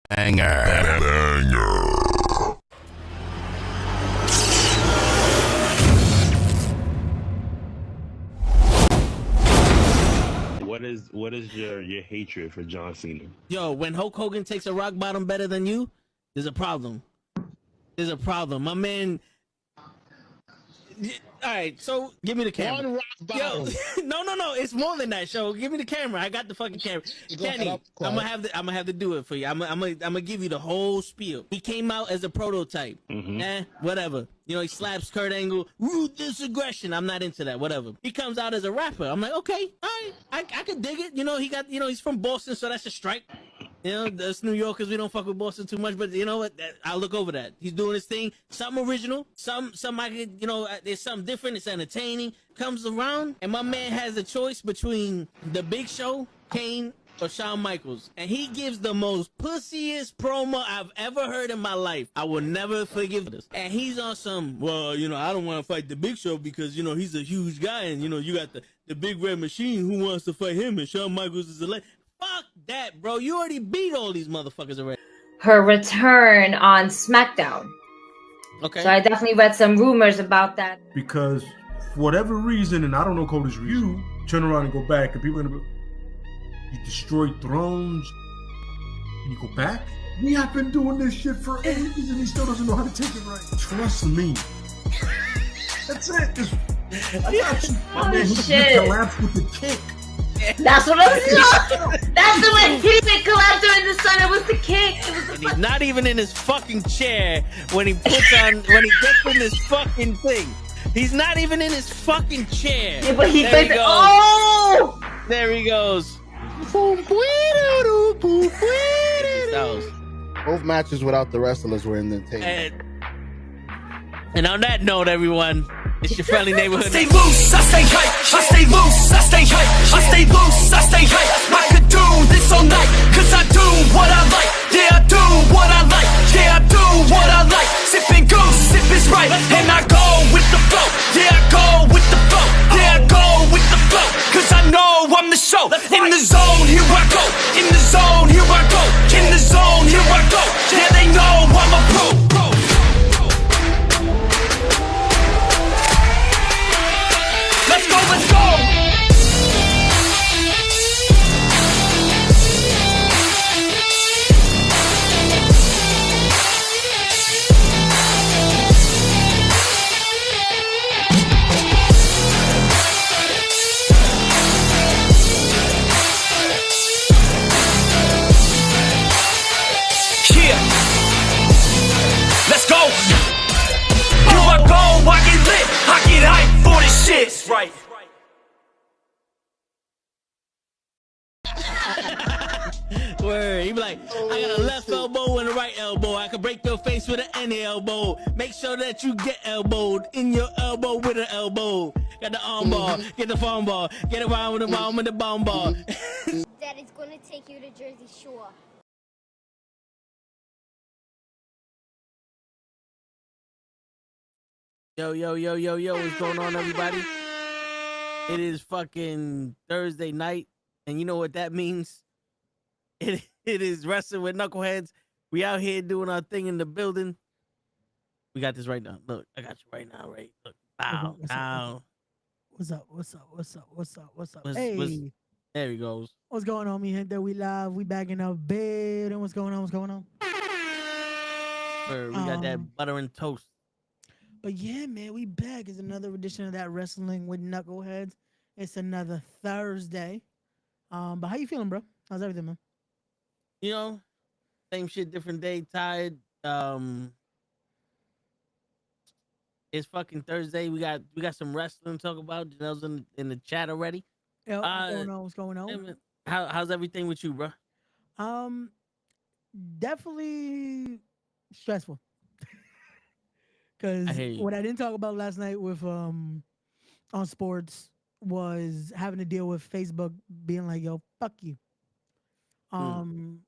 Banger. What is your hatred for John Cena? Yo, when Hulk Hogan takes a rock bottom better than you, there's a problem. There's a problem. My man. All right, so give me the camera. One rock bottom. Yo, no, it's more than that. Show, give me the camera. I got the fucking camera. Kenny, I'm gonna have to do it for you. I'm gonna give you the whole spiel. He came out as a prototype. Whatever. You know, he slaps Kurt Angle. Ruthless aggression. I'm not into that. Whatever. He comes out as a rapper. I'm like, okay, all right, I could dig it. You know, he's from Boston, so that's a strike. You know, us New Yorkers, we don't fuck with Boston too much, but you know what? I'll look over that. He's doing his thing. Something original. Some I could, you know, there's something different. It's entertaining. Comes around, and my man has a choice between The Big Show, Kane, or Shawn Michaels. And he gives the most pussiest promo I've ever heard in my life. I will never forgive this. And he's on some, well, you know, I don't want to fight The Big Show because, you know, he's a huge guy. And, you know, you got the Big Red Machine who wants to fight him. And Shawn Michaels is a legend. Fuck that, bro. You already beat all these motherfuckers already. Her return on SmackDown. Okay. So I definitely read some rumors about that. Because for whatever reason, and I don't know Cody's reason, you turn around and go back, and people are gonna be, you destroyed thrones, and you go back? We have been doing this shit for ages, and he still doesn't know how to take it right. Trust me. That's it. I got you. Oh, man, shit. Collapse with the kick. That's what I'm saying. That's the way he didn't collapse during the sun. It was the kick. And he's not even in his fucking chair when he gets in this fucking thing. He's not even in his fucking chair. Yeah, but he there goes, oh! There he goes. Both matches without the wrestlers were in the table. And on that note, everyone, it's your friendly neighborhood. I stay loose, I stay hype. I stay loose, I stay hype. I stay loose, I stay hype. I could do this all night, cause I do what I like. Yeah, I do what I like. Yeah, I do what I like. Sipping goose, sip is right. And I go with the flow. Yeah, I go with the flow. Yeah, I go with the flow. Cause I know I'm the show. In the zone, here I go. In the zone, here I go. In the zone, here I go. Yeah, they know I'm a pro. Let's go, let's go! Yeah! Let's go! Here I go, I get lit, I get hype for this shit. Right. Word. He be like, I got a left elbow and a right elbow. I can break your face with an any elbow. Make sure that you get elbowed in your elbow with an elbow. Got the arm ball, get the phone ball, get around with the bomb with the bomb ball. Daddy's gonna take you to Jersey Shore. Yo, what's going on, everybody? It is fucking Thursday night, and you know what that means? It is Wrestling with Knuckleheads. We out here doing our thing in the building. We got this right now. Look, I got you right now, right? Look, bow, bow. What's up? Hey. There he goes. What's going on, me gente? We live. We back in the bed. And what's going on? We got that butter and toast. But yeah, man, we back. It's another edition of that Wrestling with Knuckleheads. It's another Thursday. But how you feeling, bro? How's everything, man? You know, same shit, different day, tired. It's fucking Thursday. We got some wrestling to talk about. Janelle's in the chat already. Yeah, what's going on? How's everything with you, bro? Definitely stressful. Because what I didn't talk about last night with on sports was having to deal with Facebook being like, yo, fuck you. And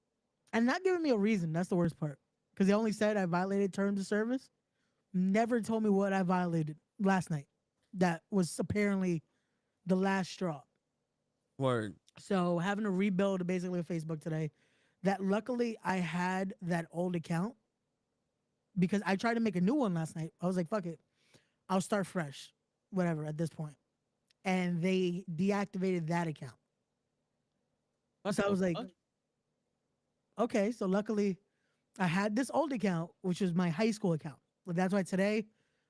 not giving me a reason. That's the worst part. Because they only said I violated terms of service. Never told me what I violated last night. That was apparently the last straw. Word. So having to rebuild basically Facebook today. that luckily I had that old account because I tried to make a new one last night. I was like, fuck it. I'll start fresh, whatever, at this point. And they deactivated that account. So I was like, okay. So luckily I had this old account, which was my high school account. But that's why today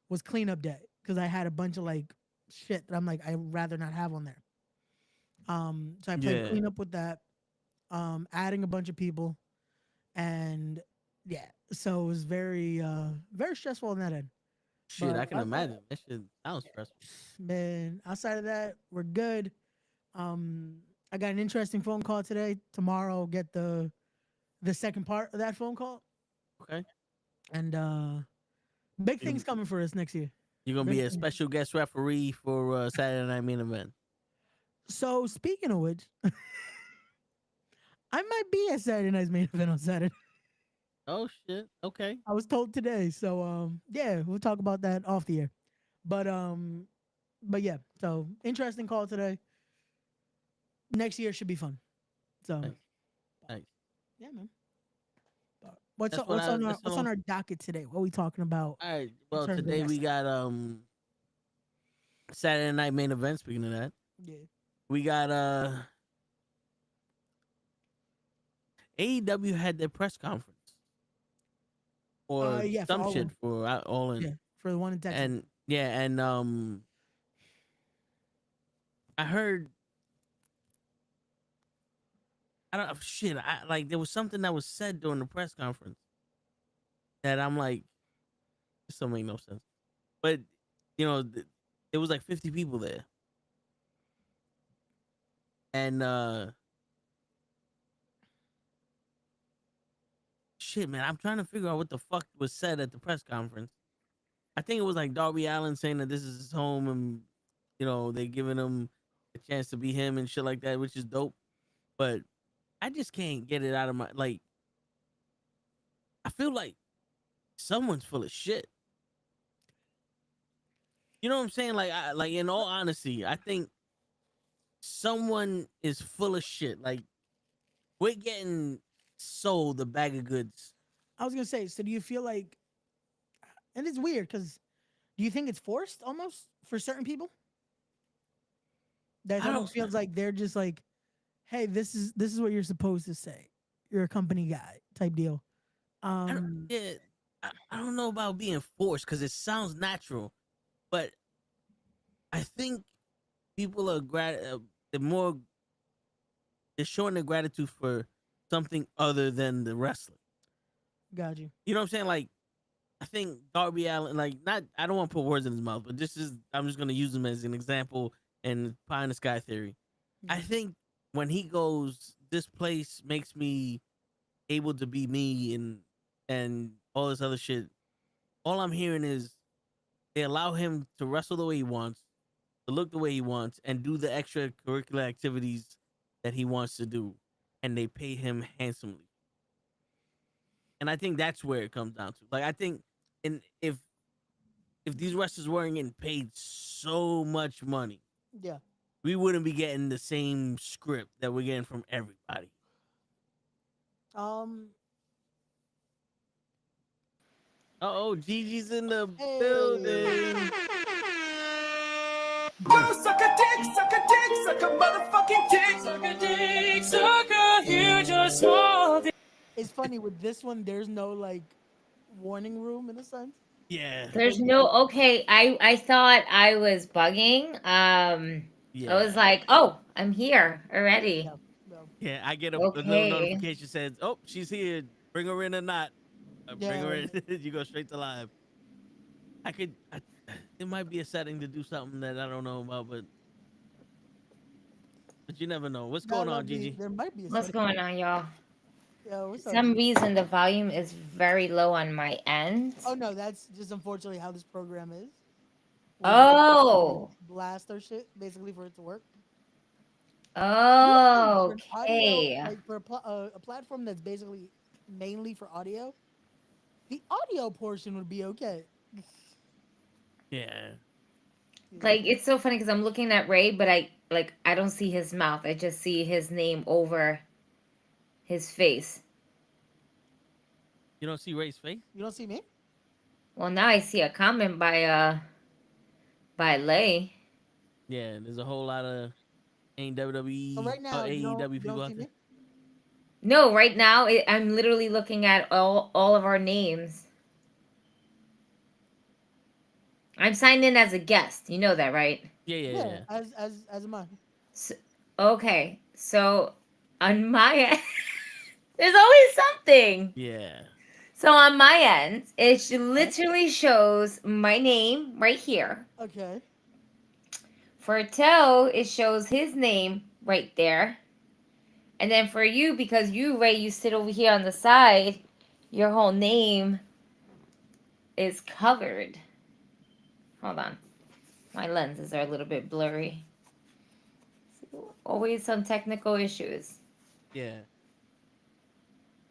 was cleanup day because I had a bunch of like shit that I'm like, I'd rather not have on there. So I played cleanup with that, adding a bunch of people. And yeah, so it was very, very stressful on that end. Shit, I can imagine. That shit sounds stressful. Man, outside of that, we're good. I got an interesting phone call today. Tomorrow, I'll get the second part of that phone call. Okay. And big things coming for us next year. You're gonna be a special guest referee for Saturday Night Main Event. So speaking of which, I might be at Saturday Night's Main Event on Saturday. Oh shit. Okay. I was told today. So yeah, we'll talk about that off the air. But yeah, so interesting call today. Next year should be fun. So nice. Yeah, man. What's on our docket today? What are we talking about? All right. Well, today we got Saturday Night Main Event. Speaking of that, yeah, we got AEW had their press conference or some shit for All In. Yeah, for the one in Texas. And I heard. I don't shit. I like there was something that was said during the press conference that I'm like, this don't make no sense. But you know, there was like 50 people there, and shit, man, I'm trying to figure out what the fuck was said at the press conference. I think it was like Darby Allin saying that this is his home, and you know they giving him a chance to be him and shit like that, which is dope. But I just can't get it out of my like. I feel like someone's full of shit. You know what I'm saying? Like, like in all honesty, I think someone is full of shit. Like, we're getting sold a bag of goods. I was gonna say, so do you feel like, and it's weird because, do you think it's forced almost for certain people? That almost feels like they're just like, hey, this is what you're supposed to say. You're a company guy type deal. I don't know about being forced because it sounds natural, but I think people are they're showing their gratitude for something other than the wrestling. Got you. You know what I'm saying? Like, I think Darby Allin, like, I don't want to put words in his mouth, but I'm just gonna use him as an example and pie in the sky theory. Mm-hmm. I think when he goes, this place makes me able to be me and all this other shit. All I'm hearing is they allow him to wrestle the way he wants, to look the way he wants, and do the extracurricular activities that he wants to do, and they pay him handsomely. And I think that's where it comes down to. Like, I think, if these wrestlers weren't getting paid so much money, yeah, we wouldn't be getting the same script that we're getting from everybody. Gigi's in the building. Oh, suck a motherfucking dick. Suck a dick, sucker, you just want it. It's funny with this one, there's no like warning room in a sense. Yeah. There's no, okay, I thought I was bugging. I was like, oh, I'm here already. Yeah, I get a little notification says, oh, she's here. Bring her in or not. Bring her in. You go straight to live. There might be a setting to do something that I don't know about, but you never know. What's going on, Gigi? There might be. What's going on, y'all? Yo, For some reason, the volume is very low on my end. Oh no, that's just unfortunately how this program is. Oh. Blast or shit, basically for it to work. Oh, okay. Like for a platform that's basically mainly for audio, the audio portion would be okay. Yeah. Like, it's so funny because I'm looking at Ray, but I don't see his mouth. I just see his name over his face. You don't see Ray's face? You don't see me? Well, now I see a comment by Lay. Yeah, there's a whole lot of WWE So right now, you AEW don't people out see there. me? No, right now I'm literally looking at all of our names. I'm signed in as a guest. You know that, right? Yeah. As am I. So, okay, so on my end, there's always something. Yeah. So on my end, it literally shows my name right here. Okay. For Toe, it shows his name right there. And then for you, because you, Ray, you sit over here on the side, your whole name is covered. Hold on. My lenses are a little bit blurry. Always some technical issues. Yeah.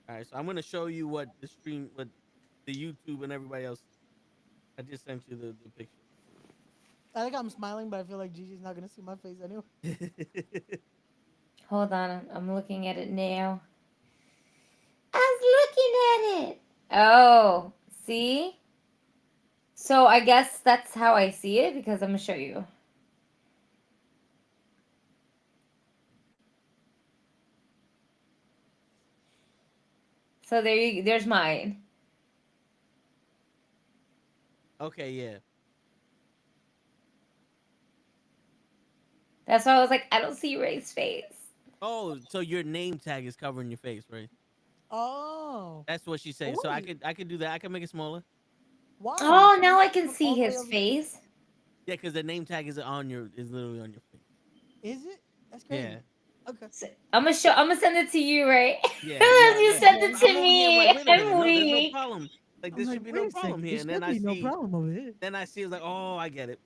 All right, so I'm gonna show you what the YouTube and everybody else. I just sent you the picture. I think I'm smiling, but I feel like Gigi's not gonna see my face anyway. Hold on, I'm looking at it now. I was looking at it. Oh, see? So I guess that's how I see it because I'm gonna show you. So there's mine. Okay, yeah. That's why I was like, I don't see Ray's face. Oh, so your name tag is covering your face, right? Oh. That's what she's saying. So I could do that. I can make it smaller. Why? Oh, now I can see his face. Yeah, because the name tag is literally on your face. Is it? That's crazy. Yeah. Okay. So, I'm gonna send it to you, right? Yeah. You send it to I'm over me. here, like, wait a minute, I'm no, there's no weak. problem. Like I'm this like, should be wait no a second, problem here. there And then should I be no see, problem over here. then I see, it's like, oh, I get it.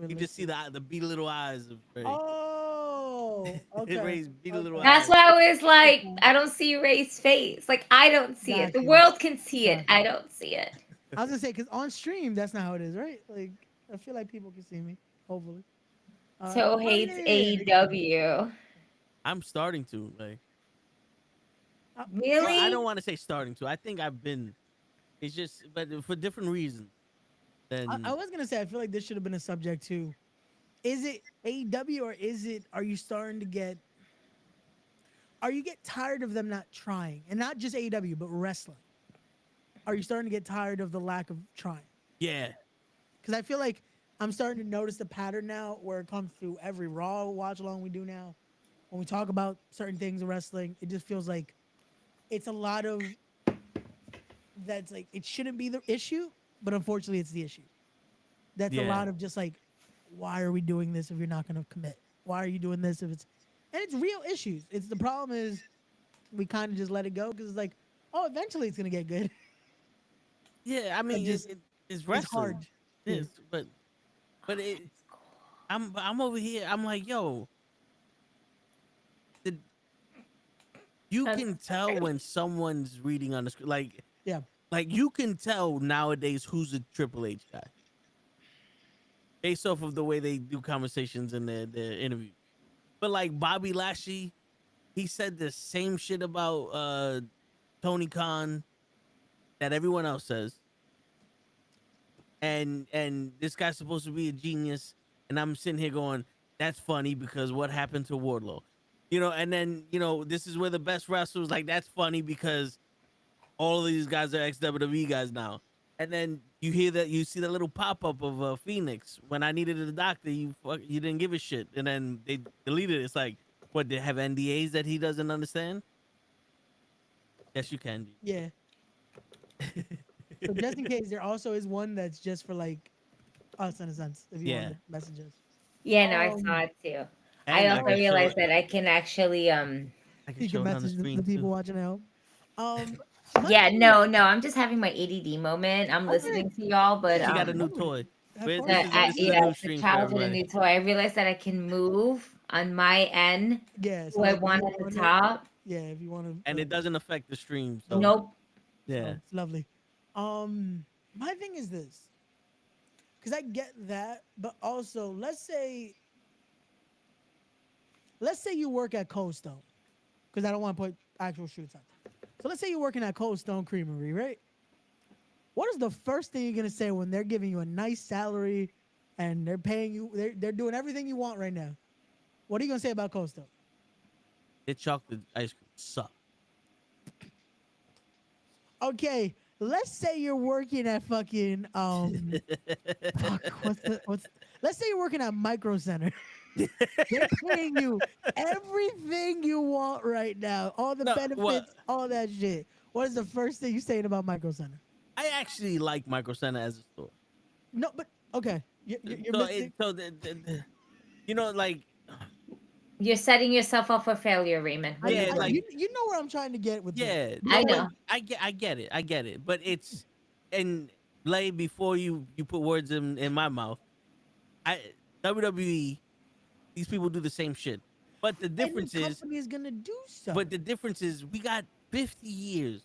You just see the beady little eyes of Ray. Oh. Okay. Ray's beady little eyes. That's why I was like, I don't see Ray's face. Like I don't see it. The Gotcha. world can see it. Gotcha. I don't see it. I was gonna say because on stream that's not how it is, right? Like I feel like people can see me. Hopefully. Toe hates AEW. I'm starting to like. Really? Well, I don't want to say starting to. I think I've been. It's just, but for different reasons. Then I was gonna say I feel like this should have been a subject too. Is it AEW or are you starting to get? Are you get tired of them not trying, and not just AEW but wrestling? Are you starting to get tired of the lack of trying? Yeah. Because I feel like I'm starting to notice the pattern now where it comes to every Raw watch along we do now. When we talk about certain things in wrestling, it just feels like it's a lot of that's like it shouldn't be the issue, but unfortunately it's the issue. That's a lot of just like, why are we doing this if you're not going to commit? Why are you doing this if it's and it's real issues. It's the problem is we kind of just let it go because it's like, oh, eventually it's going to get good. Yeah, I mean, it's wrestling. It's hard. It is, but I'm over here. I'm like, yo, you can tell when someone's reading on the screen. Like, Yeah. like you can tell nowadays who's a Triple H guy based off of the way they do conversations in their interviews. But like Bobby Lashley, he said the same shit about Tony Khan that everyone else says. And this guy's supposed to be a genius, and I'm sitting here going, that's funny because what happened to Wardlow? You know, and then, you know, this is where the best wrestlers, like, that's funny because all of these guys are ex-WWE guys now. And then you hear that, you see that little pop-up of Phoenix. When I needed a doctor, you didn't give a shit. And then they deleted it. It's like, what, they have NDAs that he doesn't understand? Yes, you can. Yeah. So just in case, there also is one that's just for like us in a sense. If you want to message us. Yeah, no, I saw it too. I also realized that I can actually I can you show can it on the message screen the people too. watching at home. Yeah, no, I'm just having my ADD moment. I'm listening to y'all, but She got a new toy. Have fun. This is a new stream for childhood a everybody. new toy. I realized that I can move on my end Yeah. who I want at the top. Yeah, if you want to. And it doesn't affect the stream. So. Nope. Yeah. It's lovely. My thing is this, because I get that, but also let's say you work at Cold Stone, because I don't want actual shoots out there. So let's say you're working at Cold Stone Creamery, right? What is the first thing you're gonna say when they're giving you a nice salary and they're paying you? They're doing everything you want right now. What are you gonna say about Cold Stone? The chocolate ice cream sucks. Okay, let's say you're working at fucking fuck, let's say you're working at Micro Center. They're paying you everything you want right now, all the benefits, all that shit. What is the first thing you're saying about Micro Center? I actually like Micro Center as a store. No, but okay, you're So, missing. you know, like You're setting yourself up for failure, Raymond. Yeah, like- you know where I'm trying to get with this. yeah, I no, know. I get it. But it's and Lay, before you put words in my mouth, WWE, these people do the same shit. But the difference Any is, company is gonna do so. but the difference is, we got 50 years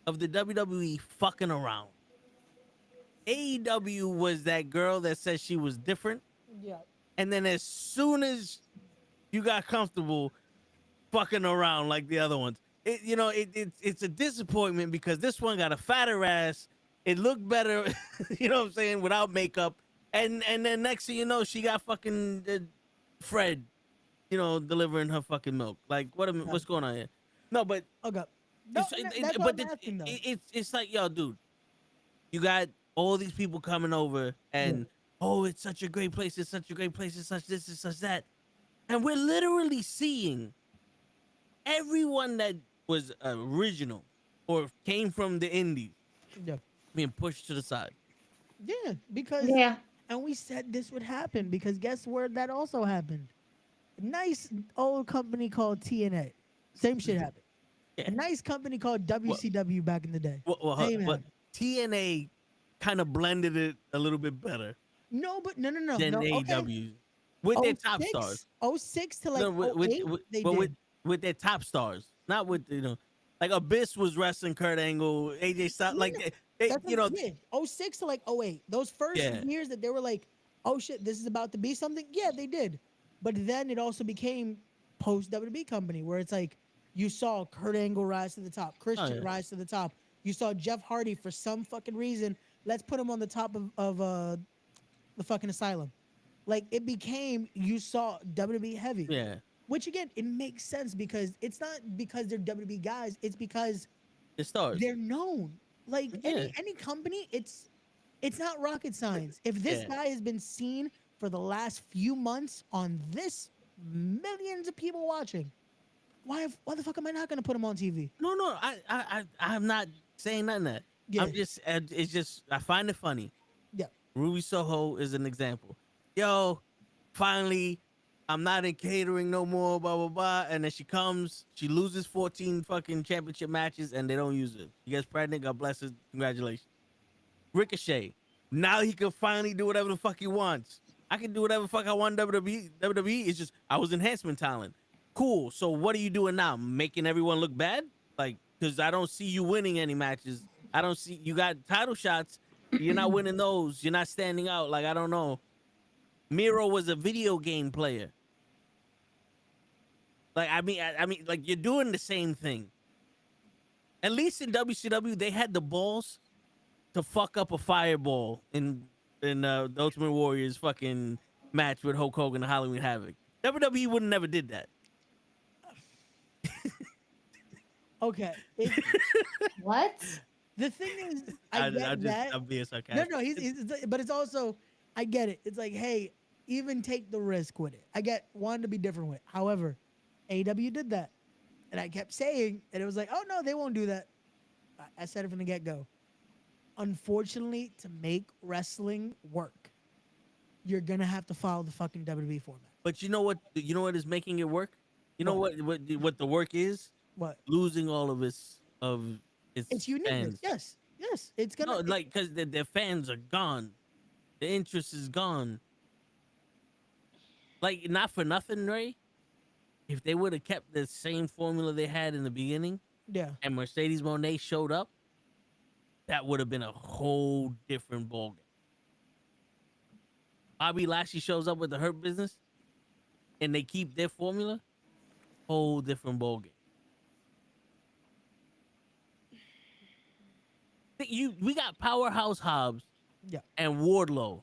of the WWE fucking around. AEW was that girl that said she was different, yeah, and then as soon as you got comfortable fucking around like the other ones, it's a disappointment because this one got a fatter ass. It looked better, you know what I'm saying, without makeup. And then next thing you know, she got fucking Fred, delivering her fucking milk. Like, what's going on here? No, but okay. No, that's what I'm asking, though. it's like, yo, dude, you got all these people coming over, and it's such a great place. It's such a great place. It's such this. It's such that, and we're literally seeing everyone that was original or came from the indies being pushed to the side. Yeah, because and we said this would happen because guess where that also happened? A nice old company called TNA. Same shit happened. A nice company called WCW back in the day. But TNA kind of blended it a little bit better. No, but no. Than AEW with their top stars. 06 to like 08, they did. With their top stars, not with like Abyss was wrestling Kurt Angle, AJ Styles, like they 06 to like 08. Those first years that they were like, oh shit, this is about to be something. Yeah, they did. But then it also became post WWE company where it's like you saw Kurt Angle rise to the top, Christian rise to the top. You saw Jeff Hardy for some fucking reason. Let's put him on the top of the fucking Asylum. Like it became, you saw WWE heavy. Yeah. Which again, it makes sense because it's not because they're WWE guys. It's because the stars. They're known. Like any company, it's not rocket science. If this guy has been seen for the last few months on this millions of people watching, why the fuck am I not gonna put him on TV? No, I'm not saying nothing that. Yeah. It's just I find it funny. Yeah. Ruby Soho is an example. Yo, finally, I'm not in catering no more, blah, blah, blah. And then she comes, she loses 14 fucking championship matches, and they don't use it. She gets pregnant, God bless her, congratulations. Ricochet, now he can finally do whatever the fuck he wants. I can do whatever the fuck I want in WWE. WWE is just, I was enhancement talent. Cool, so what are you doing now? Making everyone look bad? Like, because I don't see you winning any matches. I don't see, you got title shots, you're not winning those. You're not standing out. Like, I don't know. Miro was a video game player. Like, I mean, like, you're doing the same thing. At least in WCW, they had the balls to fuck up a fireball in the Ultimate Warrior's fucking match with Hulk Hogan and Halloween Havoc. WWE would have never did that. Okay. What? The thing is, I get that. I'm being sarcastic. No, but it's also, I get it. It's like, hey, even take the risk with it. I get wanting to be different with it. However, AEW did that. And I kept saying, and it was like, oh no, they won't do that. I said it from the get-go. Unfortunately, to make wrestling work, you're gonna have to follow the fucking WWE format. But you know what? You know what is making it work? You know what the work is? What? Losing all of its It's uniqueness. Fans. Yes. It's gonna like because their fans are gone. The interest is gone. Like, not for nothing, Ray. If they would have kept the same formula they had in the beginning, and Mercedes Moné showed up, that would have been a whole different ballgame. Bobby Lashley shows up with the Hurt Business, and they keep their formula, whole different ballgame. We got Powerhouse Hobbs Yeah. and Wardlow,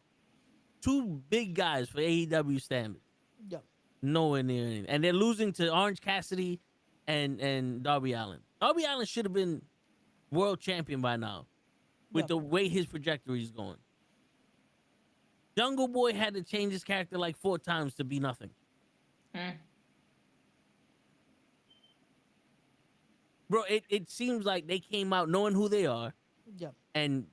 two big guys for AEW standards. Yeah. Nowhere near anything. And they're losing to Orange Cassidy and Darby Allin. Darby Allin should have been world champion by now with the way his trajectory is going. Jungle Boy had to change his character like 4 times to be nothing. Bro, it seems like they came out knowing who they are. Yeah. And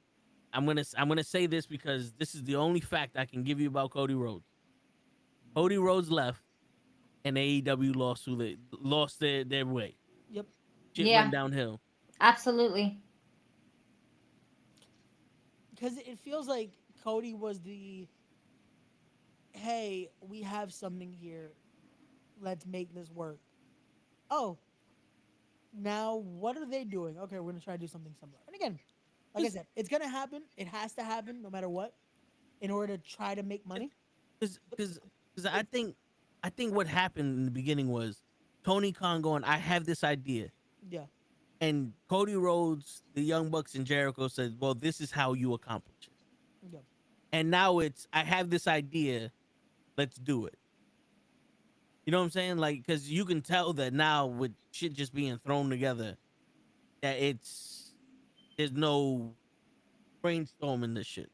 I'm gonna say this because this is the only fact I can give you about Cody Rhodes. Cody Rhodes left, and AEW lost their way. Yep. Shit Yeah. went downhill. Absolutely. Because it feels like Cody was the, hey, we have something here. Let's make this work. Oh, now what are they doing? Okay, we're gonna try to do something similar. And again, like I said, it's gonna happen. It has to happen, no matter what, in order to try to make money. Because I think what happened in the beginning was Tony Khan going, I have this idea. Yeah. And Cody Rhodes, the Young Bucks, and Jericho said, well, this is how you accomplish it. Yeah. And now it's, I have this idea, let's do it. You know what I'm saying? Like, because you can tell that now with shit just being thrown together, that there's no brainstorming this shit.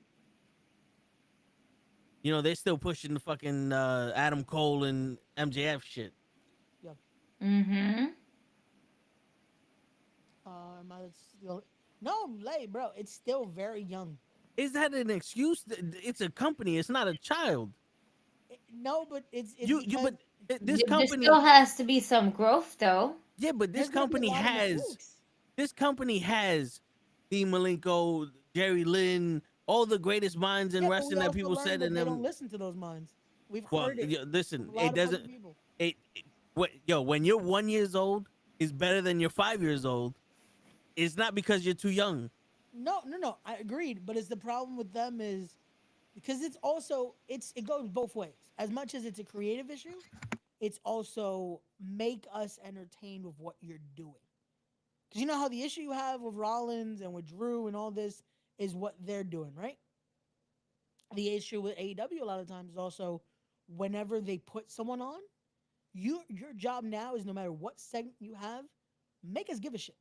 You know, they're still pushing the fucking Adam Cole and MJF shit. Yeah. Mm-hmm. No, late, bro. It's still very young. Is that an excuse? It's a company. It's not a child. No, but it's but this There company still has to be some growth, though. Yeah, but this company has Dean Malenko, Jerry Lynn, all the greatest minds in wrestling that people said in they them. don't listen to those minds. We've heard it. Listen, from a lot it of doesn't. fucking people. When you're 1 year old is better than you're 5 years old. It's not because you're too young. No. I agreed, but it's the problem with them is because it goes both ways. As much as it's a creative issue, it's also make us entertained with what you're doing. Because you know how the issue you have with Rollins and with Drew and all this is what they're doing, right? The issue with AEW a lot of times is also whenever they put someone on, your job now is no matter what segment you have, make us give a shit.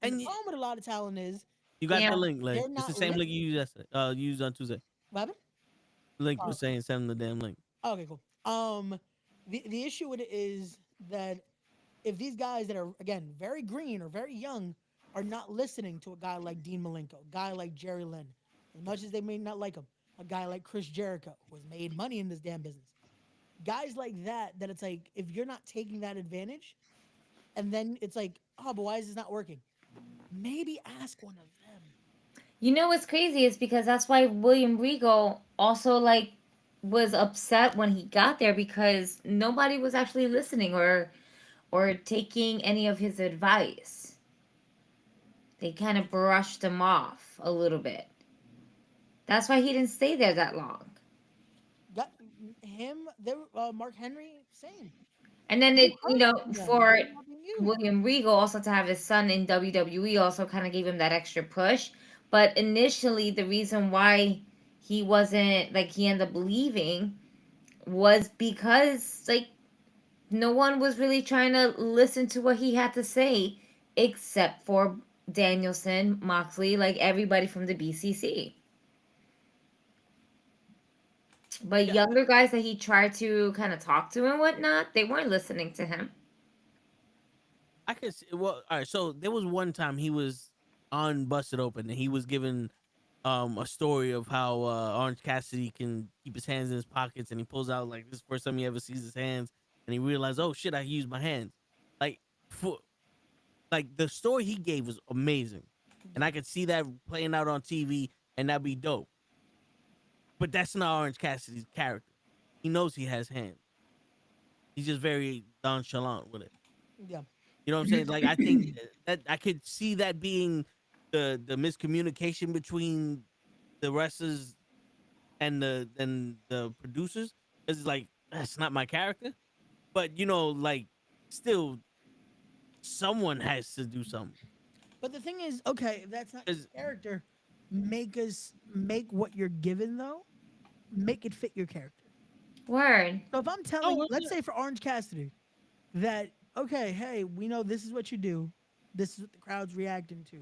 And the problem with a lot of talent is you got the link, like it's the same link you used yesterday, used on Tuesday. What happened? Link was saying send them the damn link. Okay, cool. The issue with it is that if these guys that are again very green or very young are not listening to a guy like Dean Malenko, a guy like Jerry Lynn, as much as they may not like him, a guy like Chris Jericho, who has made money in this damn business, guys like that it's like if you're not taking that advantage, and then it's like, oh, but why is this not working? Maybe ask one of them. You know what's crazy is because that's why William Regal also was upset when he got there because nobody was actually listening or taking any of his advice. They kind of brushed him off a little bit. That's why he didn't stay there that long. Got him, Mark Henry, same. And then for William Regal also to have his son in WWE also kind of gave him that extra push. But initially, the reason why he wasn't he ended up leaving was because no one was really trying to listen to what he had to say except for Danielson, Moxley, everybody from the BCC. But younger guys that he tried to kind of talk to and whatnot, they weren't listening to him. I could see, all right. So there was one time he was on Busted Open and he was given a story of how Orange Cassidy can keep his hands in his pockets, and he pulls out this is the first time he ever sees his hands, and he realized, oh shit, I used my hands. The story he gave was amazing, and I could see that playing out on TV, and that'd be dope. But that's not Orange Cassidy's character. He knows he has hands. He's just very nonchalant with it. Yeah. You know what I'm saying? I think that I could see that being the miscommunication between the wrestlers and the producers. It's that's not my character. But still someone has to do something. But the thing is, okay, if that's not your Is- character, make what you're given though, make it fit your character. Word. So if I'm telling, well, let's say for Orange Cassidy, that okay, hey, we know this is what you do, this is what the crowd's reacting to.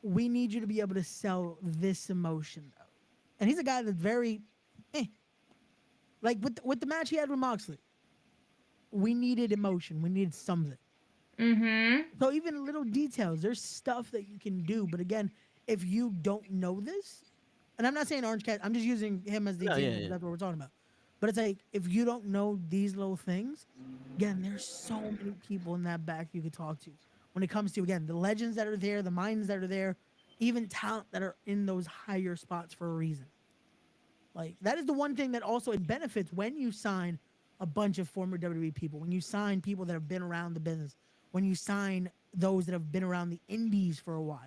We need you to be able to sell this emotion though, and he's a guy that's very, like with the match he had with Moxley, we needed emotion, we needed something. Mm-hmm. So even little details, there's stuff that you can do. But again, if you don't know this, and I'm not saying Orange Cat, I'm just using him as the example. yeah. That's what we're talking about. But it's like if you don't know these little things, again, there's so many people in that back you could talk to. When it comes to again the legends that are there, the minds that are there, even talent that are in those higher spots for a reason. Like that is the one thing that also it benefits when you sign a bunch of former WWE people, when you sign people that have been around the business, when you sign those that have been around the indies for a while.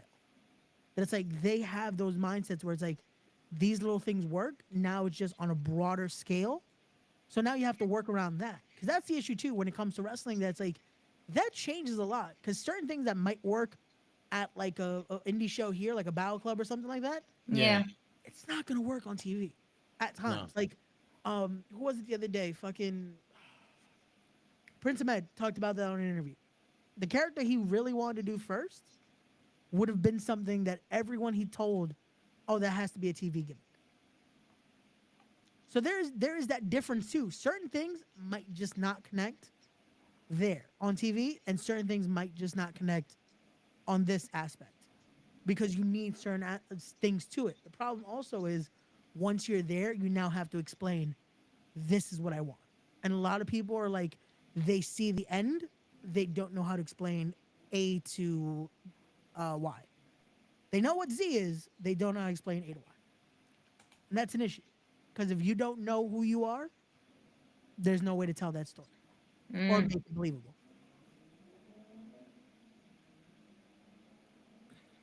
That it's like they have those mindsets where it's like these little things work. Now it's just on a broader scale. So now you have to work around that. Because that's the issue too when it comes to wrestling. That's like that changes a lot. Because certain things that might work at like a indie show here, like a Battle Club or something like that, Yeah. it's not gonna work on TV at times. Like, who was it the other day? Fucking Prince Ahmed talked about that on an interview. The character he really wanted to do first would have been something that everyone he told, oh, that has to be a TV gimmick. So there is that difference too. Certain things might just not connect there on TV, and certain things might just not connect on this aspect because you need certain things to it. The problem also is once you're there, you now have to explain, this is what I want. And a lot of people are like, they see the end, they don't know how to explain A to Y. They know what Z is, they don't know how to explain A to Y. And that's an issue. Because if you don't know who you are, there's no way to tell that story or make it believable.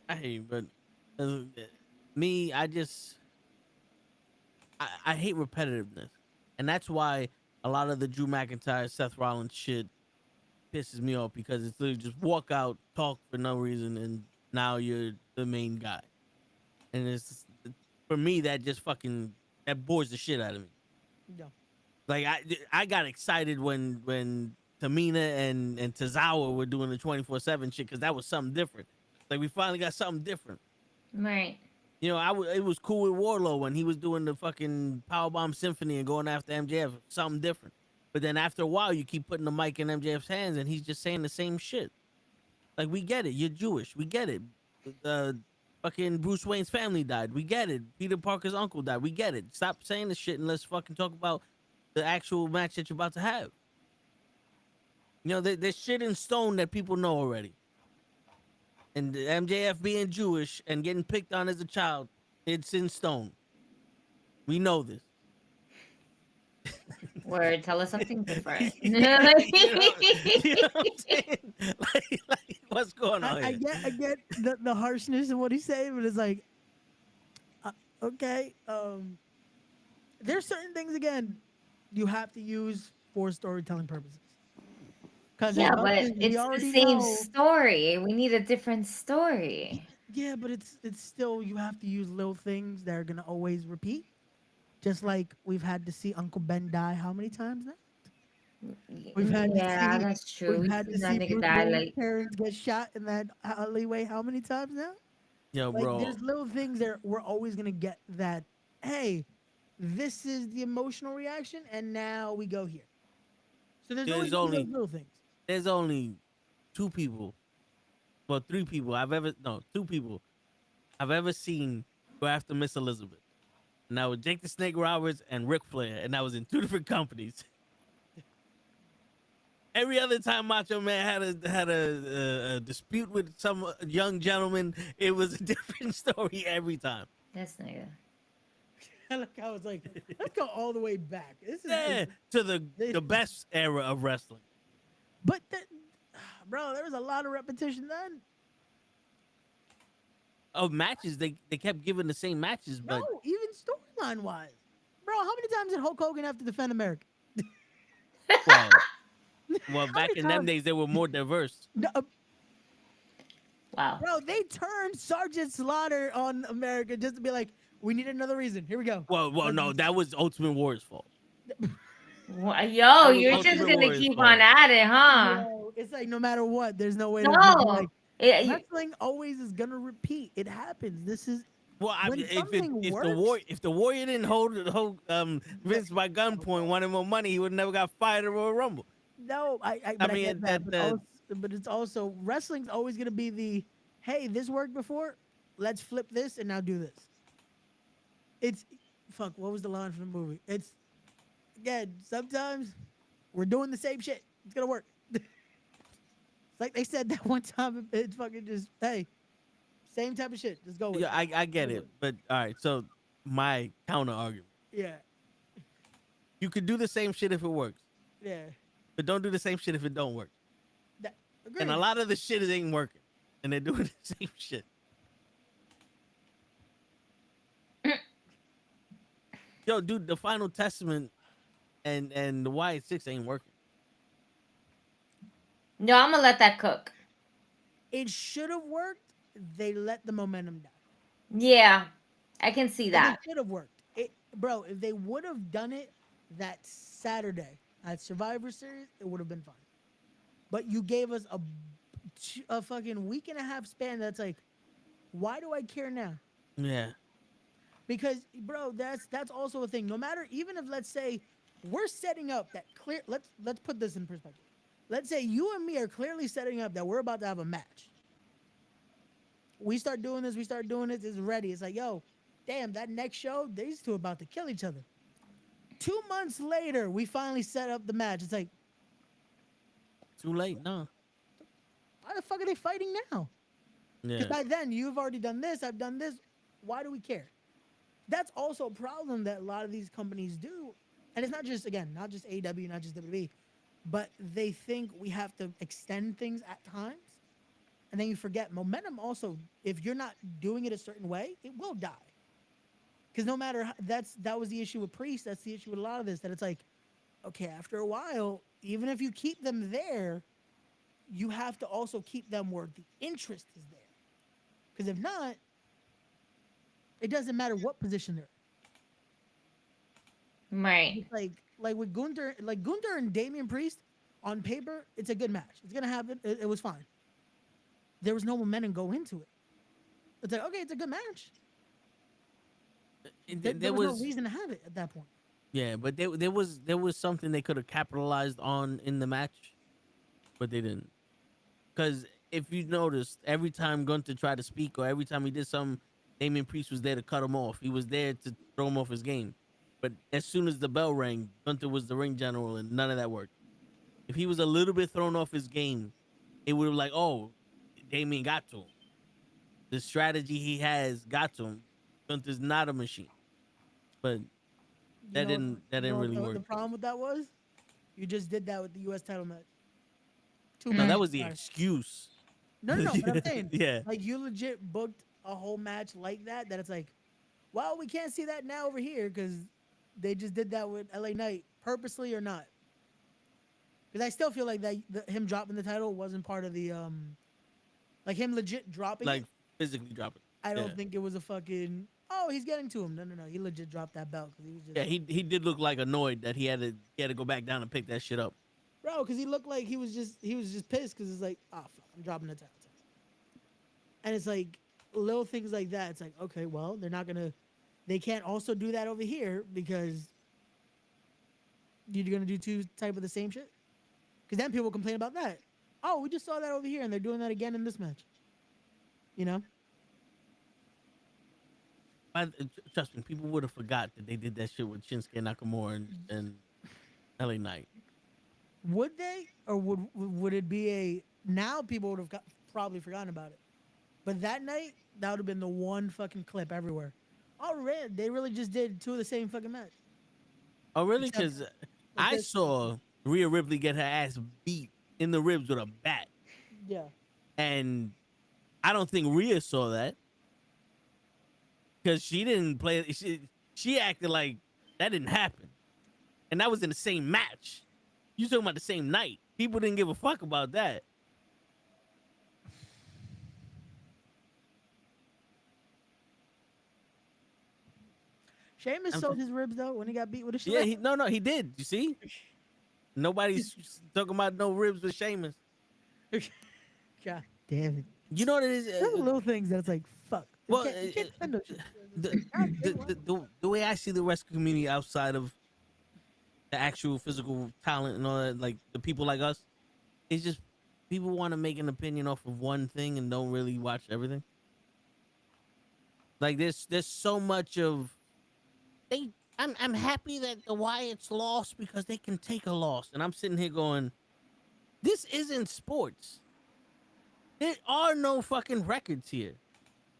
I hear you, but me, I hate repetitiveness. And that's why a lot of the Drew McIntyre, Seth Rollins shit pisses me off because it's literally just walk out, talk for no reason, and now you're the main guy. And it's for me that just fucking that bores the shit out of me. Yeah. Like I got excited when Tamina and Tozawa were doing the 24/7 shit because that was something different. Like we finally got something different. Right. You know, it was cool with Warlow when he was doing the fucking Powerbomb Symphony and going after MJF, something different. But then after a while, you keep putting the mic in MJF's hands and he's just saying the same shit. Like, we get it. You're Jewish. We get it. Fucking Bruce Wayne's family died. We get it. Peter Parker's uncle died. We get it. Stop saying this shit and let's fucking talk about the actual match that you're about to have. You know, there's shit in stone that people know already. And MJF being Jewish and getting picked on as a child, it's in stone. We know this. Word, tell us something different. You know what I'm saying? Like, what's going on I here? get the harshness of what he's saying, but it's like, okay. There's certain things, again, you have to use for storytelling purposes. Yeah, but it's the same story. We need a different story. Yeah, but it's still, you have to use little things that are going to always repeat. Just like we've had to see Uncle Ben die how many times now? We've had that's true. We've had to see Bruce Wayne's parents get shot in that alleyway how many times now? Yo, like, bro. There's little things that we're always going to get that, hey, this is the emotional reaction, and now we go here. So there's always those little things. There's only two people I've ever seen go after Miss Elizabeth. And that was Jake the Snake Roberts and Ric Flair, and that was in two different companies. Every other time Macho Man had a dispute with some young gentleman, it was a different story every time. That's nigga. Look, I was like, let's go all the way back. This is to the best era of wrestling. But bro, there was a lot of repetition then. Of matches, they kept giving the same matches, but no, even storyline wise, bro. How many times did Hulk Hogan have to defend America? Well, back in them days, they were more diverse. Wow, Wow. Bro, they turned Sergeant Slaughter on America just to be like, we need another reason. Here we go. Well, no, that was Ultimate Warrior's fault. Yo, was you're Ultimate just gonna Warrior's keep fault. on at it, huh? Bro, it's like no matter what, there's no way to No. be like, It- wrestling always is gonna repeat. It happens. This is Well, I when mean, something if works, the Warrior didn't hold Vince by gunpoint, wanted more money, he would never got fired at Royal Rumble. no, I mean, get that, that- but it's also wrestling's always gonna be the hey, this worked before, let's flip this and now do this. It's fuck. What was the line from the movie? It's again. Sometimes we're doing the same shit. It's gonna work. Like they said that one time. It's fucking just hey, same type of shit. Just go with Yeah, it. I get it, but all right. So my counter argument: Yeah, you could do the same shit if it works, yeah. but don't do the same shit if it don't work. Agreed. And a lot of the shit ain't working, and they're doing the same shit. Yo, dude, the Final Testament and the Y6 ain't working. No, I'm gonna let that cook. It should have worked. They let the momentum die. Yeah, I can see Like, that. it should have worked. Bro, if they would have done it that Saturday at Survivor Series, it would have been fine. But you gave us a fucking week and a half span that's like, why do I care now? Yeah. Because, bro, that's also a thing. No matter, even if let's say we're setting up that clear, let's put this in perspective. Let's say you and me are clearly setting up that we're about to have a match. We start doing this, it's ready. It's like, yo, damn, that next show, these two are about to kill each other. 2 months later, we finally set up the match. It's like, Too late, no. why the fuck are they fighting now? Yeah. Because by then, you've already done this, I've done this. Why do we care? That's also a problem that a lot of these companies do. And it's not just, again, not just AEW, not just WWE, but they think we have to extend things at times. And then you forget momentum also, if you're not doing it a certain way, it will die. Because no matter how, that was the issue with Priest, that's the issue with a lot of this, that it's like, okay, after a while, even if you keep them there, you have to also keep them where the interest is there. Because if not, it doesn't matter what position they're in. Right. It's like with Gunther and Damian Priest, on paper, it's a good match. It's gonna happen. It was fine. There was no momentum go into it. It's like, okay, it's a good match. There was no reason to have it at that point. Yeah, but there was something they could have capitalized on in the match, but they didn't. Because if you noticed, every time Gunther tried to speak or every time he did something, Damian Priest was there to cut him off. He was there to throw him off his game. But as soon as the bell rang, Gunther was the ring general, and none of that worked. If he was a little bit thrown off his game, it would have like, oh, Damian got to him. The strategy he has got to him. Gunther's not a machine. But that didn't really work. The problem with that was, you just did that with the U.S. title match. No, that was the excuse. No, but I'm saying, Yeah. like you legit booked a whole match like that. That it's like, well, we can't see that now over here because they just did that with LA Knight, purposely or not. Because I still feel like that him dropping the title wasn't part of the like him legit dropping Like it. physically dropping. I don't think it was a fucking, oh, he's getting to him. No. He legit dropped that belt because he was just, Yeah, he did look like annoyed that he had to go back down and pick that shit up. bro, because he looked like he was just pissed because it's like, ah, fuck, I'm dropping the title. And it's like little things like that. It's like, okay, well, they can't also do that over here because you're gonna do two type of the same shit. Because then people complain about that. Oh, we just saw that over here, and they're doing that again in this match. You know? Trust me, people would have forgot that they did that shit with Shinsuke Nakamura and LA Knight. Would they, or would it be a now? People would have probably forgotten about it. But that night, that would have been the one fucking clip everywhere. Oh, they really just did two of the same fucking match. Oh, really? Because I saw Rhea Ripley get her ass beat in the ribs with a bat. Yeah. And I don't think Rhea saw that. Because she didn't play. She acted like that didn't happen. And that was in the same match. You talking about the same night. People didn't give a fuck about that. Sheamus sold his ribs though when he got beat with a Yeah, Schleck. he did. You see? Nobody's talking about no ribs with Sheamus. God damn it. You know what it is? There's little things that's like, fuck. Well, You can't spend those shit. the way I see the wrestling community outside of the actual physical talent and all that, like the people like us, it's just people want to make an opinion off of one thing and don't really watch everything. Like there's so much of I'm happy that the Wyatts lost because they can take a loss, and I'm sitting here going, this isn't sports. There are no fucking records here.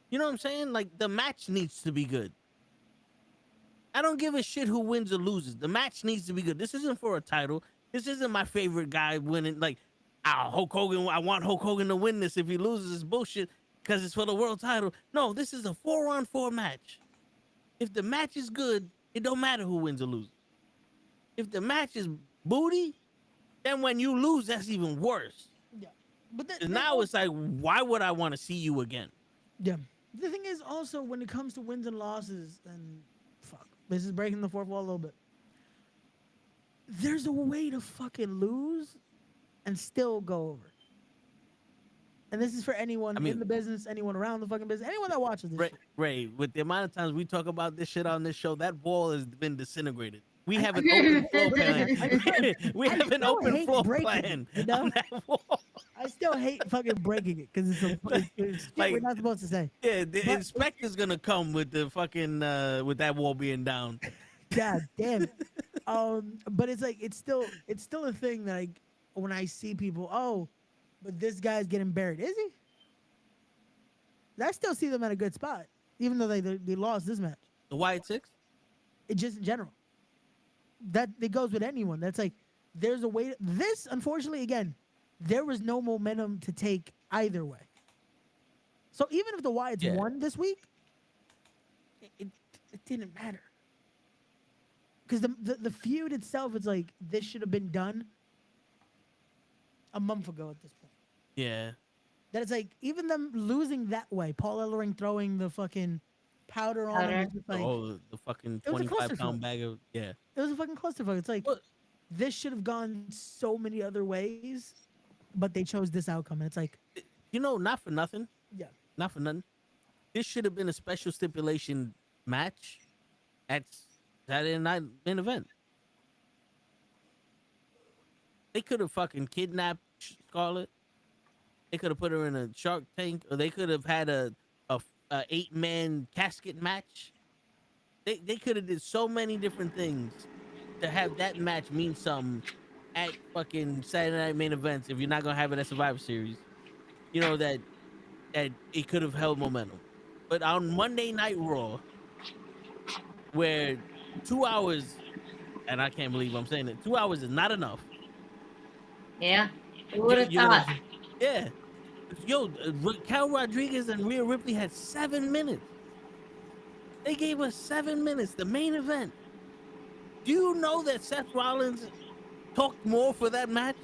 You know what I'm saying? Like, the match needs to be good. I don't give a shit who wins or loses. The match needs to be good. This isn't for a title. This isn't my favorite guy winning. Like, Hulk Hogan, I want Hulk Hogan to win this. If he loses, it's bullshit because it's for the world title. No, this is a 4-on-4 match. If the match is good, it don't matter who wins or loses. If the match is booty, then when you lose, that's even worse. Yeah. But now it's like, why would I want to see you again? Yeah. The thing is also when it comes to wins and losses, and fuck, this is breaking the fourth wall a little bit. There's a way to fucking lose and still go over. And this is for anyone in the business, anyone around the fucking business, anyone that watches this. Ray, with the amount of times we talk about this shit on this show, that wall has been disintegrated. We have an open floor plan. We have an open floor plan on that wall. I still hate fucking breaking it because it's like, we're not supposed to say. Yeah, the inspector's gonna come with the fucking with that wall being down. God damn it. But it's like it's still a thing that when I see people, but this guy's getting buried. Is he? I still see them at a good spot, even though they lost this match. The Wyatt Six? It just in general. That it goes with anyone. That's like there's a way. This, unfortunately, again, there was no momentum to take either way. So even if the Wyatts won this week, it didn't matter. Because the feud itself is like this should have been done a month ago at this point. Yeah. That it's like even them losing that way, Paul Ellering throwing the fucking powder on him. Like, the fucking 25-pound bag of It was a fucking clusterfuck. It's like this should have gone so many other ways, but they chose this outcome, and it's like, not for nothing. Yeah. Not for nothing. This should have been a special stipulation match at Saturday Night main event. They could have fucking kidnapped Scarlett. They could have put her in a Shark Tank, or they could have had a 8-man casket match. They could have did so many different things to have that match mean something at fucking Saturday Night main events. If you're not gonna have it at Survivor Series, that it could have held momentum. But on Monday Night Raw, where 2 hours, and I can't believe I'm saying it, 2 hours is not enough. Yeah, who would have thought? Yeah. Cal Rodriguez and Rhea Ripley had 7 minutes. They gave us 7 minutes, the main event. Do you know that Seth Rollins talked more for that match?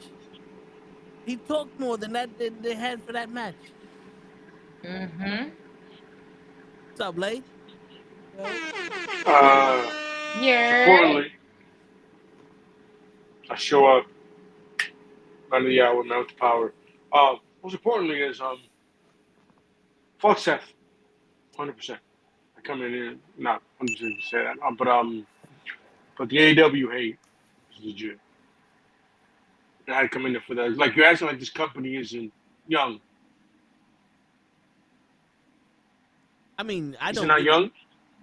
He talked more than they had for that match. Mm-hmm. What's up, Blade? Importantly, I show up under the hour, mount the power. Most importantly is fuck Seth, 100%. I come in here not 100% to say that, but the AEW hate is legit. And I had to come in there for that. Like you're acting like this company isn't young. I mean, Is it not young?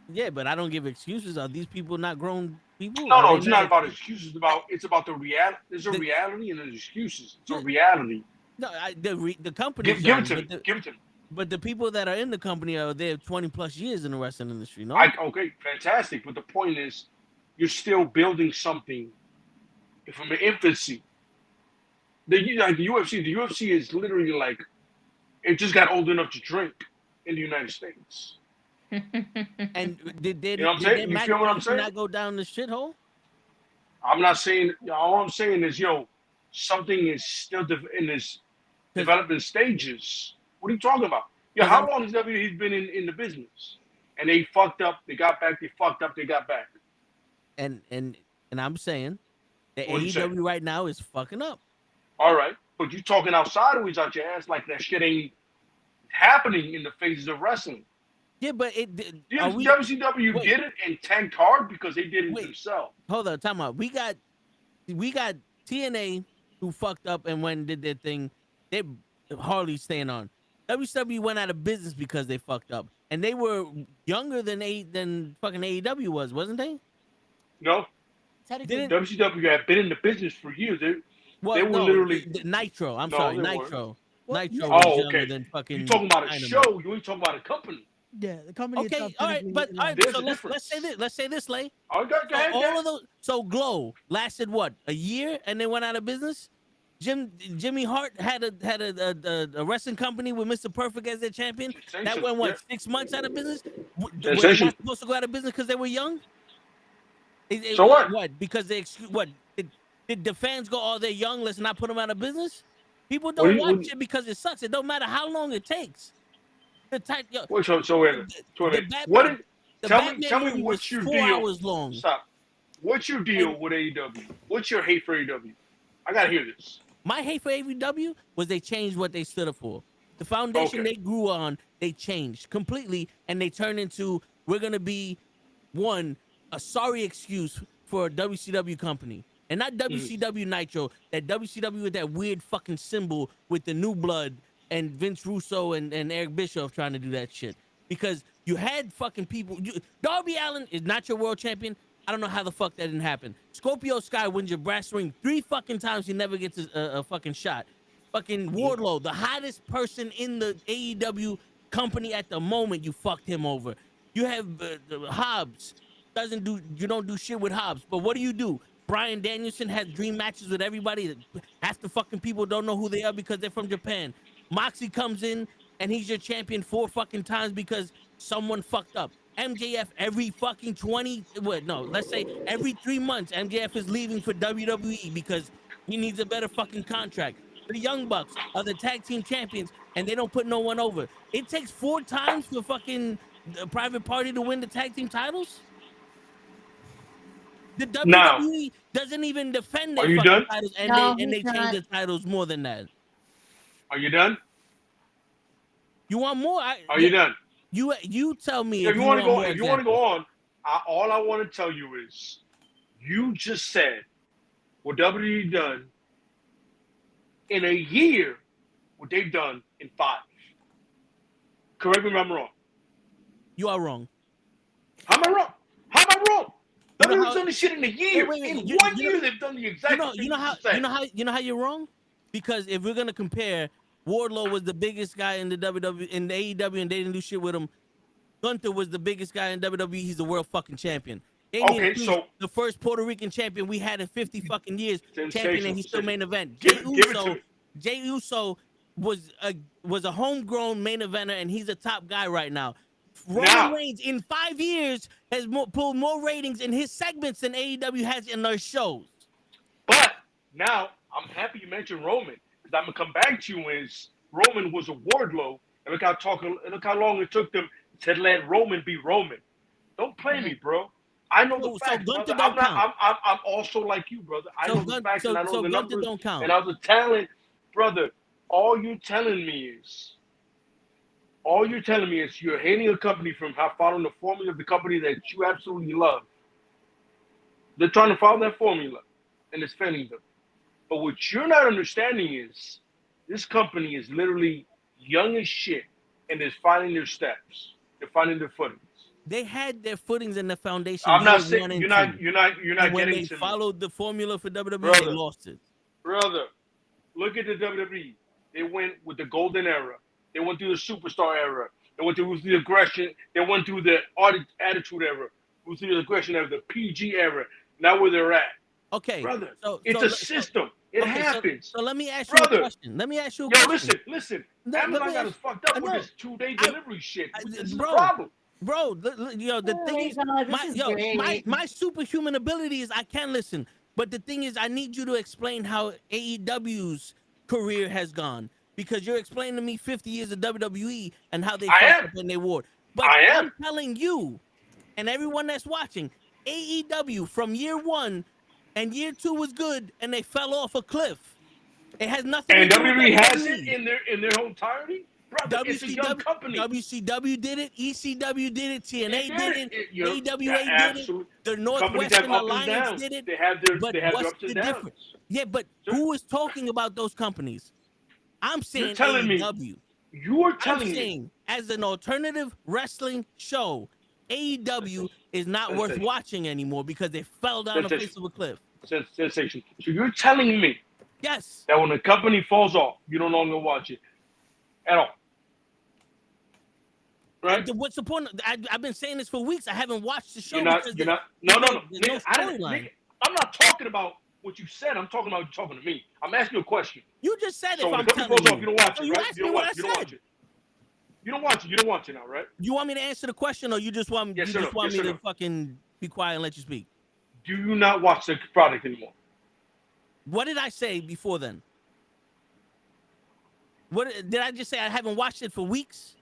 Yeah, but I don't give excuses. Are these people not grown people? No, it's not about excuses. It's about the reality. There's a reality and there's excuses. It's a reality. No, the company. Give it to me. Give it to me. But the people that are in the company are there 20 plus years in the wrestling industry. No. Okay, fantastic. But the point is, you're still building something from an infancy. The UFC is literally like it just got old enough to drink in the United States. And did you know what I'm saying? You feel what I'm saying? Not go down the shithole. I'm not saying. All I'm saying is, something is still in this developing stages. What are you talking about? How long has WWE been in the business? and they fucked up. They got back. They fucked up. They got back. And I'm saying that What you AEW saying? right now is fucking up. All right, but you talking outside of out your ass like that shit ain't happening in the phases of wrestling. Yeah, but WCW did it and tanked hard because they did it themselves. Hold on, time out. We got TNA who fucked up and went and did their thing. They hardly staying on. WCW went out of business because they fucked up, and they were younger than fucking AEW wasn't they? No, WCW had been in the business for years. They were literally Nitro. I'm No, sorry, they Nitro. Well, Nitro yeah. was Oh, younger okay. than fucking. You talking about a Dynamite. show? You ain't talking about a company. Yeah, the company. Okay, itself all right, technically but is all right. There's So a let's say this. Let's say this, Lay. Oh, go So ahead. all of those. So Glow lasted what, a year, and they went out of business. Jimmy Hart had a wrestling company with Mr. Perfect as their champion. That went what, 6 months out of business? Were they not supposed to go out of business because they were young? So what? What? Because did the fans go, oh, they're young, let's not put them out of business? People don't watch it because it sucks. It don't matter how long it takes. The type. Wait, so wait a minute. Tell me what's your 4 deal? hours long. Stop. What's your deal with AEW? What's your hate for AEW? I gotta hear this. My hate for AEW was they changed what they stood up for. The foundation they grew on, they changed completely, and they turned into, we're gonna be a sorry excuse for a WCW company. And not WCW Nitro, that WCW with that weird fucking symbol with the new blood and Vince Russo and Eric Bischoff trying to do that shit. Because you had fucking people. Darby Allin is not your world champion. I don't know how the fuck that didn't happen. Scorpio Sky wins your brass ring 3 fucking times. He never gets a fucking shot. Fucking Wardlow, the hottest person in the AEW company at the moment, you fucked him over. You have Hobbs. You don't do shit with Hobbs. But what do? Bryan Danielson has dream matches with everybody. Half the fucking people don't know who they are because they're from Japan. Moxie comes in and he's your champion 4 fucking times because someone fucked up. MJF every fucking let's say every 3 months, MJF is leaving for WWE because he needs a better fucking contract. The Young Bucks are the tag team champions and they don't put no one over. It takes 4 times for fucking Private Party to win the tag team titles. The WWE doesn't even defend their fucking titles, and they change the titles more than that. Are you done? You want more? Are you done? You tell me. If you want to go on, all I want to tell you is, you just said what WWE done in a year, what they've done in 5. Correct me if I'm wrong. You are wrong. How am I wrong? WWE's done this shit in a year. In 1 year, they've done the exact thing. You know how you're wrong? Because if we're gonna compare, Wardlow was the biggest guy in the WWE, in the AEW, and they didn't do shit with him. Gunther was the biggest guy in WWE. He's the world fucking champion. So the first Puerto Rican champion we had in 50 fucking years, champion, and he's still main event. Jey Uso was a homegrown main eventer, and he's a top guy right now. Roman Reigns in 5 years has pulled more ratings in his segments than AEW has in their shows. But now I'm happy you mentioned Roman, because I'm gonna come back to you is Roman was a Wardlow, and look how long it took them to let Roman be Roman. Don't play me, bro. I know the facts, brother. I'm also like you, brother. I know the facts and I know the numbers. Don't count. And I was a talent, brother. All you're telling me is you're hating a company from following the formula of the company that you absolutely love. They're trying to follow that formula, and it's failing them. But what you're not understanding is this company is literally young as shit, and they're finding their steps. They're finding their footings. They had their footings in the foundation. I'm not saying you're not when getting they to followed the formula for WWE, brother, they lost it. Brother, look at the WWE. They went with the golden era. They went through the superstar era. They went through the aggression. They went through the attitude era. Went through the aggression era, the PG era. Now where they're at. Okay, brother, it's a system. It happens. So let me ask you a question. Listen. Amazon got us fucked up with this 2-day delivery shit. This is the problem. Bro, the thing is, my superhuman ability is I can listen. But the thing is, I need you to explain how AEW's career has gone. Because you're explaining to me 50 years of WWE and how they fucked up in their war. But I am. I'm telling you, and everyone that's watching, AEW from year 1 and year 2 was good, and they fell off a cliff. It has nothing And to do with WWE has WWE. it in their whole entirety. Brother, it's a young company. WCW did it, ECW did it, TNA did it, AWA yeah, did it, the Northwestern Alliance did it. They have their what's ups and the downs. difference? Yeah, but who is talking about those companies? I'm saying You're telling AEW. me. You are telling I'm me. saying, as an alternative wrestling show, AEW is not worth watching anymore because they fell down the face of a cliff. Sensation. So you're telling me yes, that when a company falls off, you no longer watch it at all. Right? What's the point? I've been saying this for weeks. I haven't watched the show. No. Nigga, I'm not talking about what you said. I'm talking about you talking to me. I'm asking you a question. You just said so if when I'm the company telling falls off, you don't watch so it, you right? asked You me don't what watch I it. You don't said. watch it. You don't watch it. You don't watch it now, right? You want me to answer the question, or you just want me to fucking be quiet and let you speak? Do you not watch the product anymore? What did I say before then? What did I just say? I haven't watched it for weeks.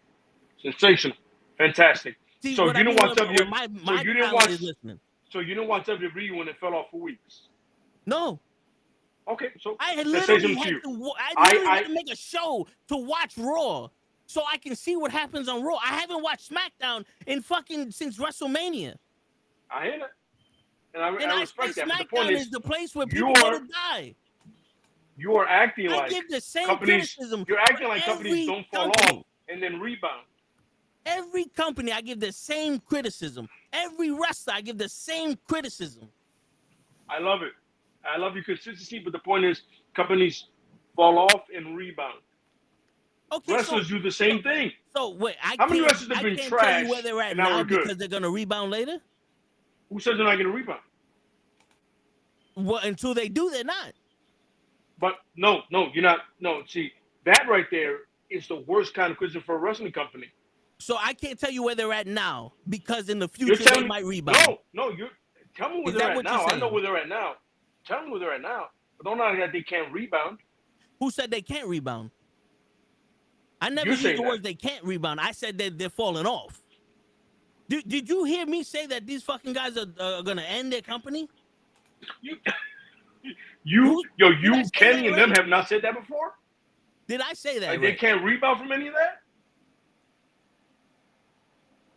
Sensational, fantastic. See, so you didn't watch WWE. So you didn't watch. So you didn't watch WWE when it fell off for weeks. No. Okay, so I had literally had to make a show to watch Raw, so I can see what happens on Raw. I haven't watched SmackDown since WrestleMania. I hear that, and I respect that. SmackDown But the point is the place where people want to die. You are acting like give the same companies. criticism. You're acting like companies don't fall off and then rebound. Every company, I give the same criticism. Every wrestler, I give the same criticism. I love it. I love your consistency, but the point is, companies fall off and rebound. Okay, wrestlers do the same thing. So wait, how many wrestlers have been trashed where they're at and now we're good? Because they're gonna rebound later? Who says they're not gonna rebound? Well, until they do, they're not. But no, you're not. No, see, that right there is the worst kind of criticism for a wrestling company. So I can't tell you where they're at now because in the future they might rebound. No, tell me where they're at now. I know where they're at now. Tell me where they're at now. But don't know that they can't rebound. Who said they can't rebound? I never used the word they can't rebound. I said that they're falling off. Did you hear me say that these fucking guys are gonna end their company? Kenny, and them have not said that before? Did I say that? Like they can't rebound from any of that?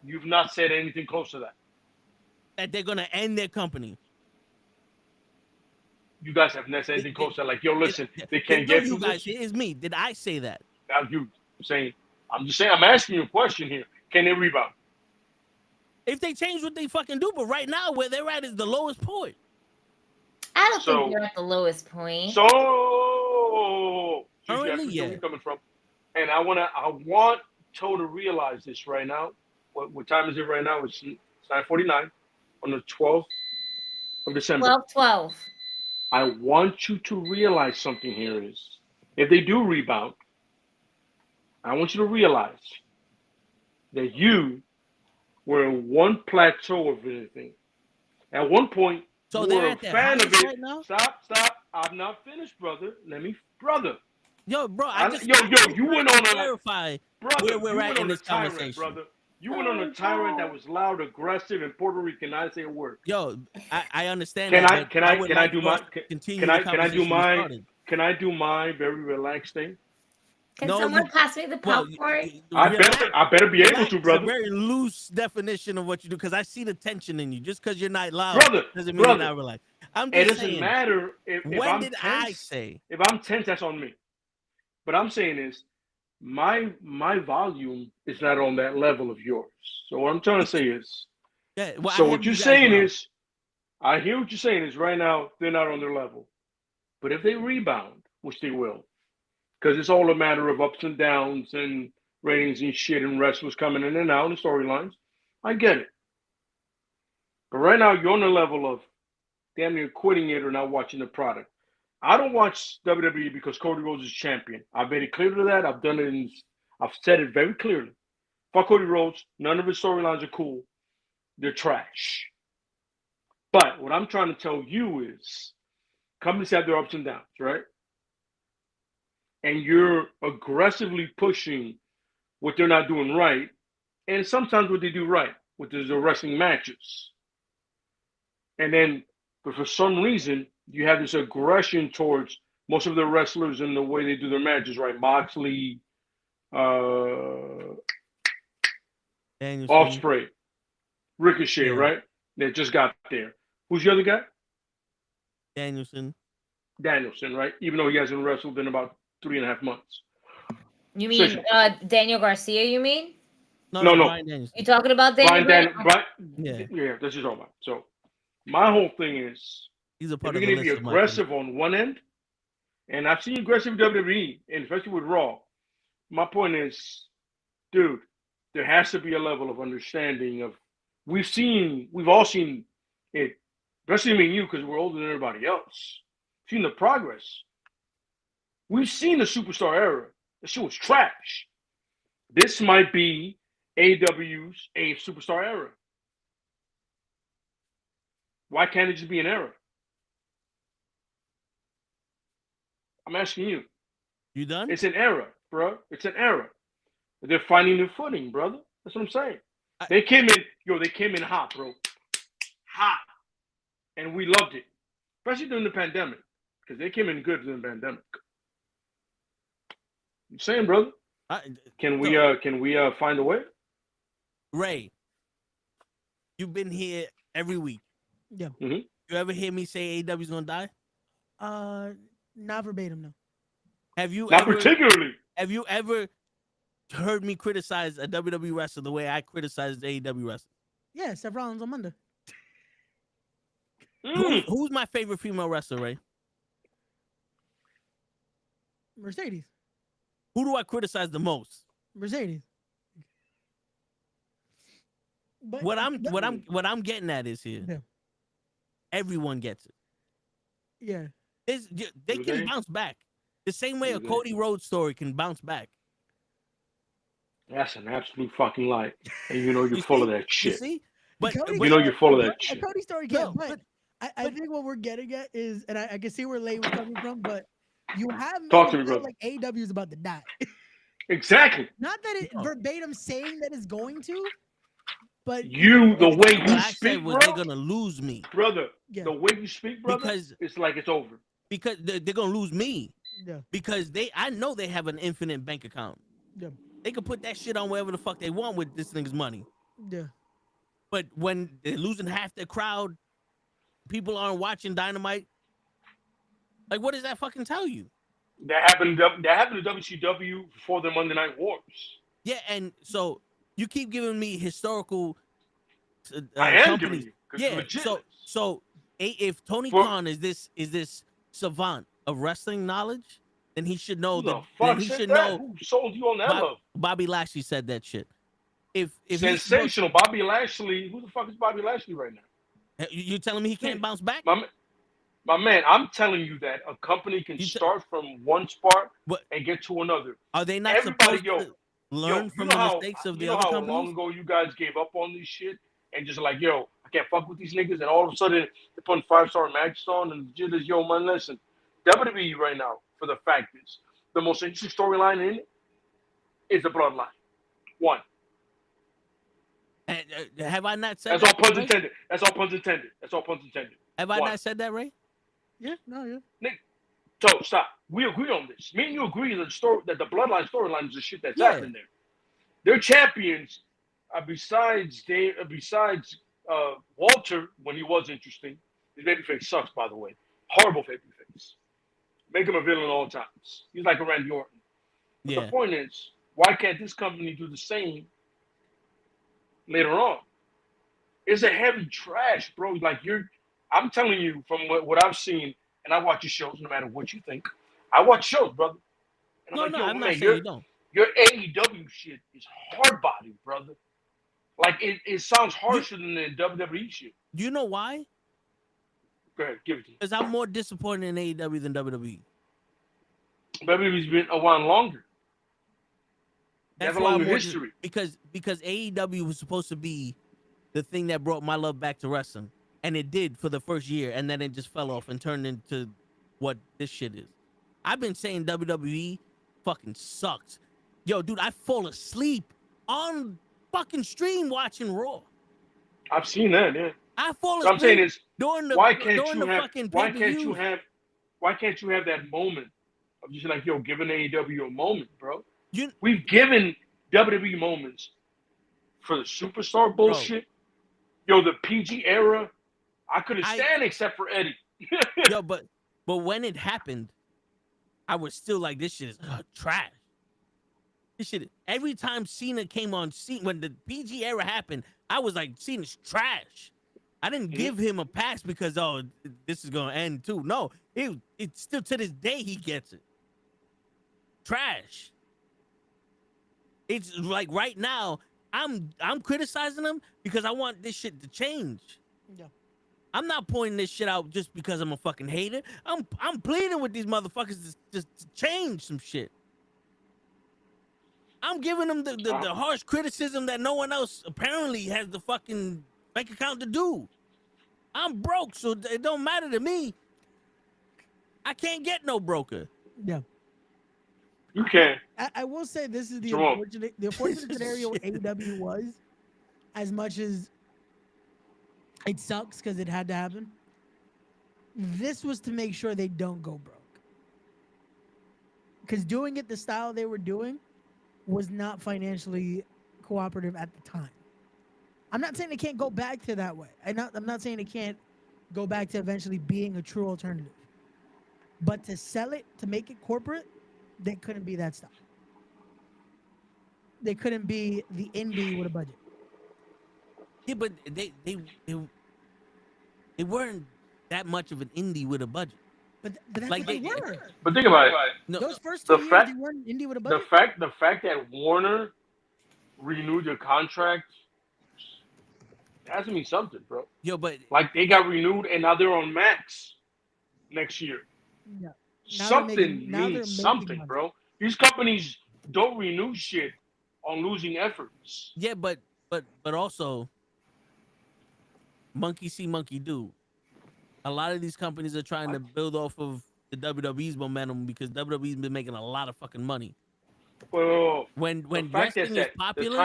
You've not said anything close to that. That they're gonna end their company. You guys have not said anything close to that. Like, yo, listen, they can't get you guys. It is me. Did I say that? I'm just saying. I'm asking you a question here. Can they rebound? If they change what they fucking do, but right now where they're at is the lowest point. I don't think they're at the lowest point. So currently, yeah. Where coming from? And I want Toe to realize this right now. What time is it right now? It's 9:49 on the 12th of December. 12/12. I want you to realize something here is, if they do rebound, I want you to realize that you were in one plateau of anything. At one point, so you were a fan of it. Right now? Stop. I'm not finished, brother. brother. Yo, bro, you went on clarify where we're at in this conversation, brother. You went on a tyrant that was loud, aggressive, and Puerto Rican. Not say a word. Yo, I understand. Can I do my very relaxed thing? Can someone pass me the popcorn? I better be able to, brother. It's a very loose definition of what you do because I see the tension in you. Just because you're not loud doesn't mean you're not relaxed. It doesn't matter if when I'm did tense. I say? If I'm tense, that's on me. But I'm saying is, my volume is not on that level of yours. So what I'm trying to say is, what you're saying is, I hear what you're saying is right now they're not on their level. But if they rebound, which they will, because it's all a matter of ups and downs and ratings and shit and wrestlers coming in and out and storylines, I get it. But right now you're on the level of damn near quitting it or not watching the product. I don't watch WWE because Cody Rhodes is champion. I've made it clear to that. I've said it very clearly. Fuck Cody Rhodes. None of his storylines are cool. They're trash. But what I'm trying to tell you is companies have their ups and downs, right? And you're aggressively pushing what they're not doing right and sometimes what they do right, which is the wrestling matches. And then, but for some reason, you have this aggression towards most of the wrestlers and the way they do their matches, right? Moxley, Offspray, Ricochet, right? They just got there. Who's the other guy? Danielson, right? Even though he hasn't wrestled in about 3.5 months. You mean Daniel Garcia, you mean? No. Brian Danielson. You talking about Daniel? Yeah, this is all about. So my whole thing is, he's a part if of you're going to be aggressive on one end, and I've seen aggressive WWE, and especially with Raw, my point is, dude, there has to be a level of understanding of, we've all seen it, especially me and you, because we're older than everybody else, seen the progress. We've seen the superstar era. The shit was trash. This might be AEW's a superstar era. Why can't it just be an era? I'm asking you. You done? It's an era, bro. It's an era. They're finding their footing, brother. That's what I'm saying. They came in hot, bro. Hot. And we loved it. Especially during the pandemic. Because they came in good during the pandemic. I'm saying, brother. Can we find a way? Ray, you've been here every week. Yeah. Mm-hmm. You ever hear me say AEW's gonna die? Not verbatim, no. Particularly. Have you ever heard me criticize a WWE wrestler the way I criticized AEW wrestler? Yeah, Seth Rollins on Monday. Who's my favorite female wrestler, Ray? Mercedes. Who do I criticize the most? Mercedes. But what I'm getting at is here. Yeah. Everyone gets it. Yeah. They can bounce back. The same way a Cody Rhodes story can bounce back. That's an absolute fucking lie. And you know you're full of that shit. You see? But you know you're full of that shit. Cody story can, but I think what we're getting at is, and I can see where Lay was coming from, but you have like AEW is about to die. Exactly. Not that it verbatim saying that it's going to, but the way you speak, bro, they're gonna lose me, brother. Yeah. The way you speak, brother, because it's like it's over. Because they're gonna lose me. Yeah. Because I know they have an infinite bank account. Yeah. They can put that shit on wherever the fuck they want with this nigga's money. Yeah. But when they're losing half their crowd, people aren't watching Dynamite. Like, what does that fucking tell you? That happened to WCW before the Monday Night Wars. Yeah, and so you keep giving me historical I am companies. Giving you. Yeah, so if Tony Khan is this savant of wrestling knowge, then he should know that. Then he should know. Who sold you on that love? Bobby Lashley said that shit. If sensational, Bobby Lashley. Who the fuck is Bobby Lashley right now? You telling me he can't bounce back? My man, I'm telling you that a company can start from one spot and get to another. Are they not supposed to learn from the mistakes of the other companies? How long ago you guys gave up on this shit and just like, I can't fuck with these niggas, and all of a sudden they're putting 5-star matches on and just man, listen, WWE right now, for the fact is, the most interesting storyline in it is the bloodline. One. Have I not said that? That's all puns intended. That's all puns intended. Have I not said that, Ray? Yeah, no, yeah. Nick, so stop. We agree on this. Me and you agree that the bloodline storyline is the shit that's happening there. Their champions, besides Walter, when he was interesting, his babyface sucks, by the way. Horrible babyface. Make him a villain all times. He's like a Randy Orton. But the point is, why can't this company do the same later on? It's a heavy trash, bro. Like I'm telling you from what I've seen, and I watch your shows no matter what you think. I watch shows, brother. And I'm I'm not saying you don't. Your AEW shit is hard body, brother. Like it sounds harsher than the WWE shit. Do you know why? Go ahead, give it to me. Because I'm more disappointed in AEW than WWE. WWE's been a while longer. They have a longer history. Because AEW was supposed to be the thing that brought my love back to wrestling. And it did for the first year, and then it just fell off and turned into what this shit is. I've been saying WWE fucking sucks. Yo, dude, I fall asleep on fucking stream watching Raw. I've seen that, yeah. I fall asleep So I'm saying is, during the why can't during you the have? fucking Why pay-per-views. can't you have that moment of just like, yo, giving AEW a moment, bro? You, We've given WWE moments for the superstar bullshit. Yo, the PG era, I couldn't stand except for Eddie. Yo, but when it happened, I was still like, this shit is trash. This shit. Every time Cena came on scene, when the PG era happened, I was like, Cena's trash. I didn't give him a pass because this is gonna end too. No, it's still to this day he gets it. Trash. It's like right now, I'm criticizing him because I want this shit to change. Yeah. I'm not pointing this shit out just because I'm a fucking hater. I'm pleading with these motherfuckers to change some shit. I'm giving them the harsh criticism that no one else apparently has the fucking bank account to do. I'm broke, so it don't matter to me. I can't get no broker. Yeah. You can. I will say this is the Jerome. unfortunate scenario with AEW was, as much as it sucks because it had to happen, this was to make sure they don't go broke. Because doing it the style they were doing was not financially cooperative at the time. I'm not saying they can't go back to that way. I'm not saying they can't go back to eventually being a true alternative. But to sell it, to make it corporate, they couldn't be that style. They couldn't be the indie with a budget. Yeah, but they weren't that much of an indie with a budget. But that's like what they were. But think about it. No, Those first 2 years, they weren't indie with a budget. The fact that Warner renewed their contract, that has to mean something, bro. Yo, but like they got renewed and now they're on Max next year. Yeah. Something means something, money. Bro. These companies don't renew shit on losing efforts. Yeah, but also, monkey see, monkey do. A lot of these companies are trying to build off of the WWE's momentum because WWE's been making a lot of fucking money. Well, when wrestling is popular,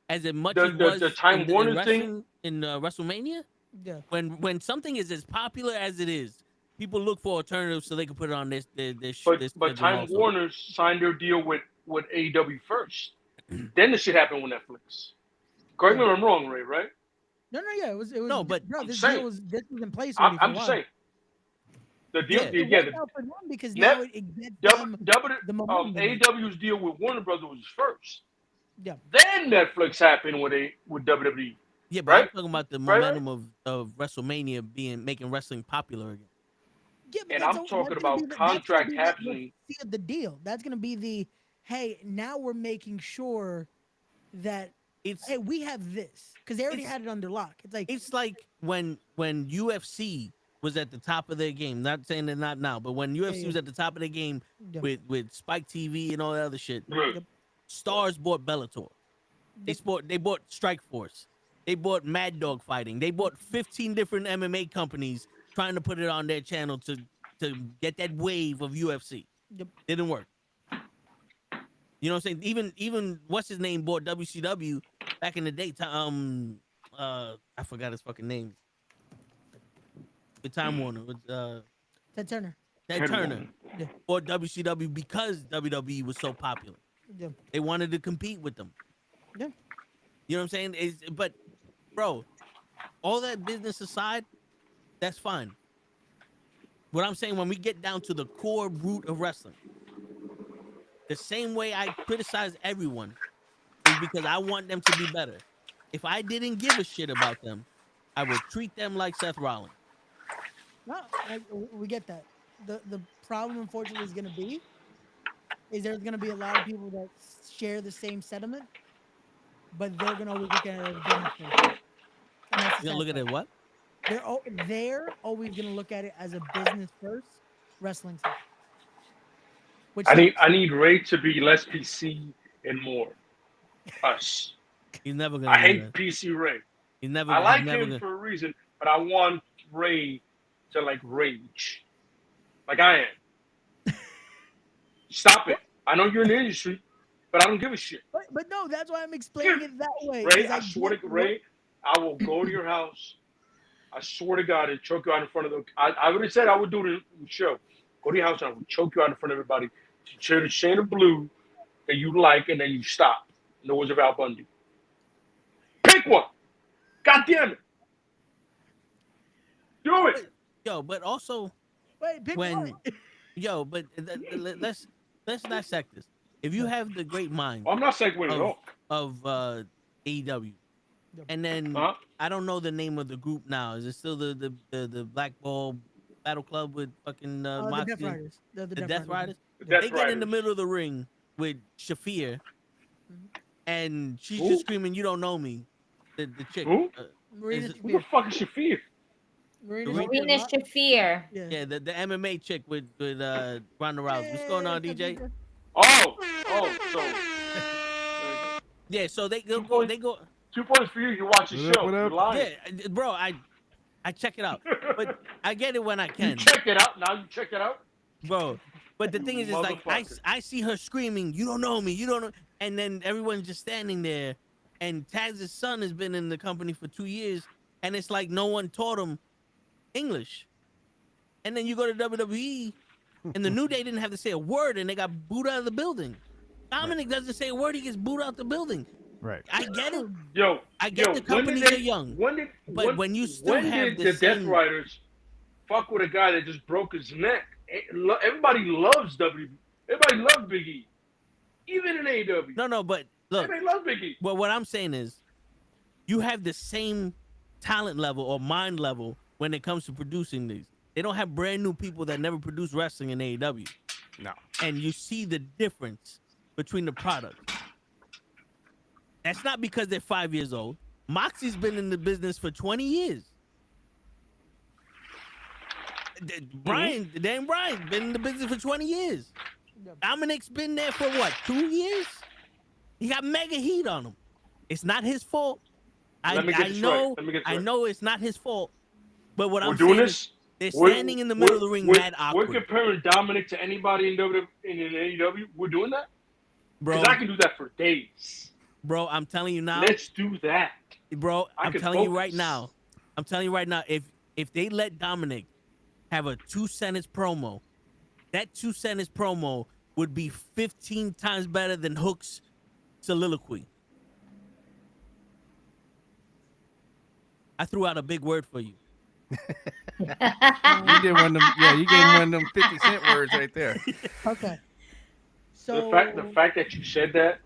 as much as was the Time Warner thing in WrestleMania, yeah. When something is as popular as it is, people look for alternatives so they can put it on this. But Time Warner signed their deal with AEW first. Then the shit happened with Netflix. Correct me if I'm wrong, Ray. Right? No, yeah, it was. No, but bro, this was in place. I'm just saying. The deal, because now it gets the momentum. AEW's deal with Warner Brothers was first. Yeah. Then Netflix happened with WWE. Yeah, but I'm talking about the momentum of WrestleMania making wrestling popular again. Yeah, but and I'm talking about contract happening. The deal. That's gonna be the hey. Now we're making sure that hey, we have this because they already had it under lock. It's like when UFC was at the top of their game. Not saying they're not now, but when UFC was at the top of their game with Spike TV and all that other shit. Stars bought Bellator. They bought Strike Force. They bought Mad Dog Fighting. They bought 15 different MMA companies trying to put it on their channel to get that wave of UFC. Didn't work. You know what I'm saying? Even what's his name bought WCW back in the day. I forgot his fucking name. The Time Warner with Ted Turner. Ted Turner bought WCW because WWE was so popular. Yeah. They wanted to compete with them. Yeah. You know what I'm saying? But bro, all that business aside, that's fine. What I'm saying, when we get down to the core root of wrestling, the same way I criticize everyone is because I want them to be better. If I didn't give a shit about them, I would treat them like Seth Rollins. No, we get that. The problem, unfortunately, is going to be there's going to be a lot of people that share the same sentiment, but they're going to always look at it as business first. You're going to look at it what? They're always going to look at it as a business first wrestling second. I need Ray to be less PC and more us. He's never gonna. I hate PC Ray. He's never. I like him for a reason, but I want Ray to like rage, like I am. Stop it! I know you're in the industry, but I don't give a shit. But no, that's why I'm explaining it that way. Ray, 'cause I swear to Ray, I will go to your house. I swear to God, and choke you out in front of the. I already said I would do the show. Go to your house and I would choke you out in front of everybody to share the shade of blue that you like, and then you stop. In the words of Al Bundy. Pick one. God damn it. Do it. Yo, but also pick when one. yo, but let's dissect this. If you have the great mind, I'm not segueing at all. Of AEW, and then I don't know the name of the group now. Is it still the Black Ball Battle Club with fucking The Moxley? Death Riders. The Death Riders. The Death They get in the Riders. middle of the ring with Shafir, and she's just screaming, "You don't know me." The chick. Who? Marina Who the fuck is Shafir? Marina Shafir. Yeah, the MMA chick with Ronda Rousey. What's going on, DJ? Oh, so yeah, so they go. 2 points for you. You watch the show. You're lying. Yeah, bro, I check it out, but I get it when I can. You check it out. Now you check it out, bro. But the thing is, it's like Motherfucker. I see her screaming, "You don't know me, you don't know," and then everyone's just standing there. And Taz's son has been in the company for 2 years, and it's like no one taught him English. And then you go to WWE, and the New Day didn't have to say a word, and they got booed out of the building. Dominic doesn't say a word; he gets booed out the building. Right. I get it. I get the companies are young. But when you still have the Death Riders fuck with a guy that just broke his neck? Everybody loves WWE. Everybody loves Big E, even in AEW. No, but look, everybody loves Big E. Well, what I'm saying is, you have the same talent level or mind level when it comes to producing these. They don't have brand new people that never produced wrestling in AEW. No. And you see the difference between the products. That's not because they're 5 years old. Moxie's been in the business for 20 years. Brian been in the business for 20 years. Dominic's been there for what, 2 years? He got mega heat on him. It's not his fault. I know it's not his fault. But what I'm saying is, they're standing in the middle of the ring, mad awkward. We're comparing Dominic to anybody in AEW. We're doing that, bro. Because I can do that for days. Bro, I'm telling you now. Let's do that, bro. I'm telling you right now. If they let Dominic have a 2-sentence promo, that 2-sentence promo would be 15 times better than Hook's soliloquy. I threw out a big word for you. You did one of them. Yeah, you gave him one of them 50-cent words right there. Okay. So the fact that you said that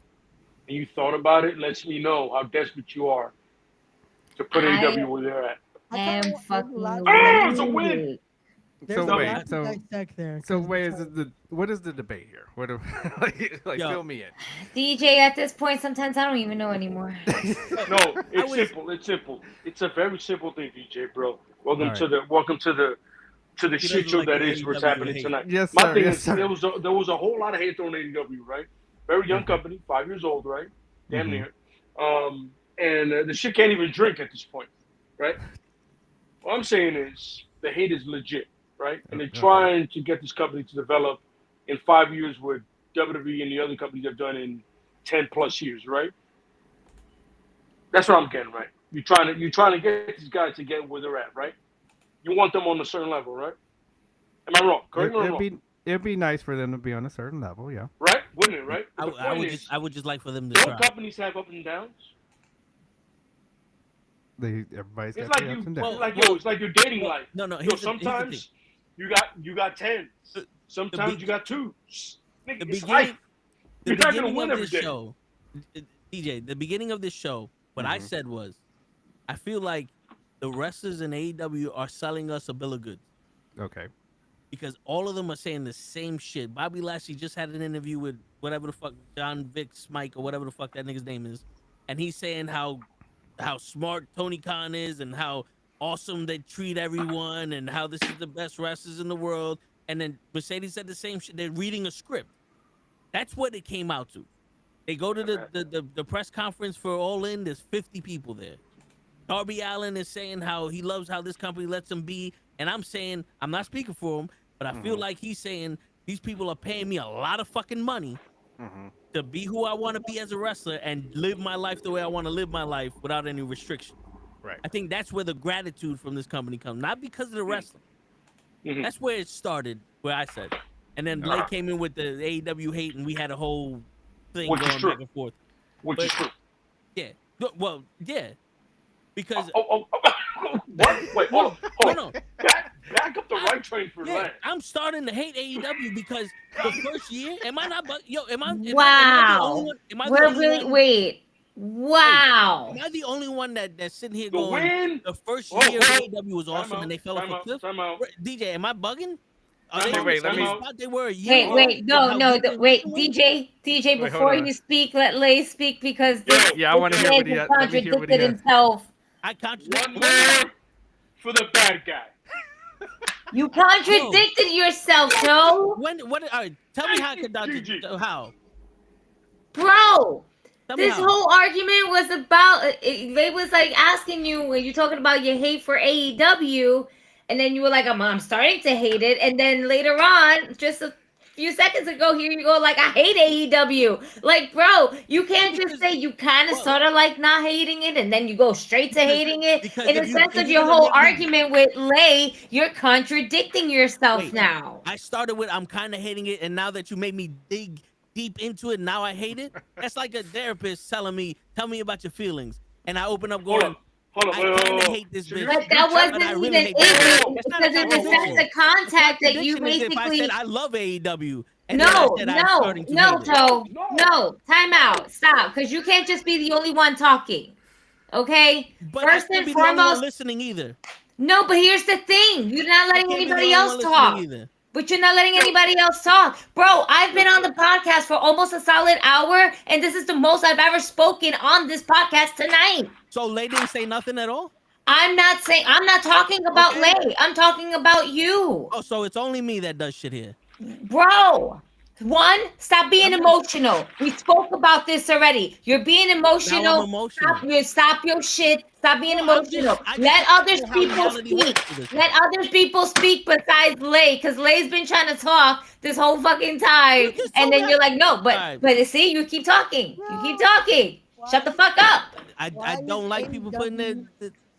and you thought about it lets me know how desperate you are to put AEW where they're at. I'm fucking it's a win. What is the debate here? What fill me in. DJ, at this point, sometimes I don't even know anymore. No, it's simple. It's a very simple thing, DJ, bro. Welcome to the shit show that is what's happening tonight. Yes, My sir. thing Yes, is sir. there was a whole lot of hate thrown at AEW, right? Very young company, 5 years old, right? Damn near. And the shit can't even drink at this point, right? What I'm saying is the hate is legit, right? And they're trying to get this company to develop in 5 years what WWE and the other companies have done in 10 plus years, right? That's what I'm getting, right? You're trying to get these guys to get where they're at, right? You want them on a certain level, right? Am I wrong? Correct me if I'm wrong. It'd be nice for them to be on a certain level, yeah. Right? Wouldn't it, right? I would just like for them to don't try. companies have up and downs? Everybody's It's got like ups and you, downs. it's like your dating life. No. Sometimes you got 10s. Sometimes you got 2s. Nigga, it's beginning- life. The You're not gonna beginning win of every this day. show, DJ, the beginning of this show, what I said was, I feel like the wrestlers in AEW are selling us a bill of goods. Okay. Because all of them are saying the same shit. Bobby Lashley just had an interview with whatever the fuck, John Vic Smike or whatever the fuck that nigga's name is. And he's saying how smart Tony Khan is and how awesome they treat everyone and how this is the best wrestlers in the world. And then Mercedes said the same shit. They're reading a script. That's what it came out to. They go to the press conference for All In. There's 50 people there. Darby Allin is saying how he loves how this company lets him be. And I'm saying, I'm not speaking for him, but I feel like he's saying these people are paying me a lot of fucking money to be who I want to be as a wrestler and live my life the way I want to live my life without any restriction. Right. I think that's where the gratitude from this company comes, not because of the wrestling. That's where it started, where I said. And then Blake came in with the AEW hate, and we had a whole thing going back and forth. Which is true. Yeah. Well, yeah. Because what? Wait, hold on. Back up the right train for that. I'm starting to hate AEW because the first year, am I not? Am I the only one? Wait. Wow. Am I the only one that's sitting here going? The first year of AEW was awesome, and they fell off a cliff. DJ, am I bugging? Wait, DJ, before you speak, let Lay speak because this. I want to hear what he has. Contradicted himself. I contradicted. One more for the bad guy. You contradicted yourself, Joe. What? All right, tell me how I contradicted. How? Bro, this whole argument was about. They was like asking you when you're talking about your hate for AEW. And then you were like, I'm starting to hate it. And then later on, just a few seconds ago, here you go, like, I hate AEW. Like, bro, you can't just say you kind of sort of like not hating it, and then you go straight to hating it. In the sense of your whole argument with Lay, you're contradicting yourself now. I started with, I'm kind of hating it, and now that you made me dig deep into it, now I hate it. That's like a therapist telling me, tell me about your feelings. And I open up going, Hold on, I hate this bitch. But that wasn't even it. Because in the sense of contact that you basically. If I said I love AEW. No, time out. Stop. Because you can't just be the only one talking. Okay? But first and foremost. Listening either. No, but here's the thing. You're not letting anybody else talk. But you're not letting anybody else talk. Bro, I've been on the podcast for almost a solid hour, and this is the most I've ever spoken on this podcast tonight. So Lay didn't say nothing at all? I'm not talking about Lay. I'm talking about you. Oh, so it's only me that does shit here. Bro, one, stop being emotional. We spoke about this already. You're being emotional. Now I'm emotional. Stop your shit. Stop being emotional. Let others people speak. Let other people speak besides Lay, because Lay's been trying to talk this whole fucking time. And then you're like, no, but see, you keep talking. You keep talking. Shut the fuck up. I don't like people putting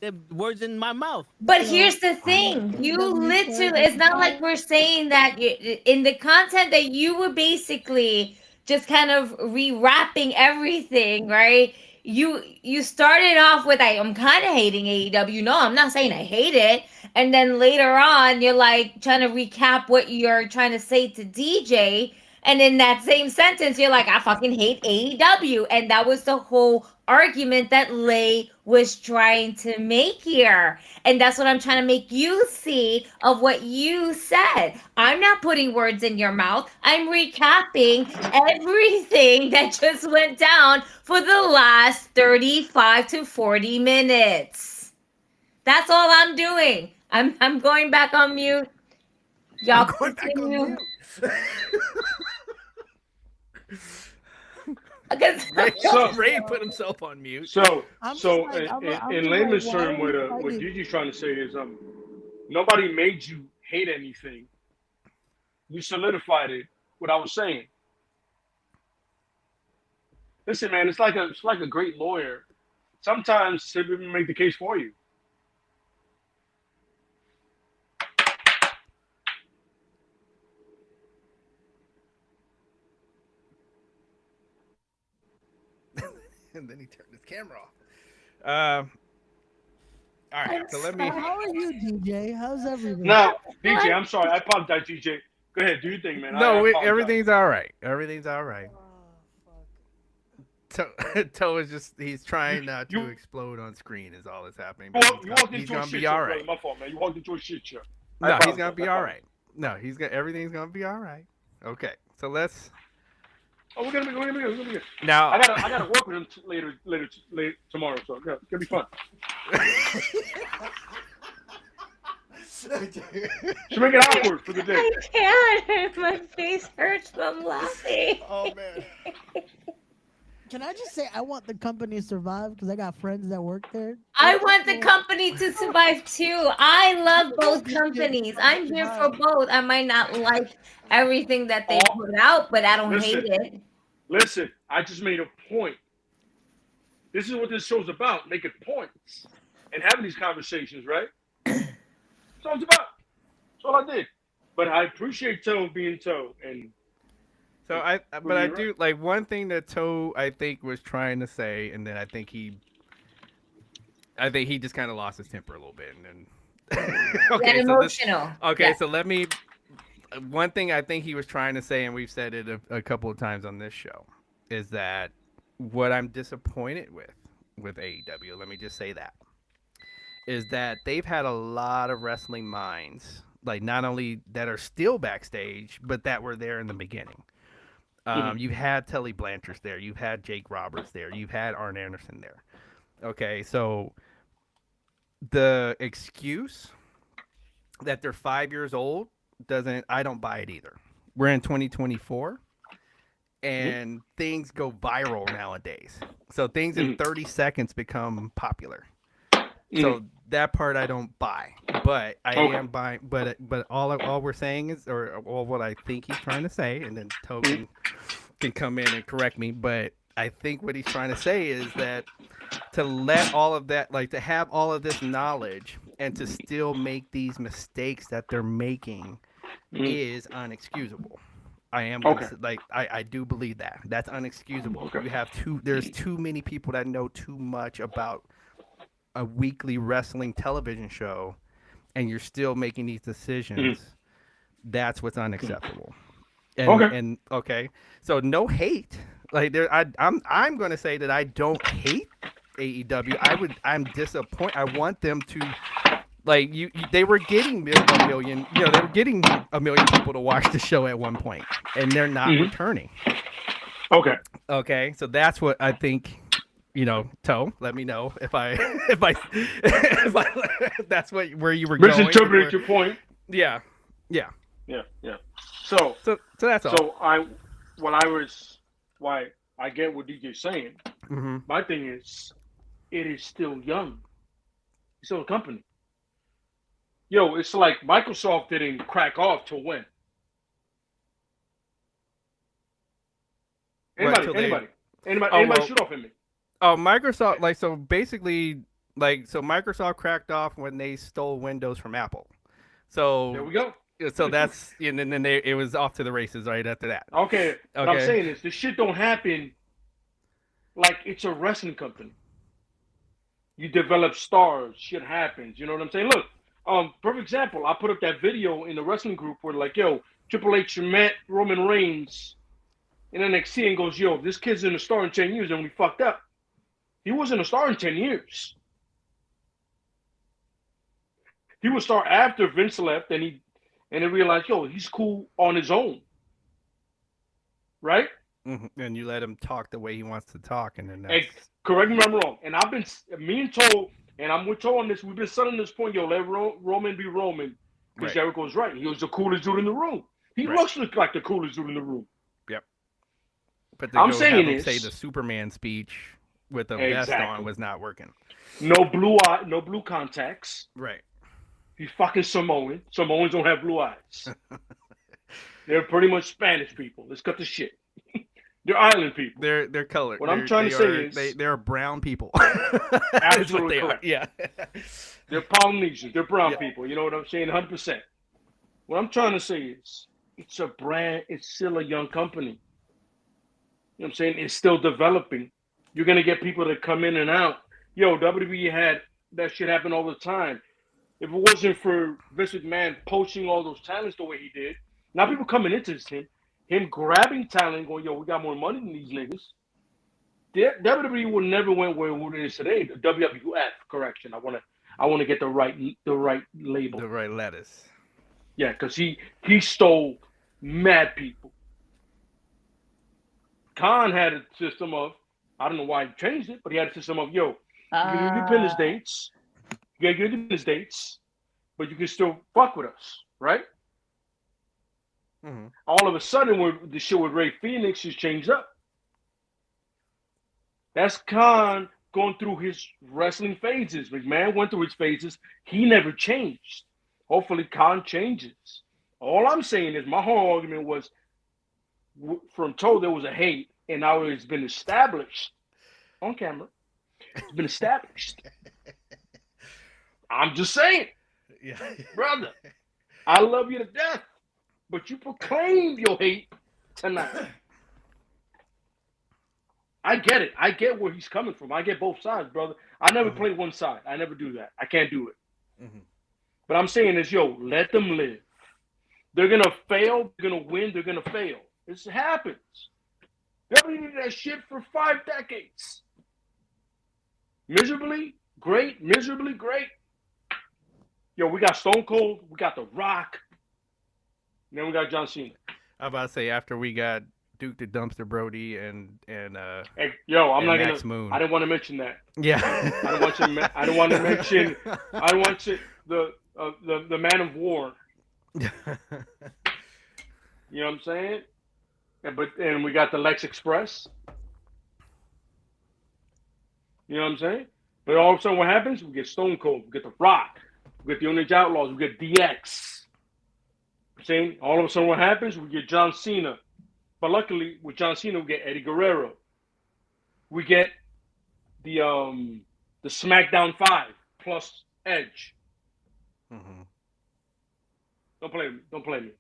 their words in my mouth. But here's the thing. You literally, it's not like we're saying that in the content that you were basically just kind of rewrapping everything, right? You started off with, I'm kind of hating AEW. No, I'm not saying I hate it. And then later on, you're like trying to recap what you're trying to say to DJ. And in that same sentence, you're like, I fucking hate AEW. And that was the whole argument that Lay was trying to make here. And that's what I'm trying to make you see of what you said. I'm not putting words in your mouth. I'm recapping everything that just went down for the last 35 to 40 minutes. That's all I'm doing. I'm going back on mute. Y'all going back on mute. Ray put himself on mute. So in layman's term, what Gigi's trying to say is, nobody made you hate anything. You solidified it. What I was saying. Listen, man, it's like a great lawyer. Sometimes they even make the case for you. And then he turned his camera off. All right, so let me. How are you, DJ? How's everything? No, DJ, I'm sorry. I apologize, DJ. Go ahead, do your thing, man. No, everything's all right. Everything's all right. Toe is just—he's trying not to explode on screen. Is all that's happening. He's gonna be all right. My fault, man. You walked into a shit show. No, he's gonna be all right. No, everything's gonna be all right. Okay, so let's. Oh, we're gonna be good. Now I gotta work with him later tomorrow, so it's gonna be fun. Should make it awkward for the day. I can't. My face hurts from laughing. Oh man. Can I just say I want the company to survive because I got friends that work there. I want the company to survive too. I love both companies. I'm here for both. I might not like everything that they put out, but I don't hate it. Listen, I just made a point. This is what this show's about, making points and having these conversations, right? That's all it's about. That's all I did. But I appreciate Toe being Toe. And so but I do like one thing that Toe I think was trying to say, and then I think he just kind of lost his temper a little bit, and then okay, emotional. So let me. One thing I think he was trying to say, and we've said it a couple of times on this show, is that what I'm disappointed with AEW, let me just say that, is that they've had a lot of wrestling minds, like not only that are still backstage, but that were there in the beginning. You had Tully Blanchard there, you've had Jake Roberts there, you've had Arn Anderson there. Okay, so the excuse that they're 5 years old I don't buy it either. We're in 2024. And things go viral nowadays. So things in 30 seconds become popular. So that part I don't buy. But I am buying. But all we're saying is, or all what I think he's trying to say, and then Toby can come in and correct me. But I think what he's trying to say is that to let all of that, like to have all of this knowledge and to still make these mistakes that they're making is unexcusable. I am like I do believe that that's unexcusable. You have there's too many people that know too much about a weekly wrestling television show, and you're still making these decisions. That's what's unacceptable. And so no hate. Like I'm going to say that I don't hate AEW. I'm disappointed. I want them to. Like they were getting a million, they were getting 1 million people to watch the show at one point, and they're not returning. Okay. So that's what I think. Toe, let me know if that's where you were going. Misinterpreted your point. Yeah. So that's all. So why I get what DJ's saying. My thing is, it is still young. It's still a company. Yo, it's like Microsoft didn't crack off till when? Anybody shoot off at me. Oh, Microsoft, Microsoft cracked off when they stole Windows from Apple. So there we go. So that's, and then it was off to the races right after that. Okay. What I'm saying is, this shit don't happen like it's a wrestling company. You develop stars, shit happens. You know what I'm saying? Look. Perfect example. I put up that video in the wrestling group where Triple H met Roman Reigns in NXT and goes, this kid's in a star in 10 years, and we fucked up. He wasn't a star in 10 years. He was a star after Vince left, and they realized, he's cool on his own. Right? And you let him talk the way he wants to talk, and then correct me if I'm wrong. And me and Toe. And I'm with Toe on this. We've been selling this point, let Roman be Roman. Because Jericho's right. He was the coolest dude in the room. He looks like the coolest dude in the room. Yep. But I'm saying is, say the Superman speech with a vest on was not working. No blue contacts. Right. He's fucking Samoan. Samoans don't have blue eyes. They're pretty much Spanish people. Let's cut the shit. They're island people. They're colored. What I'm trying to say is they're brown people. Absolutely correct. Yeah. They're Polynesians. They're brown people. You know what I'm saying? 100%. What I'm trying to say is, it's a brand. It's still a young company. You know what I'm saying? It's still developing. You're gonna get people that come in and out. WWE had that shit happen all the time. If it wasn't for Vince McMahon poaching all those talents the way he did, now people coming into him grabbing talent, going, we got more money than these niggas. WWE would never went where it is today. The WWF, correction. I want to get the right label. The right lettuce. Yeah, because he stole mad people. Khan had a system of, I don't know why he changed it, but he had a system of, you get independence dates. You get independence dates, but you can still fuck with us, right? All of a sudden, the shit with Ray Phoenix has changed up. That's Khan going through his wrestling phases. McMahon went through his phases. He never changed. Hopefully, Khan changes. All I'm saying is my whole argument was from Toe there was a hate, and now it's been established on camera. It's been established. I'm just saying, brother, I love you to death, but you proclaimed your hate tonight. I get it. I get where he's coming from. I get both sides, brother. I never play one side. I never do that. I can't do it. But I'm saying is, yo, let them live. They're going to fail. They're going to win. They're going to fail. This happens. WWE did that shit for 5 decades. Miserably great. Miserably great. Yo, we got Stone Cold. We got The Rock. And then we got John Cena. I'm about to say, after we got Duke the Dumpster Brody and hey, yo, I'm not Max gonna. Moon. I didn't want to mention that. Yeah. I don't want you. I don't want to mention. I want you the Man of War. You know what I'm saying? And we got the Lex Express. You know what I'm saying? But all of a sudden, what happens? We get Stone Cold. We get The Rock. We get the Orange Outlaws. We get DX. See? All of a sudden, what happens? We get John Cena. But luckily, with John Cena, we get Eddie Guerrero. We get the SmackDown 5 plus Edge. Don't play me. Don't play me.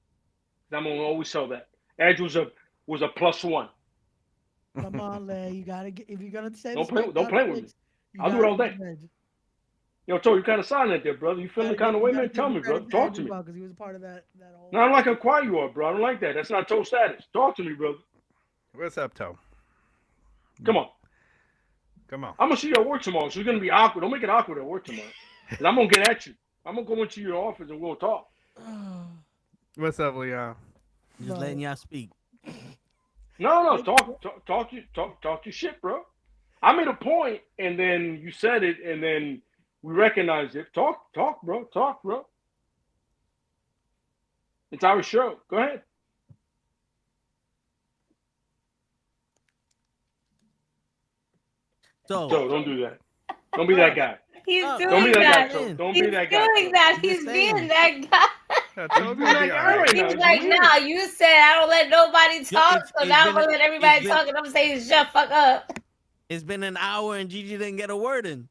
I'm gonna always tell that. Edge was a +1. Come on, Lay. You gotta get if you're gonna say Don't play with me. I'll do it all day. Yo, Toe, you kind of silent there, brother. You feeling the kind of way, man? Tell me, bro. Talk to me. Because he was part of that whole. No, I don't like how quiet you are, bro. I don't like that. That's not Toe status. Talk to me, brother. What's up, Toe? Come on. Come on. I'm gonna see you at work tomorrow, so it's gonna be awkward. Don't make it awkward at work tomorrow. Cause I'm gonna get at you. I'm gonna go into your office and we'll talk. What's up, Leon? Just letting y'all speak. No, talk your shit, bro. I made a point, and then you said it, and then we recognized it. Talk, bro. Talk, bro. It's our show. Go ahead. So don't do that. Don't be that guy. He's Don't doing be that. that guy. Don't He's be that guy. doing that. He's being that guy. He's being that guy right now. He's It's like, weird. nah, you said I don't let nobody talk, so now I'm been- gonna let everybody it's been- talk, and I'm saying shut fuck up. It's been an hour and Gigi didn't get a word in.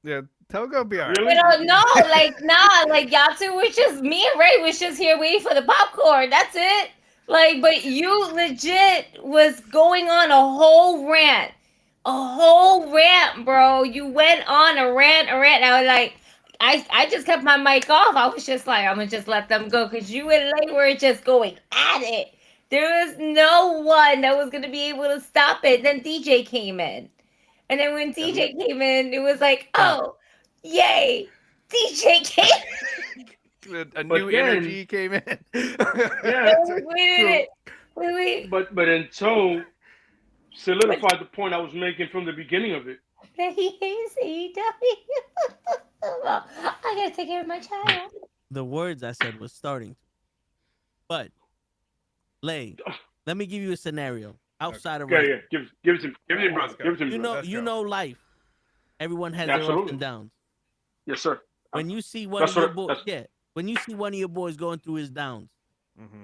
Yeah, Togo be alright. Really? You know, no, like nah, like y'all two was just me and Ray was just here waiting for the popcorn. That's it. Like, but you legit was going on a whole rant. Bro. You went on a rant. I was like, I just kept my mic off. I was just like, I'm gonna just let them go because you and Lay were just going at it. There was no one that was gonna be able to stop it. Then DJ came in. And then when DJ came in, it was like, oh, yay. DJ came A new energy came in. Yeah. Wait. But until solidified the point I was making from the beginning of it. He hates AEW. I gotta take care of my child. The words I said was starting. But Lay, let me give you a scenario outside of Yeah. Give it to me. Give it to me, brother. Give it to me. You know life. Everyone has Absolutely. their ups and downs. Yes, sir. When you see one of your boys, when you see one of your boys going through his downs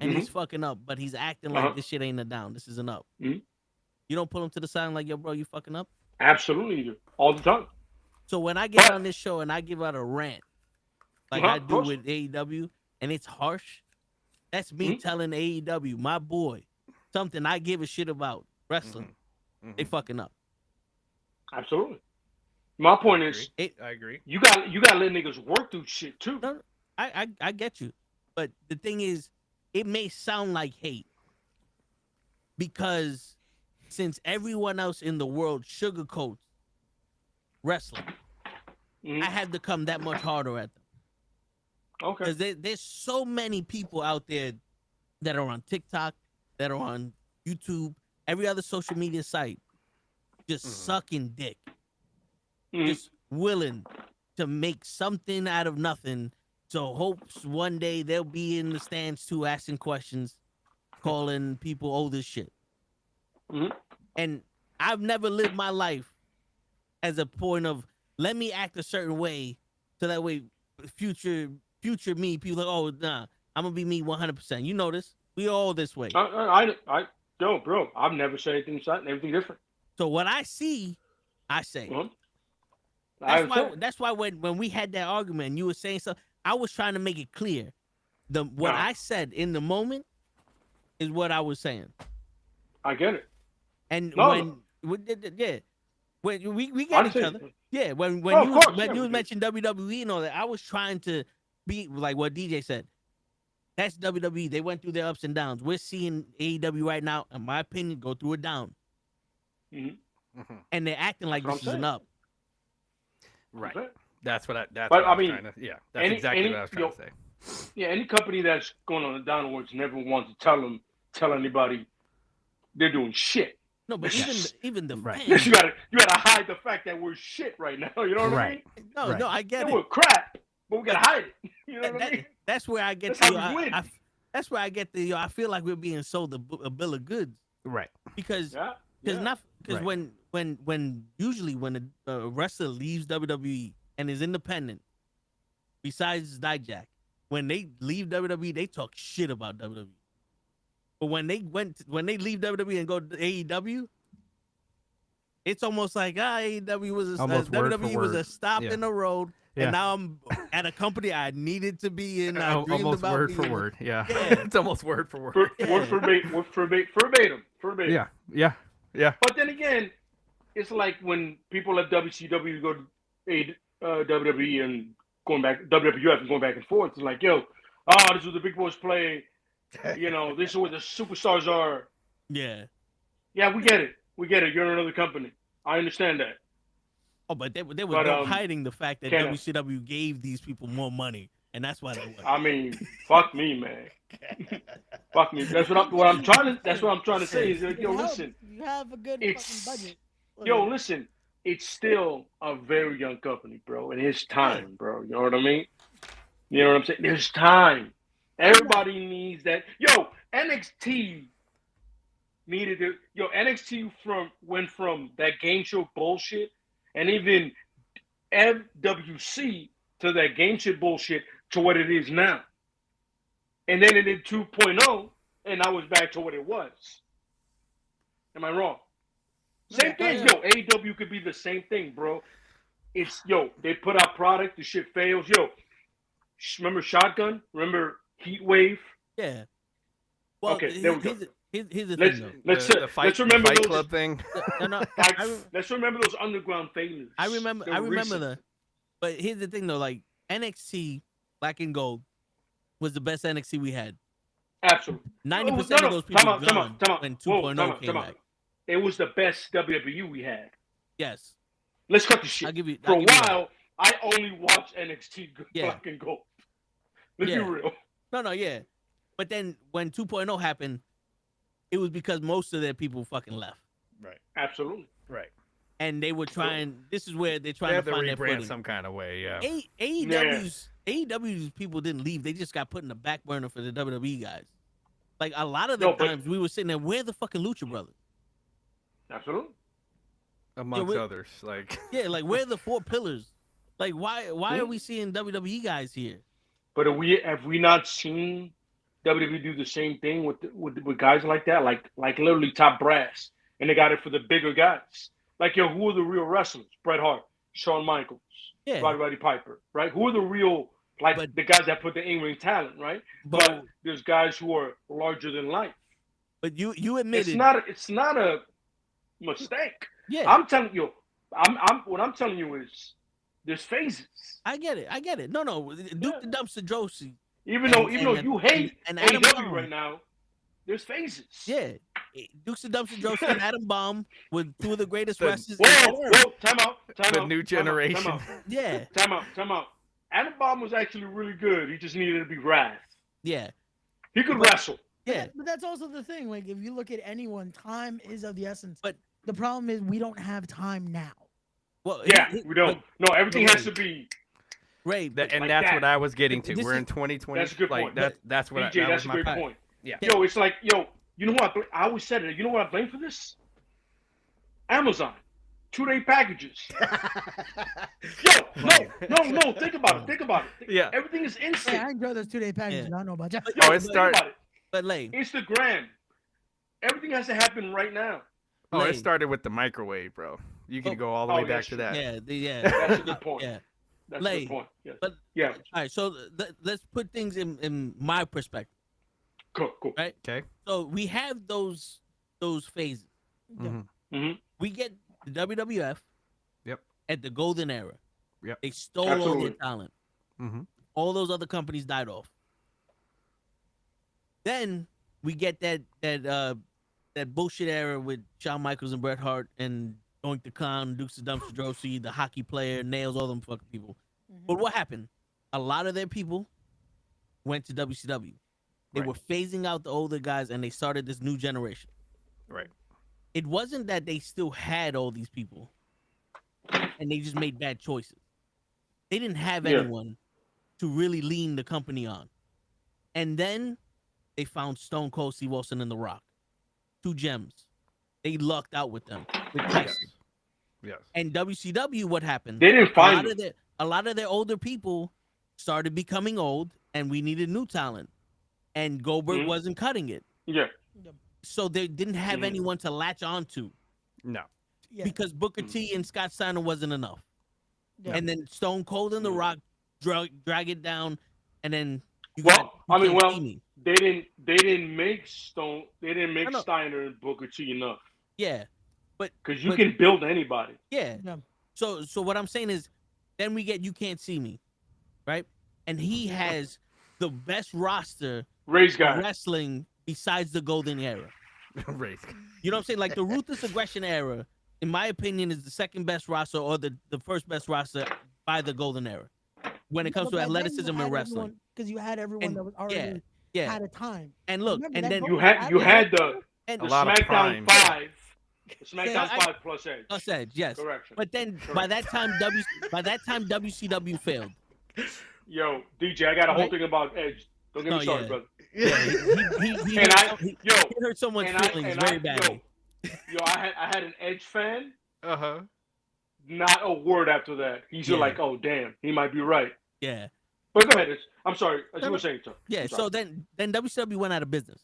and he's fucking up, but he's acting like this shit ain't a down, this is an up. You don't pull him to the side and like, yo, bro, you fucking up? Absolutely, you do. All the time. So when I get on this show and I give out a rant, like I do with AEW, and it's harsh, that's me telling AEW, my boy, something I give a shit about, wrestling. They fucking up. Absolutely. My point is, I agree. You got to let niggas work through shit too. No, I get you, but the thing is, it may sound like hate because since everyone else in the world sugarcoats wrestling, I had to come that much harder at them. Okay. Because there's so many people out there that are on TikTok, that are on YouTube, every other social media site, just sucking dick. Just willing to make something out of nothing. So hopes one day they'll be in the stands too, asking questions, calling people old as shit. And I've never lived my life as a point of let me act a certain way so that way future me, people like, oh nah, I'm gonna be me 100%. You know this. We all this way. I Yo, bro, I've never said anything different. So what I see, I say. Mm-hmm. That's why when we had that argument and you were saying something, I was trying to make it clear. What I said in the moment is what I was saying. I get it. And when we get each other. Yeah, when you mentioned WWE and all that, I was trying to be like what DJ said. That's WWE. They went through their ups and downs. We're seeing AEW right now, in my opinion, go through a down. Mm-hmm. And they're acting like this is an up. Right. That's what I. That's but what I mean, trying to, yeah. That's exactly what I was trying to say. Yeah, any company that's going on the downwards never wants to tell anybody they're doing shit. No, but even the fans, you gotta hide the fact that we're shit right now. You know what I mean? No, I get it. We're crap, but we gotta hide it. You know what I mean? That's where I get. That's how we win. That's where I get the. I feel like we're being sold a bill of goods. Right. Because when usually when a wrestler leaves WWE and is independent, besides Dijak, when they leave WWE, they talk shit about WWE. But when they leave WWE and go to AEW, it's almost like AEW was WWE was a stop in the road, and now I'm at a company I needed to be in. I dreamed almost about word for word. Yeah. It's almost word for word. Verbatim. Yeah. But then again, it's like when people at WCW go to WWE and going back WWF and going back and forth. It's like, yo, this is where the big boys play. You know, this is where the superstars are. Yeah, we get it. You're in another company. I understand that. Oh, but they were hiding the fact that WCW gave these people more money, and that's why they went. I mean, fuck me, man. Fuck me. That's what I'm trying to say is that, listen. You have a good fucking budget. Listen. It's still a very young company, bro. And it's time, bro. You know what I mean? You know what I'm saying? There's time. Everybody needs that. NXT needed it. NXT went from that game show bullshit and even FWC to that game shit bullshit to what it is now. And then it did 2.0, and now it's back to what it was. Am I wrong? Same thing, AEW could be the same thing, bro. It's they put out product, the shit fails. Remember Shotgun? Remember Heat Wave? Yeah. Well, okay, there we go. Here's the thing, though. Let's remember Fight those Club thing. Let's remember those underground failures. I remember but here's the thing, though. Like NXT Black and Gold was the best NXT we had. Absolutely. 90% of those people gone when 2.0 came back. It was the best WWE we had. Yes. Let's cut the shit. For a while, I only watched NXT Black and Gold. Let's be real. No, yeah. But then when 2.0 happened, it was because most of their people fucking left. Right. Absolutely. Right. And they were trying. This is where they're trying to find their footing. Some kind of way. Yeah. AEW's people didn't leave. They just got put in the back burner for the WWE guys. Like a lot of the times we were sitting there, where the fucking Lucha Brothers? Absolutely. Amongst others, like like where are the four pillars? Like why are we seeing WWE guys here? But have we not seen WWE do the same thing with guys like that? Like literally top brass, and they got it for the bigger guys. Like who are the real wrestlers? Bret Hart, Shawn Michaels, Roddy Piper, right? Who are the real the guys that put the in-ring talent, right? But there's guys who are larger than life. But you admitted it's not a mistake. Yeah, I'm telling you. What I'm telling you is there's phases. I get it. No, Duke the Dumpster Drosy. Even though you hate AEW right now, there's phases. Yeah, Duke the Dumpster Drosy and Adam Bomb were two of the greatest wrestlers. Whoa, time out. The new generation. Time out. Yeah. Time out. Adam Bomb was actually really good. He just needed to be wrathed. Yeah. He could wrestle. Yeah. But that's also the thing. Like, if you look at anyone, time is of the essence. But the problem is we don't have time now. Well, we don't. No, everything has to be. Right. And that's what I was getting to. We're in 2020. That's a good point. That's what DJ, that's a great point. Yeah. It's like, you know what? I always said it. You know what I blame for this? Amazon. 2-day packages. No. Think about it. Yeah. Everything is instant. Yeah, I enjoy those 2-day packages. I don't know about that. But Instagram. everything has to happen right now. Oh, it started with the microwave, bro. You can go all the way back to that. Yeah. That's a good point. Yeah. That's a good point. Yeah. But yeah. All right, so let's put things in my perspective. Cool. Right. Okay. So we have those phases. We get the WWF. Yep. At the golden era. Yep. They stole all their talent. All those other companies died off. Then we get that bullshit era with Shawn Michaels and Bret Hart and Doink the Clown, Dukes of Dumpster Drosy, the hockey player, Nails, all them fucking people. But what happened? A lot of their people went to WCW. They were phasing out the older guys and they started this new generation. Right. It wasn't that they still had all these people and they just made bad choices. They didn't have anyone to really lean the company on. And then they found Stone Cold Steve Austin and The Rock. Two gems. They lucked out with them. With Tyson. Yes. And WCW, what happened? They didn't find a lot of their older people started becoming old and we needed new talent. And Goldberg wasn't cutting it. Yeah. So they didn't have anyone to latch on to. No. Because Booker T and Scott Steiner wasn't enough. And then Stone Cold and The Rock drag it down, and then they didn't make Steiner and Booker T enough. Yeah, but because you can build anybody. Yeah. So what I'm saying is, then we get You Can't See Me, right? And he has the best roster wrestling besides the golden era. Race. You know what I'm saying? Like the Ruthless Aggression era, in my opinion, is the second best roster or the first best roster by the golden era when it comes to athleticism and wrestling. Because you had everyone that was already had a time. And look, Remember, and then you had the SmackDown 5. SmackDown 5 plus Edge. Plus Edge, yes. Correction. But then by that time WCW failed. Yo, DJ, I got a whole thing about Edge. Don't get me started, brother. Yeah, he hurt someone's feelings very badly. Yo, I had an Edge fan. Not a word after that. He's like, oh damn, he might be right. Yeah. But go ahead. I'm sorry. As you were saying, sir. Yeah. So then WCW went out of business.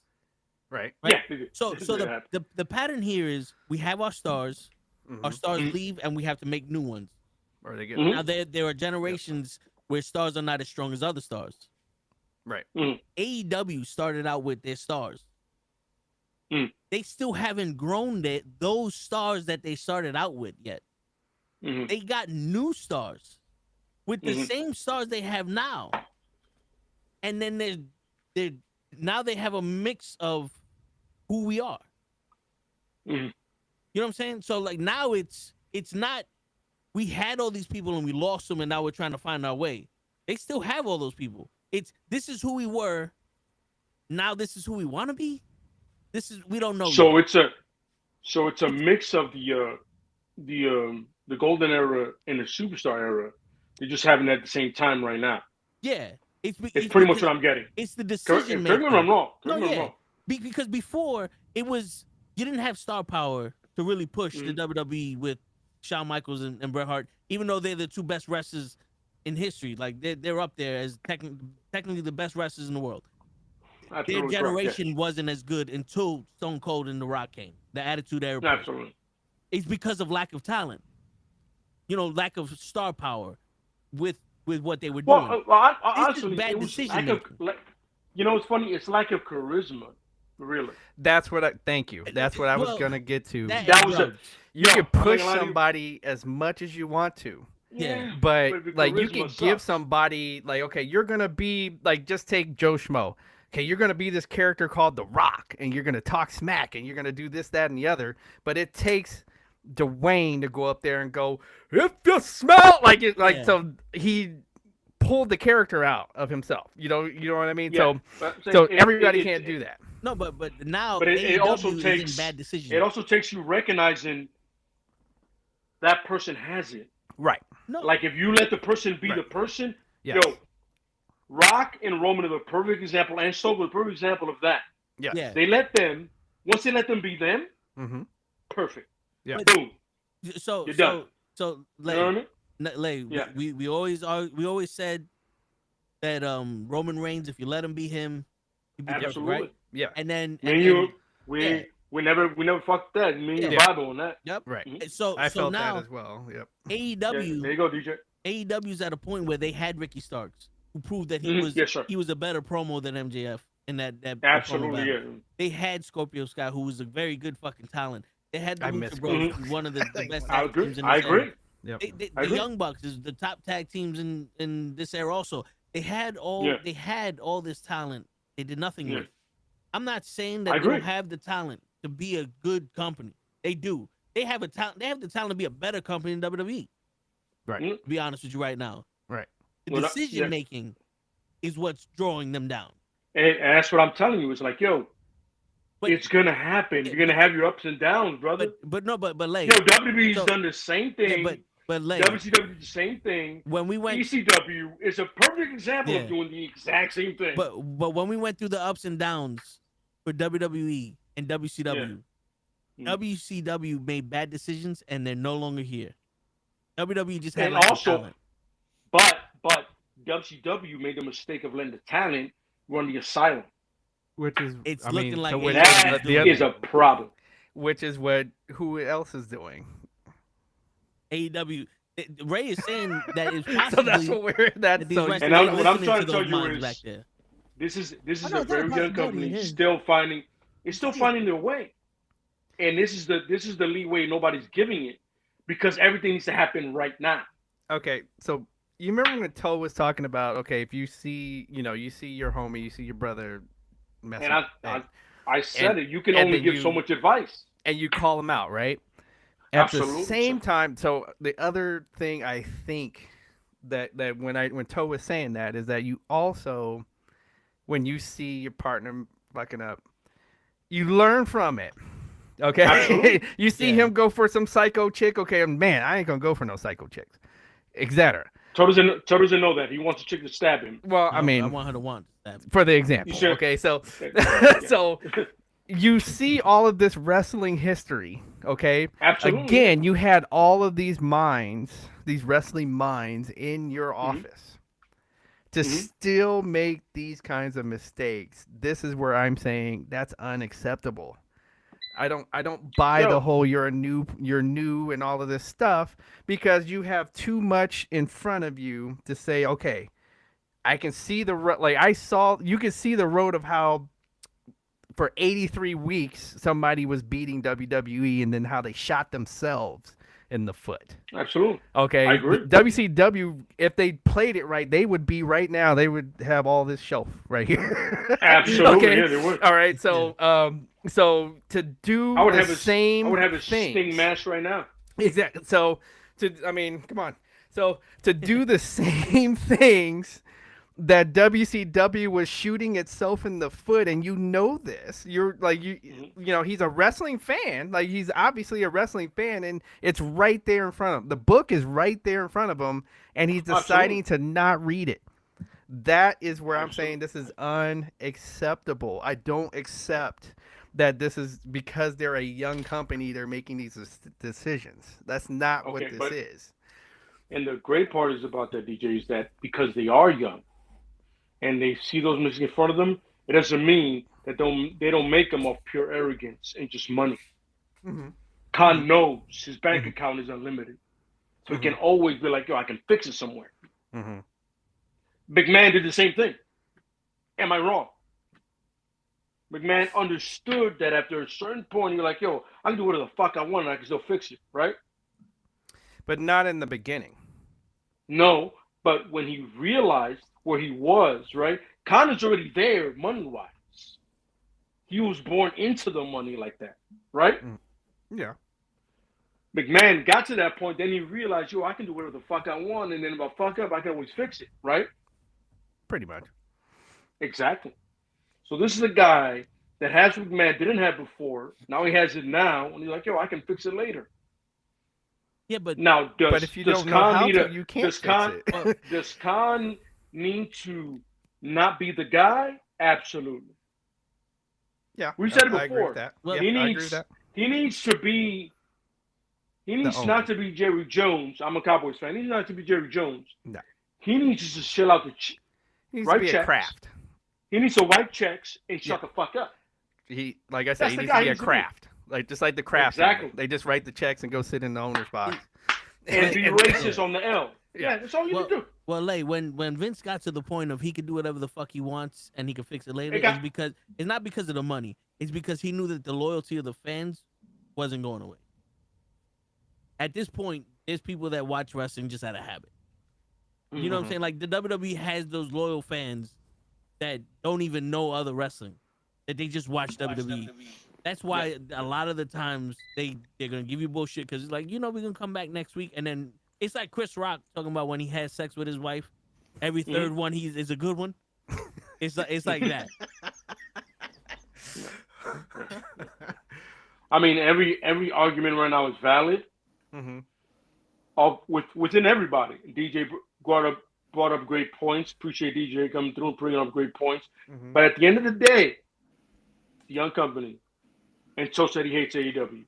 Right. Yeah. So the pattern here is we have our stars. Our stars leave, and we have to make new ones. Or they get now there are generations where stars are not as strong as other stars. Right. AEW started out with their stars. They still haven't grown those stars that they started out with yet. They got new stars with the same stars they have now. And then now they have a mix of who we are. You know what I'm saying? So like now it's not we had all these people and we lost them and now we're trying to find our way. They still have all those people. This is who we were. Now this is who we want to be. We don't know. So yet. it's a mix of the golden era and the superstar era. They're just having it at the same time right now. Yeah. It's pretty much what I'm getting. It's the decision making. Correct me if I'm wrong. Because before it was you didn't have star power to really push the WWE with Shawn Michaels and Bret Hart, even though they're the two best wrestlers in history. Like they're up there as technically the best wrestlers in the world. Their generation wasn't as good until Stone Cold and The Rock came. The Attitude Era. Absolutely. It's because of lack of talent. You know, lack of star power with what they were doing. Well, honestly, bad decision making. You know, it's funny. It's lack of charisma, really. That's what thank you. That's what I was gonna get to. You can push somebody as much as you want to. Yeah. But like you can give somebody like, okay, you're gonna be like, just take Joe Schmo. Okay, you're gonna be this character called The Rock, and you're gonna talk smack, and you're gonna do this, that, and the other. But it takes Dwayne to go up there and go, if you smell so he pulled the character out of himself. You know what I mean? Yeah. So everybody can't do that. No, but now it also takes bad decisions. It also takes you recognizing that person has it. Right. No. Like if you let the person be the person, yo, Rock and Roman are the perfect example, and Stone was the perfect example of that. Yeah. They let them be them, perfect. Yeah. Boom. So you're done. So you know what I mean? We always said that Roman Reigns, if you let him be him, he'd be absolutely perfect, right? Yeah. And then We never fucked that. Me and your Bible on that. Yep. Right. Mhm. So I felt now that as well. Yep. AEW. There you go, DJ. AEW's at a point where they had Ricky Starks, who proved that he was Yes, sir. he was a better promo than MJF in that Absolutely, promo yeah. battle. They had Scorpio Sky, who was a very good fucking talent. They had the I miss Lucha Bros, who's one of the best I tag agree. teams in I this agree. era. Yep. The agree. Young Bucks is the top tag teams in this era also. They had all this talent. They did nothing with. I'm not saying that they don't have the talent to be a good company. They do. They have a talent. They have the talent to be a better company than WWE. Right. To be honest with you right now. Right. The decision making is what's drawing them down. And that's what I'm telling you. It's like, yo, it's gonna happen. You're gonna have your ups and downs, brother. But like, yo, WWE's done the same thing. Yeah, but like, WCW did the same thing. When we went, ECW is a perfect example of doing the exact same thing. But when we went through the ups and downs for WWE and WCW, WCW made bad decisions and they're no longer here. WWE just had talent. But WCW made the mistake of letting the talent run the asylum. Which is, it's I looking mean, like so that is a problem. Which is what who else is doing? AEW. Ray is saying that it's possibly. So that's what we're. That's so. And what I'm trying to tell you is, this is a very young company still finding their way, and this is the leeway nobody's giving it, because everything needs to happen right now. Okay, so you remember when Toe was talking about, okay, if you see, you see your homie, you see your brother messing up. And I said it. You can only give so much advice. And you call him out, right? At the same time, so the other thing I think that when Toe was saying that is that you also, when you see your partner fucking up, you learn from it. Okay? You see him go for some psycho chick, okay, man, I ain't gonna go for no psycho chicks. Etc. Toe doesn't know that. He wants a chick to stab him. Well, I mean, I want her to want to stab him. For the example. Okay, so so you see all of this wrestling history, okay? Absolutely. Again, you had all of these minds, these wrestling minds in your office to still make these kinds of mistakes. This is where I'm saying that's unacceptable. I don't buy the whole you're new and all of this stuff, because you have too much in front of you to say, okay, I can see you can see the road of how for 83 weeks somebody was beating WWE and then how they shot themselves in the foot. Absolutely. Okay. I agree. WCW, if they played it right, they would be right now. They would have all this shelf right here. Absolutely. Okay? Yeah, they would. All right. So, so to do I would have a Sting match right now. Exactly. So come on. So to do the same things that WCW was shooting itself in the foot, and this, you're like, he's a wrestling fan. Like, he's obviously a wrestling fan, and it's right there in front of him. The book is right there in front of him, and he's deciding to not read it. That is where I'm saying this is unacceptable. I don't accept that this is because they're a young company, they're making these decisions. That's not what this is. And the great part is about that, DJ, is that because they are young and they see those mistakes in front of them, it doesn't mean that they don't make them of pure arrogance and just money. Khan knows his bank account is unlimited. So he can always be like, yo, I can fix it somewhere. McMahon did the same thing. Am I wrong? McMahon understood that after a certain point, you're like, yo, I can do whatever the fuck I want and I can still fix it, right? But not in the beginning. No, but when he realized where he was, right? Connor's already there money-wise. He was born into the money like that, right? Yeah. McMahon got to that point, then he realized, yo, I can do whatever the fuck I want, and then if I fuck up, I can always fix it, right? Pretty much. Exactly. So this is a guy that has what McMahon didn't have before. Now he has it now, and he's like, yo, I can fix it later. Yeah, but now but if you don't know how to, you can't does Khan need to not be the guy? Absolutely. Yeah, we said it before. I agree with that. Well, yeah, I agree with that. He needs to be. He needs not to be Jerry Jones. I'm a Cowboys fan. He needs not to be Jerry Jones. No. He needs to just chill out he needs to be a craft. He needs to write checks and shut the fuck up. Like I said, That's he the needs guy to be a he's to be. craft. Like just like the craft. Exactly. They just write the checks and go sit in the owner's box. And be racist on the L. Yeah, that's all you can do. Well, Lay, when Vince got to the point of he could do whatever the fuck he wants and he could fix it later, it's not because of the money. It's because he knew that the loyalty of the fans wasn't going away. At this point, there's people that watch wrestling just out of habit. You know what I'm saying? Like the WWE has those loyal fans that don't even know other wrestling, that they just watch WWE. That's why a lot of the times they're gonna give you bullshit because it's like, we're gonna come back next week, and then it's like Chris Rock talking about when he has sex with his wife. Every third one is a good one. It's like that. I mean, every argument right now is valid. Within everybody, DJ brought up great points. Appreciate DJ coming through and bringing up great points. But at the end of the day, the young company, and so said he hates AEW.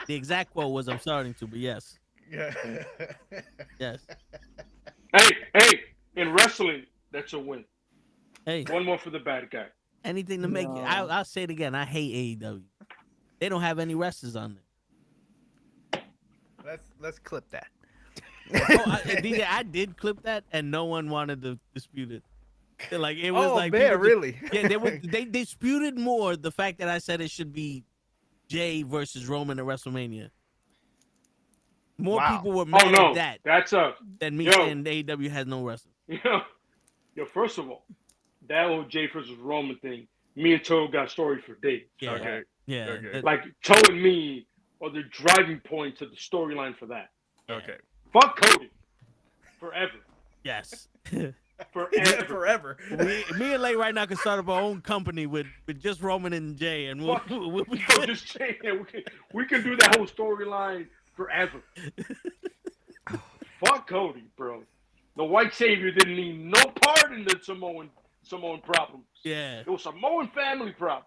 The exact quote was, "I'm starting to," but yes. Yeah. Yes. Hey, in wrestling, that's a win. Hey, one more for the bad guy. Anything to make it. I'll say it again. I hate AEW. They don't have any wrestlers on there. Let's clip that. DJ, I did clip that, and no one wanted to dispute it. Like it was like, man, really? Yeah, they disputed more the fact that I said it should be Jay versus Roman at WrestleMania. More people were mad at that. That's than me saying AEW has no wrestlers. Yo, first of all, that whole Jay versus Roman thing, me and Toe got a story for days. Yeah. Okay. Yeah. Okay. Like Toe and me are the driving point to the storyline for that. Okay. Fuck Cody. Forever. Yes. Forever. Me and Lay right now can start up our own company with just Roman and Jay, and we'll just Jay. We can do that whole storyline forever. Fuck Cody, bro. The white savior didn't need no part in the Samoan problems. Yeah. It was Samoan family problem.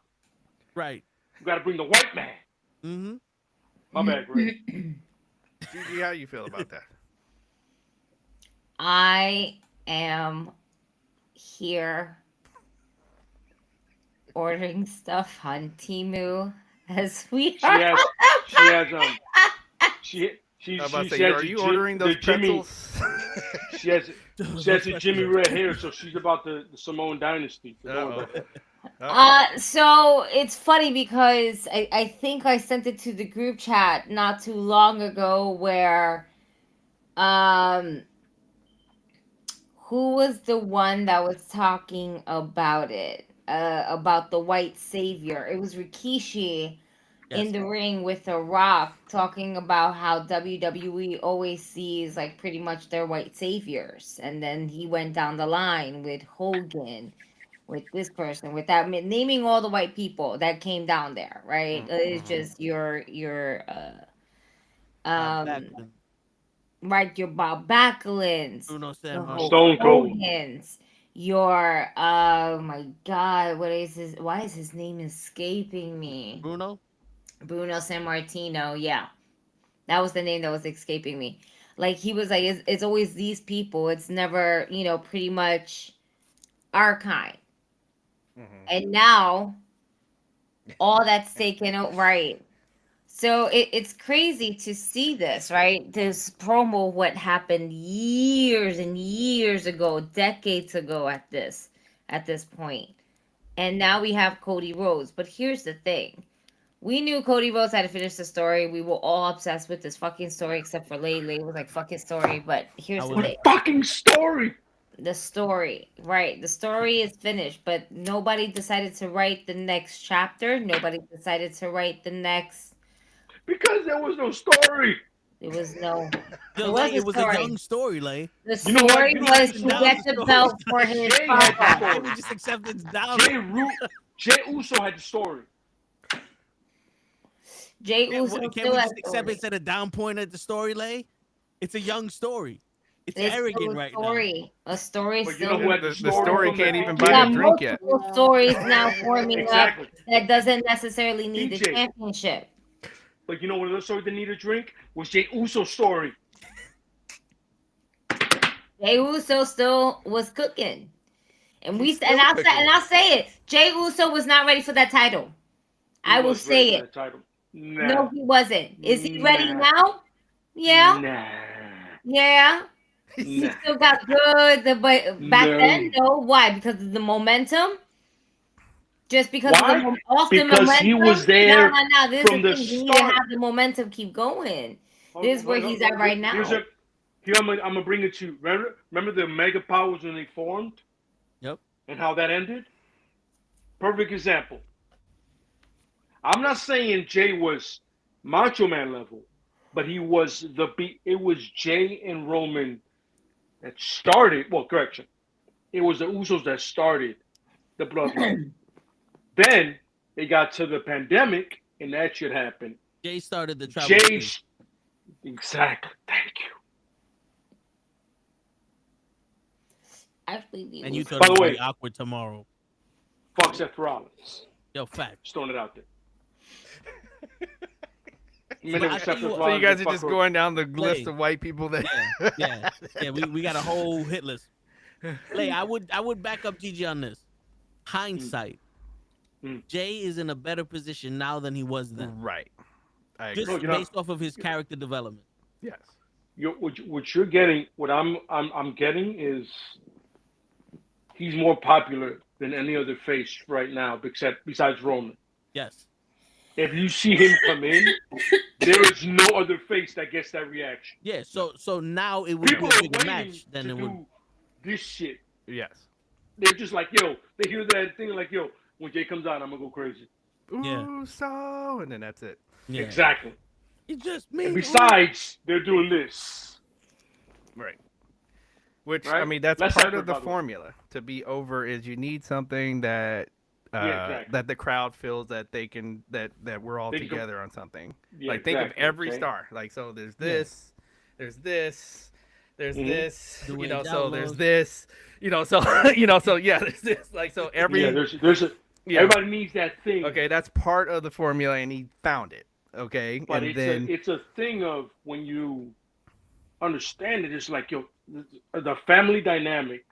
Right. You got to bring the white man. Mm-hmm. My bad, Greg. Gigi, how you feel about that? I am here ordering stuff on Temu as we are. Are you ordering those pretzels? She has the Jimmy red hair, so she's about the Samoan dynasty. So it's funny because I think I sent it to the group chat not too long ago where who was the one that was talking about it? About the white savior. It was Rikishi in the ring with The Rock talking about how WWE always sees like pretty much their white saviors. And then he went down the line with Hogan, with this person, with that, naming all the white people that came down there, right? It's just your right, your Bob Backlunds, Stone Cold, your oh my God, why is his name escaping me? Bruno Sammartino, yeah. That was the name that was escaping me. Like he was like, it's always these people. It's never, pretty much our kind. And now all that's taken out, right? So it's crazy to see this, right? This promo, what happened years and years ago, decades ago at this point. And now we have Cody Rhodes. But here's the thing. We knew Cody Rhodes had to finish the story. We were all obsessed with this fucking story, except for Lay. Lay was like, fuck his story. But here's the thing. Fucking story! The story, right. The story is finished, but nobody decided to write the next chapter. Nobody decided to write the next... Because there was no story. There was no... It was a young story, Lay. The story was to get the belt for his father. We just accepted it's down. Jey Uso had the story. Jey Uso Can we just accept it's at a down point at the story, Lay? It's a young story. It's arrogant right now. A story but still. The story can't even buy a drink yet. Stories now forming up that doesn't necessarily need the championship. But you know what other story that need a drink? Was Jey Uso's story. Jey Uso still was cooking. And I'll say it. Jey Uso was not ready for that title. I will say it. Nah. No, he wasn't. Is he ready now? Yeah. Nah. Yeah. He still got good, but back then, no. Why? Because of the momentum. Just because Why? of the Because momentum. he was there No. This from the thing. You start. need to have the momentum keep going. This is where he's at right now. Here I'm gonna bring it to you. Remember the Mega Powers when they formed? Yep. And how that ended? Perfect example. I'm not saying Jay was Macho Man level, but he was it was Jay and Roman that started. Well, correction. It was the Usos that started the bloodline. Then they got to the pandemic, and that shit happened. Jay started the travel. Exactly. Thank you. Actually, and you thought by it the would way, be awkward tomorrow. Fuck Seth Rollins. Yo, fact. Just throwing it out there. So you guys are just going down the list of white people that. Yeah. We got a whole hit list. Lay, I would back up Gigi on this. Hindsight. Jay is in a better position now than he was then. Right. Just based off of his character development. Yes. What you're getting, what I'm getting is he's more popular than any other face right now, besides Roman. Yes. If you see him come in, there is no other face that gets that reaction. Yeah. So now it would People be a are bigger waiting match than to it do would. this shit. Yes. They're just like, yo. They hear that thing like, yo. When Jay comes out, I'm gonna go crazy. Ooh, so, and then that's it. Yeah. Exactly. It's just me. And besides, they're doing this. Right. Which, right? I mean, that's Less part of the effort, formula. To be over is you need something that that the crowd feels that they can, that we're all together on something. Yeah, like, think of every star. Like, so there's this, there's this, there's this, The you way know, it so downloads. there's this, you know, so, so yeah, there's this. Like, so every. Yeah, there's a. Yeah. Everybody needs that thing. Okay, that's part of the formula, and he found it. Okay, but and then it's a thing of when you understand it. It's like, yo, the family dynamic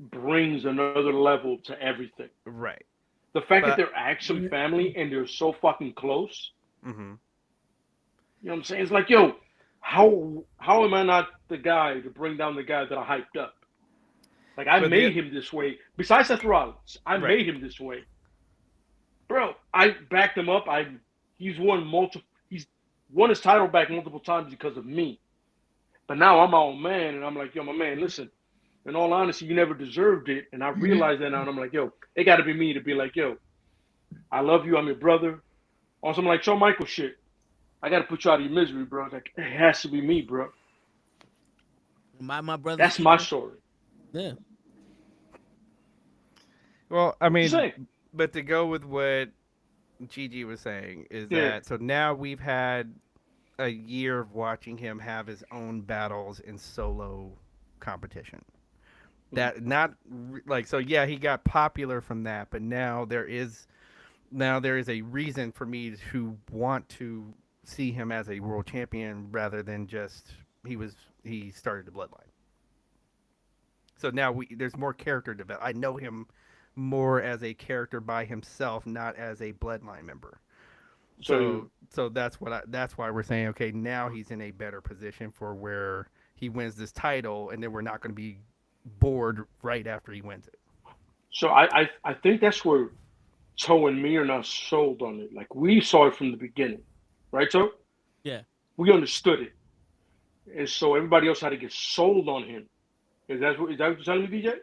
brings another level to everything. Right. The fact that they're actually family and they're so fucking close. Mm-hmm. You know what I'm saying? It's like, yo, how am I not the guy to bring down the guy that I hyped up? Like, I made him this way. Besides Seth Rollins, I made him this way. Bro, I backed him up. He's won his title back multiple times because of me. But now I'm my own man, and I'm like, yo, my man, listen. In all honesty, you never deserved it. And I realize that now, and I'm like, yo, it got to be me to be like, yo, I love you. I'm your brother. On some like Shawn Michaels shit, I got to put you out of your misery, bro. Like, it has to be me, bro. My brother. That's my story. Yeah. Well, I mean, but to go with what Gigi was saying is that so now we've had a year of watching him have his own battles in solo competition. That not like so. Yeah, he got popular from that, but now there is a reason for me to want to see him as a world champion rather than just he started the bloodline. So now there's more character development. I know him more as a character by himself, not as a bloodline member. So that's why we're saying, okay, now he's in a better position for where he wins this title, and then we're not going to be bored right after he wins it. So I think that's where Toe and me are not sold on it. Like, we saw it from the beginning, right, Toe? Yeah. We understood it, and so everybody else had to get sold on him. Is that what you're telling me, DJ?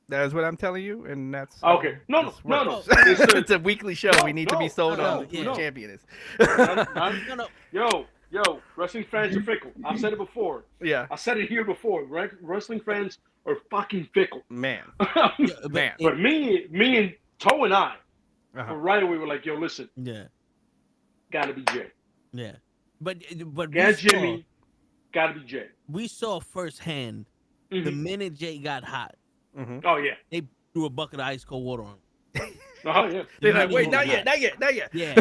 That is what I'm telling you, and that's okay. No. It's a weekly show. We need to be sold on who the champion is. Yo, wrestling fans are fickle. I've said it before. Yeah, I said it here before. Right? Wrestling fans are fucking fickle. Man. But me and Toe and I, right away, were like, yo, listen. Yeah. Gotta be Jay. Yeah. But Jimmy, gotta be Jay. We saw firsthand the minute Jay got hot. Mm-hmm. Oh yeah, they threw a bucket of ice cold water on him. Oh yeah, they're like, wait, not yet. Yeah,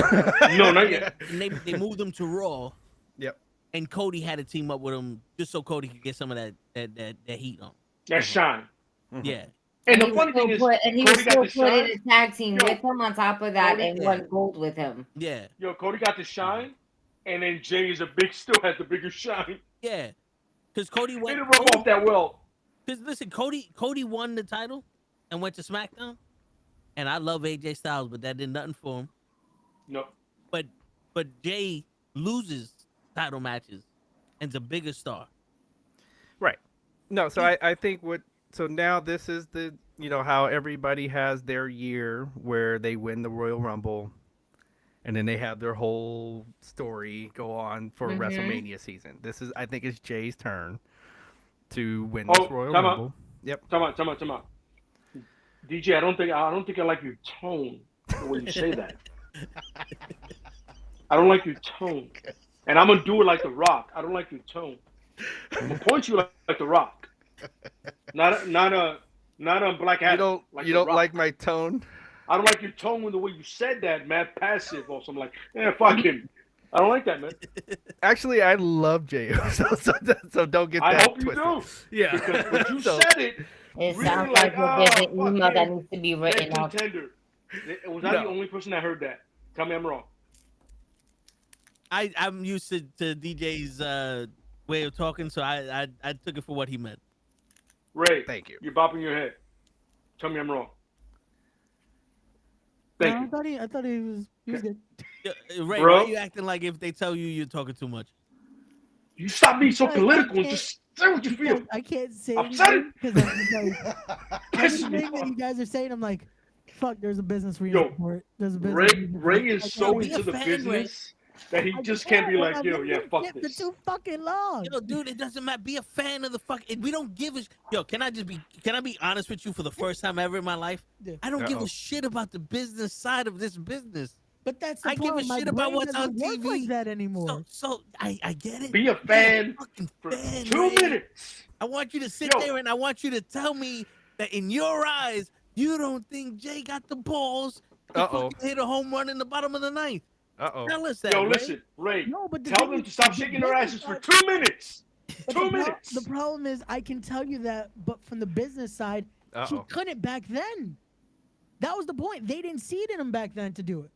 no, not yet. And they moved him to Raw. Yep. And Cody had to team up with him just so Cody could get some of that heat on. That shine. Yeah. And the funny thing is, he was still put in a tag team with him on top of that and won gold with him. Yeah. Yo, Cody got the shine, and then Jay is still has the bigger shine. Yeah. Because Cody He went. didn't rub off that well. Because listen, Cody won the title and went to SmackDown, and I love AJ Styles, but that did nothing for him. No. But Jay loses title matches and's a bigger star. Right. No, so I think so now this is the, how everybody has their year where they win the Royal Rumble and then they have their whole story go on for WrestleMania season. I think it's Jay's turn to win this Royal Rumble. Yep. Come on. DJ, I don't think I like your tone the way you say that. I don't like your tone. And I'm going to do it like The Rock. I don't like your tone. I'm going to point you like The Rock. Not a Black Adam. You don't like my tone? I don't like your tone with the way you said that, man. Passive or something like, fuck him. I don't like that, man. Actually, I love Jay. So don't get that I hope twisted. you do. Yeah. Because when you said it, it really sounds like there's an email that needs to be written up. Was I the only person that heard that? Tell me I'm wrong. I'm used to DJ's way of talking, so I took it for what he meant. Ray, thank you. You're bopping your head. Tell me I'm wrong. Thank you. I thought he was good. Ray, why are you acting like if they tell you you're talking too much? You stop being so political and just say what you feel. I can't say anything because everything that you guys are saying, I'm like, fuck, there's a business reason for it. There's a business Ray is so into the business that he just can't be like, fuck this. For too fucking long. Yo, dude, it doesn't matter. Be a fan of the fuck. We don't give a. Yo, can I be honest with you for the first time ever in my life? Yeah. I don't give a shit about the business side of this business. But that's the I problem. give a shit about what's on TV. Like that anymore. So I get it. Be a fan for 2 minutes. I want you to sit there and I want you to tell me that in your eyes, you don't think Jay got the balls to fucking hit a home run in the bottom of the ninth. Tell us that. Yo, listen, Ray. No, but tell them to stop shaking their asses for 2 minutes. 2 minutes. The problem is, I can tell you that, but from the business side, he couldn't back then. That was the point. They didn't see it in him back then to do it.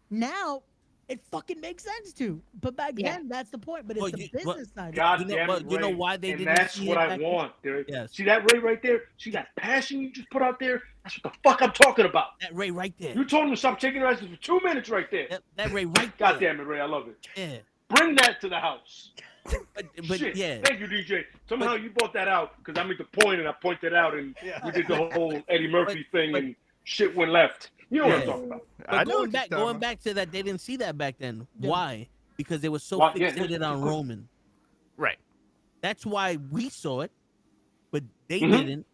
Now, it fucking makes sense to. But back then, that's the point. But it's the business side. God damn it, Ray. You know why they didn't that's see what it I want. Yes. See that Ray right there? See that passion you just put out there? That's what the fuck I'm talking about. That Ray right there. You told him to stop shaking their asses for 2 minutes right there. That Ray right there. God damn it, Ray. I love it. Yeah. Bring that to the house. But Shit. yeah. Thank you, DJ. Somehow you brought that out because I made the point and I pointed out and we did the whole Eddie Murphy thing and shit went left. You know what I'm talking about. But going back to that, they didn't see that back then. Yeah. Why? Because they were so fixated on Roman. Right. That's why we saw it, but they didn't.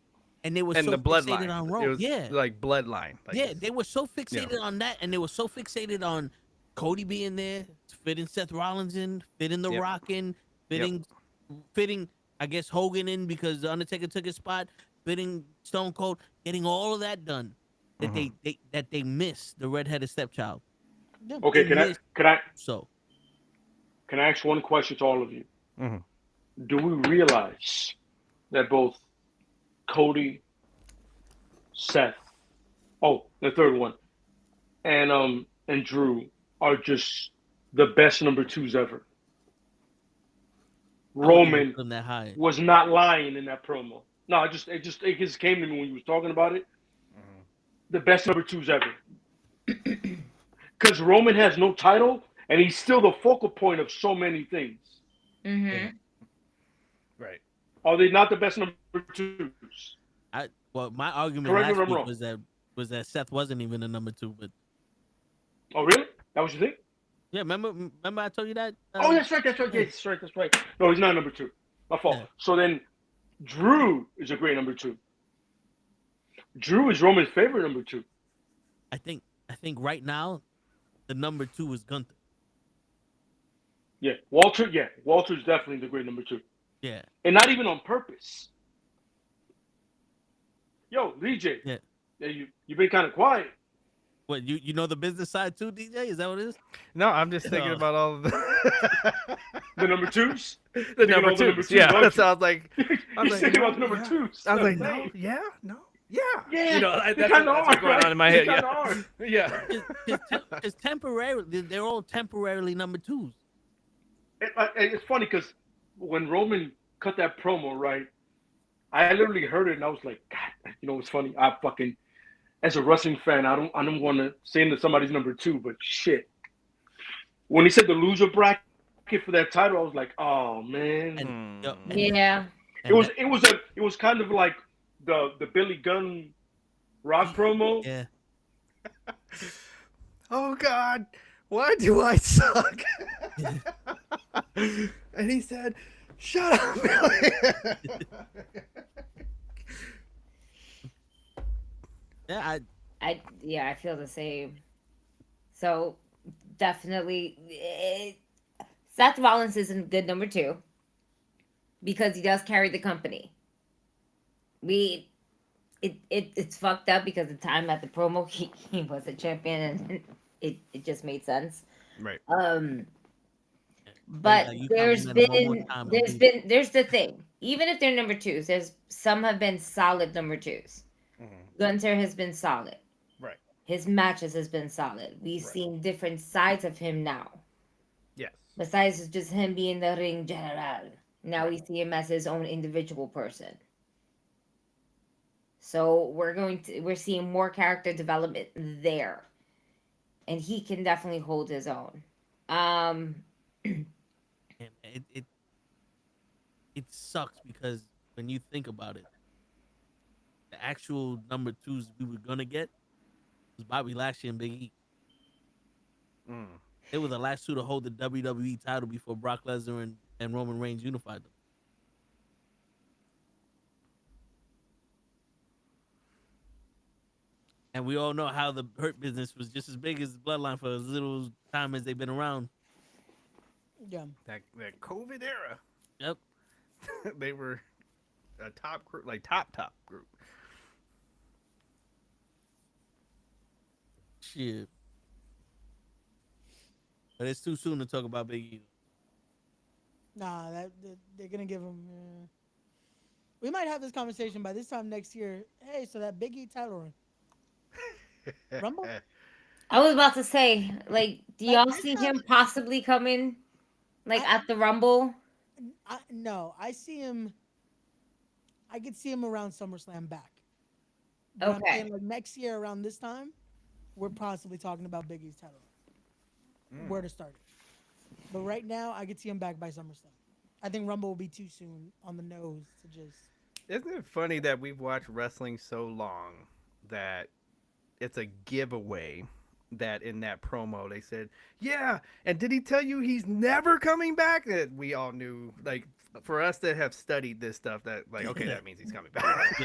And they were so fixated on Roman. It was like bloodline. They were so fixated on that, and they were so fixated on Cody being there, fitting Seth Rollins in, fitting The Rock in, fitting, I guess, Hogan in because The Undertaker took his spot, fitting Stone Cold, getting all of that done. That they missed the redheaded stepchild. Okay, can I ask one question to all of you? Do we realize that both Cody, Seth, the third one, and Drew are just the best number twos ever? Roman was not lying in that promo. No, it just came to me when you was talking about it. The best number twos ever. Because Roman has no title, and he's still the focal point of so many things. Right. Are they not the best number twos? My argument last week was that Seth wasn't even a number two. But oh, really? That was your thing? Yeah, remember I told you that? That's right. That's right. No, he's not number two. My fault. Yeah. So then Drew is a great number two. Drew is Roman's favorite number two. I think right now, the number two is Gunther. Yeah, Walter. Yeah, Walter's definitely the great number two. Yeah, and not even on purpose. Yo, DJ. Yeah. You've been kind of quiet. What you know the business side too, DJ? Is that what it is? No, I'm just thinking Oh. about all of the The number twos. the number twos. Yeah, aren't that's you? I was like, He's thinking about the number twos. I was like, Hey. no, yeah. Yeah, You know, they that's kinda what's going are, on in my right? head. They Yeah, kinda are. yeah. It's temporary. They're all temporarily number twos. It's funny because when Roman cut that promo, right, I literally heard it and I was like, God, you know, it's funny. I fucking, as a wrestling fan, I don't want to say that somebody's number two, but shit. When he said the loser bracket for that title, I was like, oh man. Yeah. It was kind of like the Billy Gunn Rock promo. Yeah. Oh God, why do I suck? And he said, "Shut up, Billy." Yeah, I feel the same. So definitely, Seth Rollins isn't good number two because he does carry the company. It's fucked up because the time at the promo he was a champion and it just made sense. Right. But there's the thing. Even if they're number twos, some have been solid number twos. Gunther has been solid. Right. His matches has been solid. We've seen different sides of him now. Yes. Besides just him being the ring general. Now we see him as his own individual person. So we're seeing more character development there. And he can definitely hold his own. It sucks because when you think about it, the actual number twos we were gonna get was Bobby Lashley and Big E. They were the last two to hold the WWE title before Brock Lesnar and Roman Reigns unified them. And we all know how the Hurt Business was just as big as the Bloodline for as little time as they've been around. Yeah. That COVID era. Yep. They were a top group, like top group. Shit. But it's too soon to talk about Big E. Nah, they're gonna give him. We might have this conversation by this time next year. Hey, so that Big E title run. Rumble? I was about to say, like, do y'all see him possibly coming, like, at the Rumble? No, I see him. I could see him around SummerSlam back. But I'm Okay. saying, like, next year around this time, we're possibly talking about Big E's title. Where to start it. But right now, I could see him back by SummerSlam. I think Rumble will be too soon on the nose to just. Isn't it funny that we've watched wrestling so long that it's a giveaway that in that promo they said, yeah, and did he tell you he's never coming back? That we all knew, like, for us that have studied this stuff, that, like, okay, that means he's coming back.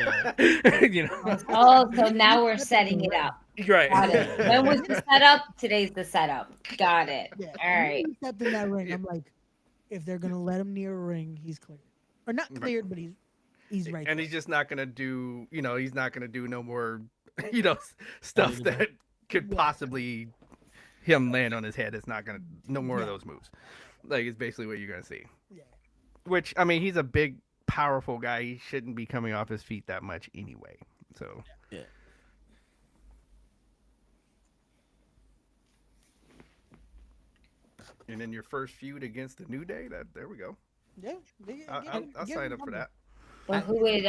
You know? Oh, so now we're setting it up. Right. Got it. When was the setup? Today's the setup. Got it. Yeah. All right. He stepped in that ring. I'm like, if they're gonna let him near a ring, he's cleared, or not cleared, but he's right. And there. he's just not gonna do, you know, he's not gonna do no more, you know, stuff that could possibly him land on his head. It's not gonna, no more of those moves. Like, it's basically what you're gonna see. Yeah. Which, I mean, he's a big, powerful guy. He shouldn't be coming off his feet that much anyway. So. Yeah. And then your first feud against the New Day. There we go. Yeah. I'll sign up for that. Well, who would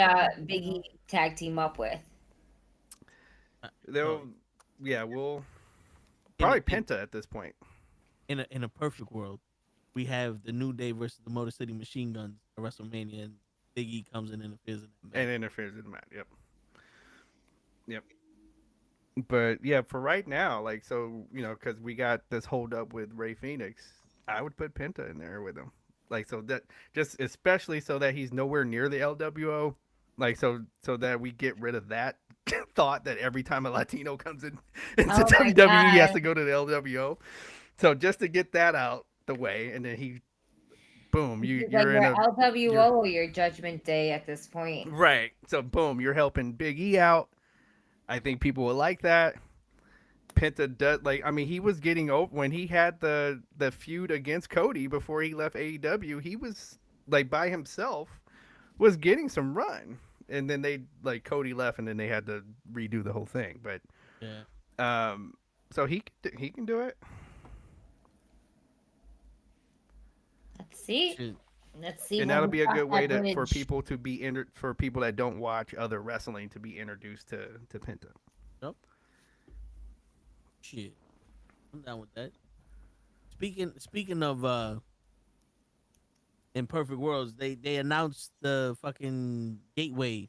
Big E tag team up with? We'll probably Penta at this point. In a perfect world, we have the New Day versus the Motor City Machine Guns at WrestleMania, and Big E comes in and interferes in the match. And interferes in the match. Yep. But yeah, for right now, like, so, you know, because we got this hold up with Rey Fenix, I would put Penta in there with him. Like, so that just especially so that he's nowhere near the LWO, like, so that we get rid of that thought that every time a Latino comes in into WWE, he has to go to the LWO. So just to get that out the way, and then boom, you're in your LWO or your Judgment Day at this point. Right. So boom, you're helping Big E out. I think people will like that. Penta does he was getting over when he had the feud against Cody before he left AEW. He was like by himself, was getting some run, and then they Cody left, and then they had to redo the whole thing. But so he can do it. Let's see. Let's see. And that'll be a good way for people to be for people that don't watch other wrestling to be introduced to Penta. Yep. Shit, I'm down with that. Speaking of in Perfect Worlds, they announced the fucking gateway.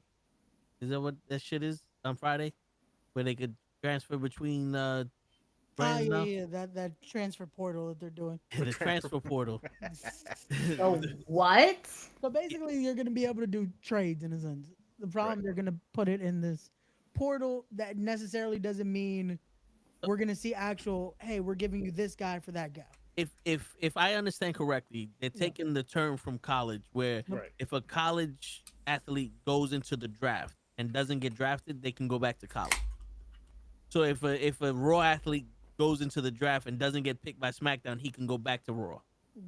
Is that what that shit is on Friday, where they could transfer between brands now? Yeah, that transfer portal that they're doing. The transfer portal. So what? So basically, you're gonna be able to do trades in a sense. The problem they're gonna put it in this portal that necessarily doesn't mean we're gonna see actual. Hey, we're giving you this guy for that guy. If I understand correctly, they're taking the term from college, where if a college athlete goes into the draft and doesn't get drafted, they can go back to college. So if a Raw athlete goes into the draft and doesn't get picked by SmackDown, he can go back to Raw.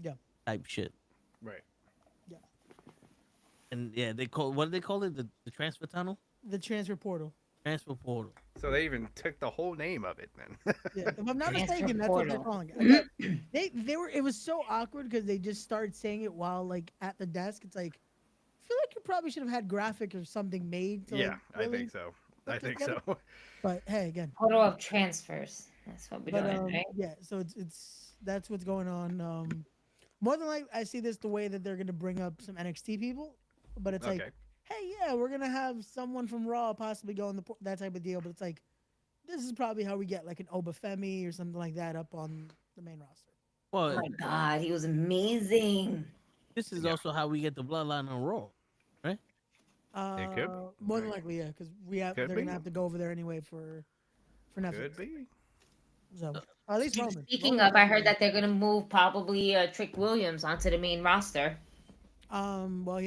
Yeah. Type shit. Right. Yeah. And what do they call it? The transfer tunnel? The transfer portal. Transfer portal. So they even took the whole name of it then. Yeah, if I'm not mistaken, that's what they're calling it. They were. It was so awkward because they just started saying it while at the desk. It's like, I feel like you probably should have had graphic or something made. To, I think so. I think so. But hey, again, Portal of transfers. That's what we're doing, right? Yeah. So it's that's what's going on. More than likely, I see this the way that they're gonna bring up some NXT people, but it's like, hey, yeah, we're gonna have someone from Raw possibly go in that type of deal. But it's like, this is probably how we get like an Obafemi or something like that up on the main roster. Well, oh my God, he was amazing. This is also how we get the bloodline on Raw, right? It could. More than likely, yeah, because they're gonna have to go over there anyway for Netflix. Could be. So at least Roman. Speaking of, I heard that they're gonna move probably Trick Williams onto the main roster. Well,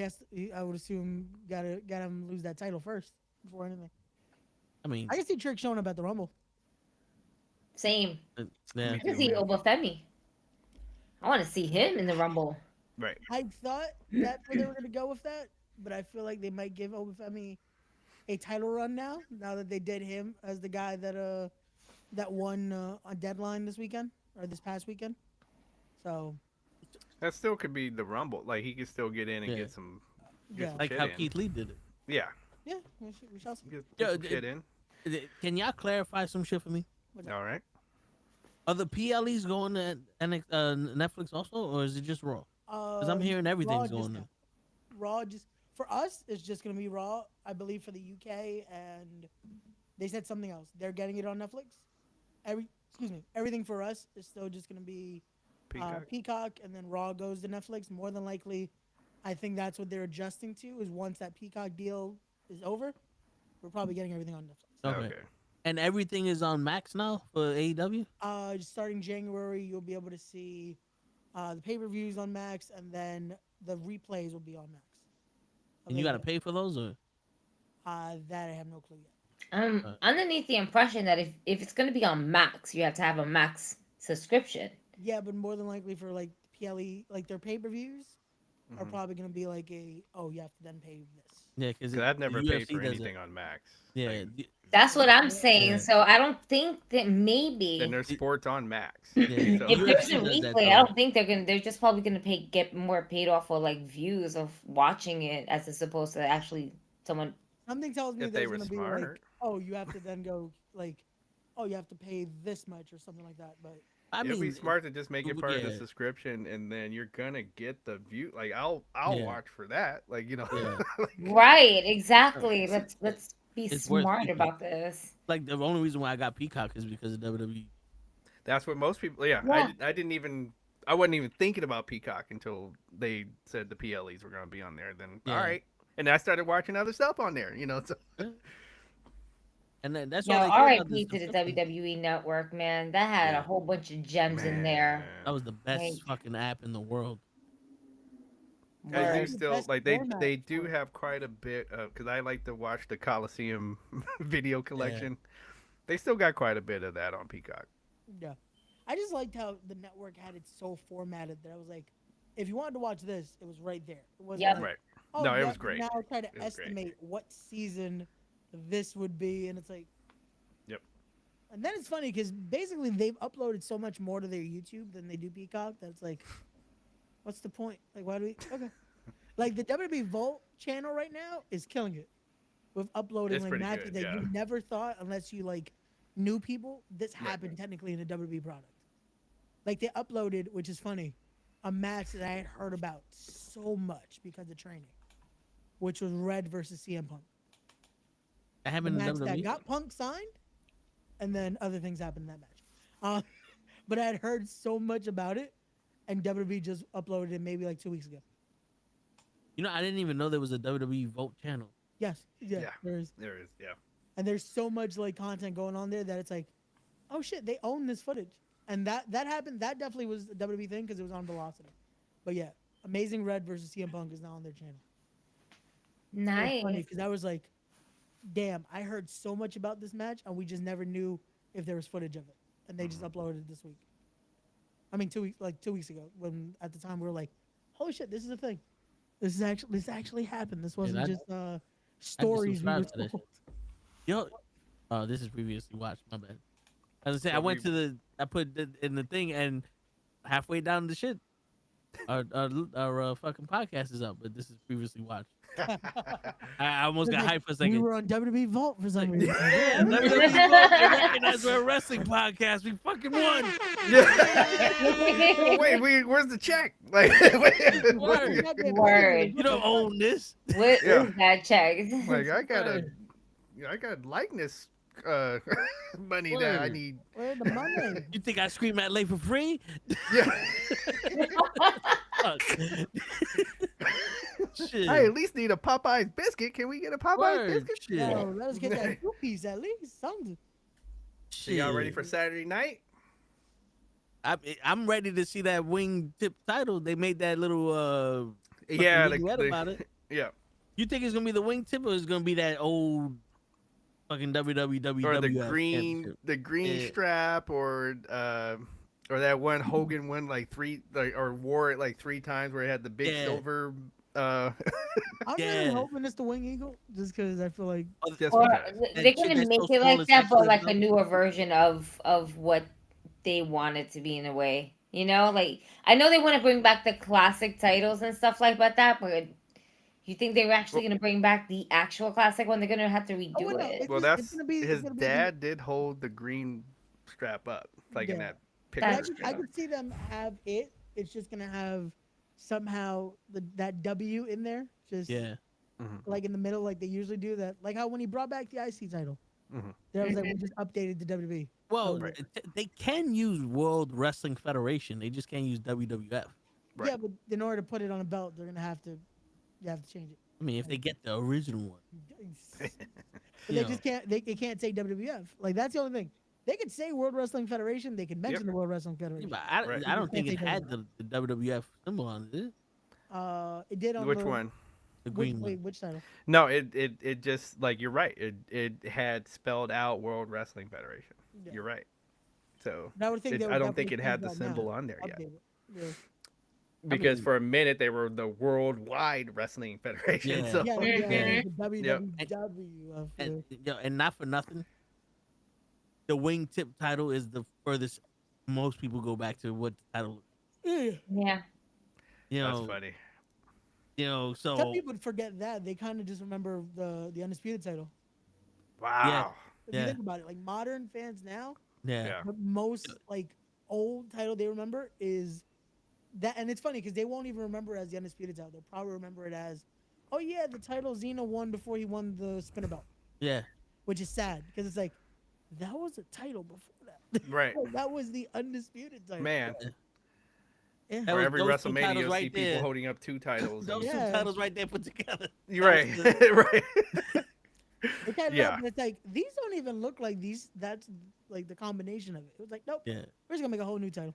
I would assume got him lose that title first before anything. I mean, I can see Trick showing up at the Rumble. Same. Yeah. I can see Obafemi. I want to see him in the Rumble. Right. I thought that's where they were gonna go with that, but I feel like they might give Obafemi a title run now that they did him as the guy that won on Deadline this weekend or this past weekend. So that still could be the Rumble. Like he could still get in and get some. Get like how Keith Lee did it. Yeah. Yeah, we shall see. Get some shit in. Can y'all clarify some shit for me? All right. Are the PLEs going to Netflix also, or is it just Raw? Because I'm hearing everything's going there. Raw just for us, it's just gonna be Raw. I believe for the UK, and they said something else. They're getting it on Netflix. Everything for us is still just gonna be Peacock, and then Raw goes to Netflix. More than likely, I think that's what they're adjusting to. Is once that Peacock deal is over, we're probably getting everything on Netflix. Okay. And everything is on Max now for AEW? Starting January, you'll be able to see the pay-per-views on Max, and then the replays will be on Max. And you got to pay for those, or? That I have no clue yet. I'm underneath the impression that if it's going to be on Max, you have to have a Max subscription. Yeah, but more than likely for like PLE, like their pay-per-views are probably going to be like you have to then pay this. Yeah, because I've never paid for anything on Max. Yeah, that's what I'm saying. Yeah. So I don't think that maybe. Then there's sports on Max. Yeah. If there's a replay, I don't think they're just probably gonna get more paid off for like views of watching it as opposed to actually someone. Something tells me there's gonna be like, you have to then go like, you have to pay this much or something like that. But it'd be smart to just make it part of the subscription, and then you're gonna get the view. Like I'll watch for that. Like right, exactly. Let's be smart about this. Like the only reason why I got Peacock is because of WWE. That's what most people. Yeah. I wasn't even thinking about Peacock until they said the PLEs were gonna be on there. Then all right, and I started watching other stuff on there. So. And then that's why RIP to the WWE network, man. That had a whole bunch of gems in there. That was the best fucking app in the world. I do still they do have quite a bit of, because I like to watch the Coliseum video collection. They still got quite a bit of that on Peacock. Yeah. I just liked how the network had it so formatted that I was like, if you wanted to watch this, it was right there. It wasn't Yep. like, Right. oh, No, it yeah, was great. now try to It was great. estimate what season this would be, and it's like. Yep. And then it's funny because basically they've uploaded so much more to their YouTube than they do Peacock that it's like, what's the point? Like, why do we? Okay. Like the WWE Vault channel right now is killing it with uploading It's like pretty matches good, that yeah. you never thought unless you like knew people. This happened technically in a WWE product. Like they uploaded, which is funny, a match that I had heard about so much because of training, which was Red versus CM Punk. I The haven't match done that got Punk signed, and then other things happened in that match. But I had heard so much about it, and WWE just uploaded it maybe like 2 weeks ago. You know, I didn't even know there was a WWE Vote channel. Yes, yeah, there is. There is, yeah. And there's so much like content going on there that it's like, oh shit, they own this footage. And that happened. That definitely was a WWE thing because it was on Velocity. But yeah, Amazing Red versus CM Punk is now on their channel. Nice. Because I was like, damn, I heard so much about this match and we just never knew if there was footage of it. And they just uploaded it this week. I mean, 2 weeks ago, when at the time we were like, holy shit, this is a thing. This actually happened. This wasn't just stories we were subscribed to that told. Yo, oh, this is previously watched. My bad. As I said, I went to I put it in the thing, and halfway down the shit, our fucking podcast is up. But this is previously watched. I almost got hyped for a second. We were on WWE Vault for some reason. Recognize we're a wrestling podcast. We fucking won. Wait, where's the check? Like, Word. You don't own this. What is that check? Like I got likeness money that I need. Where's the money? You think I scream at late for free? Yeah. Shit. I at least need a Popeye's biscuit. Can we get a Popeye's Word. biscuit? Shit. Yo, let us get that 2-piece at least. Something. So y'all ready for Saturday night? I'm ready to see that wingtip title. They made that little Yeah, about it. Yeah. You think it's gonna be the wingtip or it's gonna be that old fucking WWW Or the green strap, or that one Hogan won or wore it like 3 times where he had the big silver. I'm really hoping it's the Wing Eagle, just because I feel like Or they're gonna make it like that, but like a newer version of what they want it to be in a way. You know, like I know they want to bring back the classic titles and stuff like that, but you think they were actually going to bring back the actual classic one? They're going to have to redo it. Well, his dad did hold the green strap up, like in that picture. I could see them have it. It's just gonna have somehow that W in there, just like in the middle, like they usually do. That, like how when he brought back the IC title, there was like we just updated the WWE. Well, they can use World Wrestling Federation. They just can't use WWF. Right. Yeah, but in order to put it on a belt, they're gonna have to. You have to change it. I mean, if they get the original one, but they just can't. They can't say WWF. Like that's the only thing. They could say World Wrestling Federation. They could mention the World Wrestling Federation. Yeah, but I don't think it had the WWF symbol on it. It did on which one? The green one. Wait, which title? No, it just like you're right. It had spelled out World Wrestling Federation. Yeah. You're right. So I would think I don't think it had the symbol on there yet. Yeah. Because for a minute they were the Worldwide Wrestling Federation. Yeah. So. The WWF. And not for nothing, the wingtip title is the furthest most people go back to what the title is. Yeah. You know, that's funny. You know, so some people forget that. They kind of just remember the Undisputed title. Wow. If you think about it, like modern fans now, the most like old title they remember is that, and it's funny because they won't even remember it as the Undisputed title. They'll probably remember it as, oh yeah, the title Xena won before he won the spinner belt. Yeah. Which is sad because it's like, that was a title before that. Right. That was the Undisputed title. Man. Yeah. For every WrestleMania, you'll see there. people holding up 2 titles. Those 2 titles right there put together. You're right. Right. It's like, these don't even look like these. That's like the combination of it. It was like, nope. Yeah. We're just going to make a whole new title.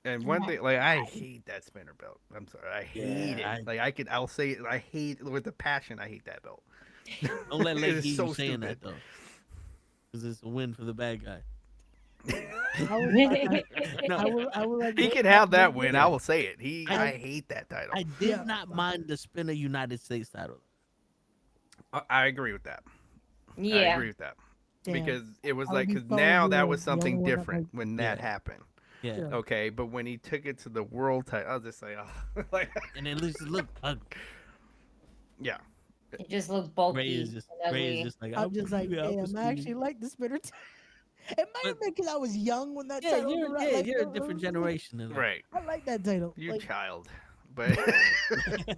And one thing, like, I hate that spinner belt. I'm sorry. I hate it. I'll say it. I hate it with a passion. I hate that belt. Don't let Lake It is keep so saying stupid. that, though. because it's a win for the bad guy. I would like He can have that win. I will say it. I hate that title. I did not mind the spinner United States title. I agree with that. Yeah. I agree with that. Damn. Because it was I would like, be because so now that weird. was The something only one that, different when that happened. Yeah. Okay, but when he took it to the world title, I was just like, oh, like, And at least it looked ugly. yeah. It just looked bulky. Ray is just, and Ray ugly. is just like, I'm just like, damn, I actually like the spinner. It might have been because I was young when that yeah, title you're, was yeah, like, you're a different generation. Than Right. I like that title. You Like, child. But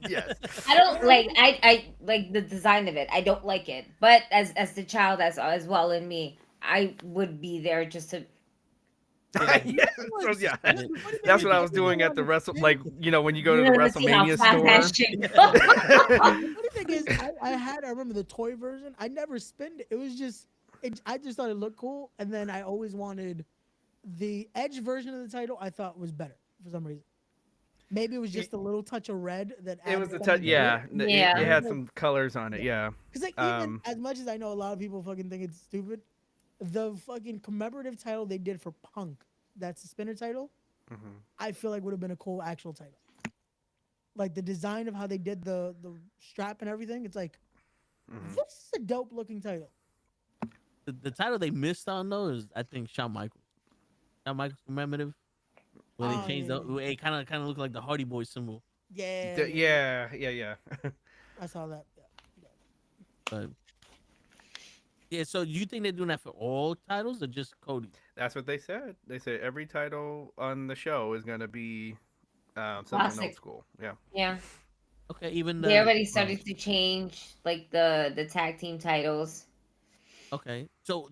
yes. I don't like. I like the design of it. I don't like it. But as the child as well in me, I would be there just to. Yeah, so, yeah. That's what I was doing at the when you go to the WrestleMania store. The funny thing is, I remember the toy version. I never spinned it. It was just, I just thought it looked cool. And then I always wanted the Edge version of the title. I thought was better for some reason. Maybe it was just a little touch of red that. It was a touch, yeah. It had some colors on it, yeah. Because like even as much as I know a lot of people fucking think it's stupid, the fucking commemorative title they did for Punk, that's the spinner title, I feel like would have been a cool actual title. Like the design of how they did the strap and everything, it's like, this is a dope looking title. The title they missed on though is I think Shawn Michaels. Shawn Michaels commemorative. Where they changed it kind of looked like the Hardy Boys symbol. Yeah. Yeah. I saw that. Yeah. But yeah, so you think they're doing that for all titles or just Cody? That's what they said. They said every title on the show is gonna be something old school. Yeah. Yeah. Okay, even they already started to change like the tag team titles. Okay, so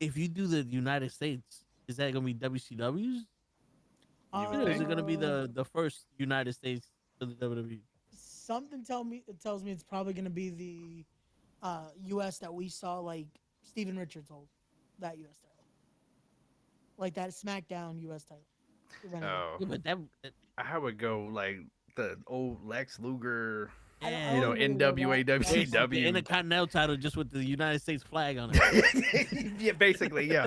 if you do the United States, is that gonna be WCW's? Or is it gonna be the first United States for the WWE? Something tells me it's probably gonna be the US that we saw, like Steven Richards hold that US title, like that SmackDown US title. Oh, yeah, but that I would go like the old Lex Luger. Yeah. You know, NWA, WCW. The Intercontinental title just with the United States flag on it. Yeah, basically, yeah.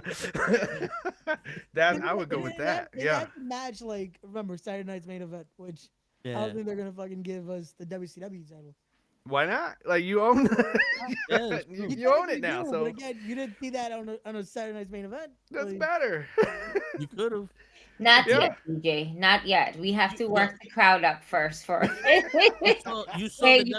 I would go with that. Yeah. Match, like, remember Saturday Night's Main Event, which I don't think they're gonna fucking give us the WCW title. Why not? Like, you own you own it now. So but again, you didn't see that on a Saturday Night's Main Event. That's better. You could have. Not yet, DJ. Not yet. We have to work the crowd up first. You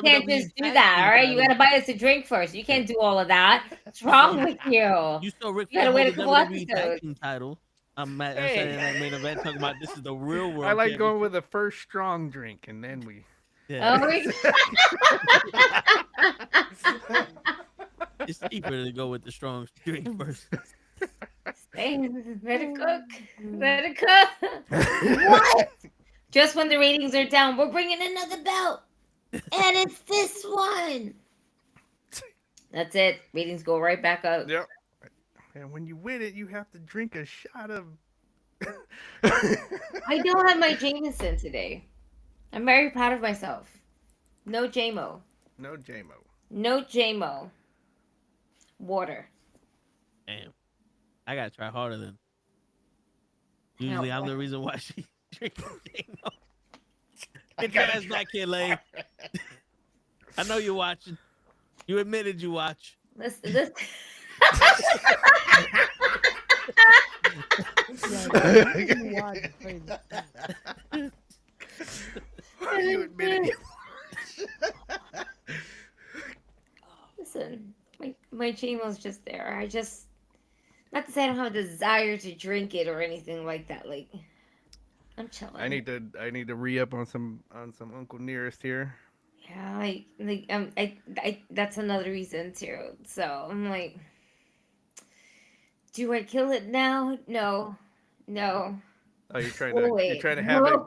can't just do that, all right? You got to buy us a drink first. You can't do all of that. What's wrong with you? You saw Rick Flair wait a couple WWE tag episodes. team title. I'm at Saturday Night Main Event talking about this is the real world. I like going with the first strong drink, and then we. Yeah. It's cheaper to go with the strong drink first. Let it cook. Let it cook. What? Just when the ratings are down, we're bringing another belt. And it's this one. That's it. Ratings go right back up. Yep. And when you win it, you have to drink a shot of. I don't have my Jameson today. I'm very proud of myself. No JMO. No JMO. No JMO. Water. Damn. I gotta try harder then. Usually I'm the reason why she drinking JMO. Get your ass back here, Lane. I know you're watching. You admitted you watch. Listen. You admitted you. Listen, my JMO's just there. Not to say I don't have a desire to drink it or anything like that. Like, I'm chilling. I need to re-up on some Uncle Nearest here. Yeah, I that's another reason too. So I'm like, do I kill it now? No. Oh, you're trying to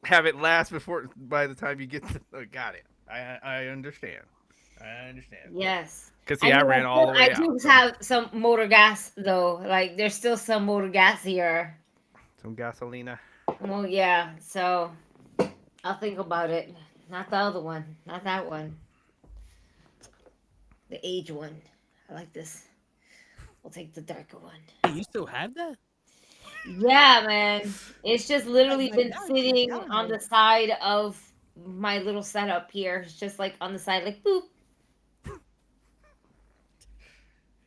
have it last by the time you get to. Got it. I understand. Yes. Because I ran all the way out. I do have some motor gas though. Like there's still some motor gas here. Some gasolina. Well, yeah. So I'll think about it. Not the other one. Not that one. The age one. I like this. We'll take the darker one. Hey, you still have that? Yeah, man. It's just literally Like, been that's sitting down on there. the side of my little setup here. It's just like on the side, like boop.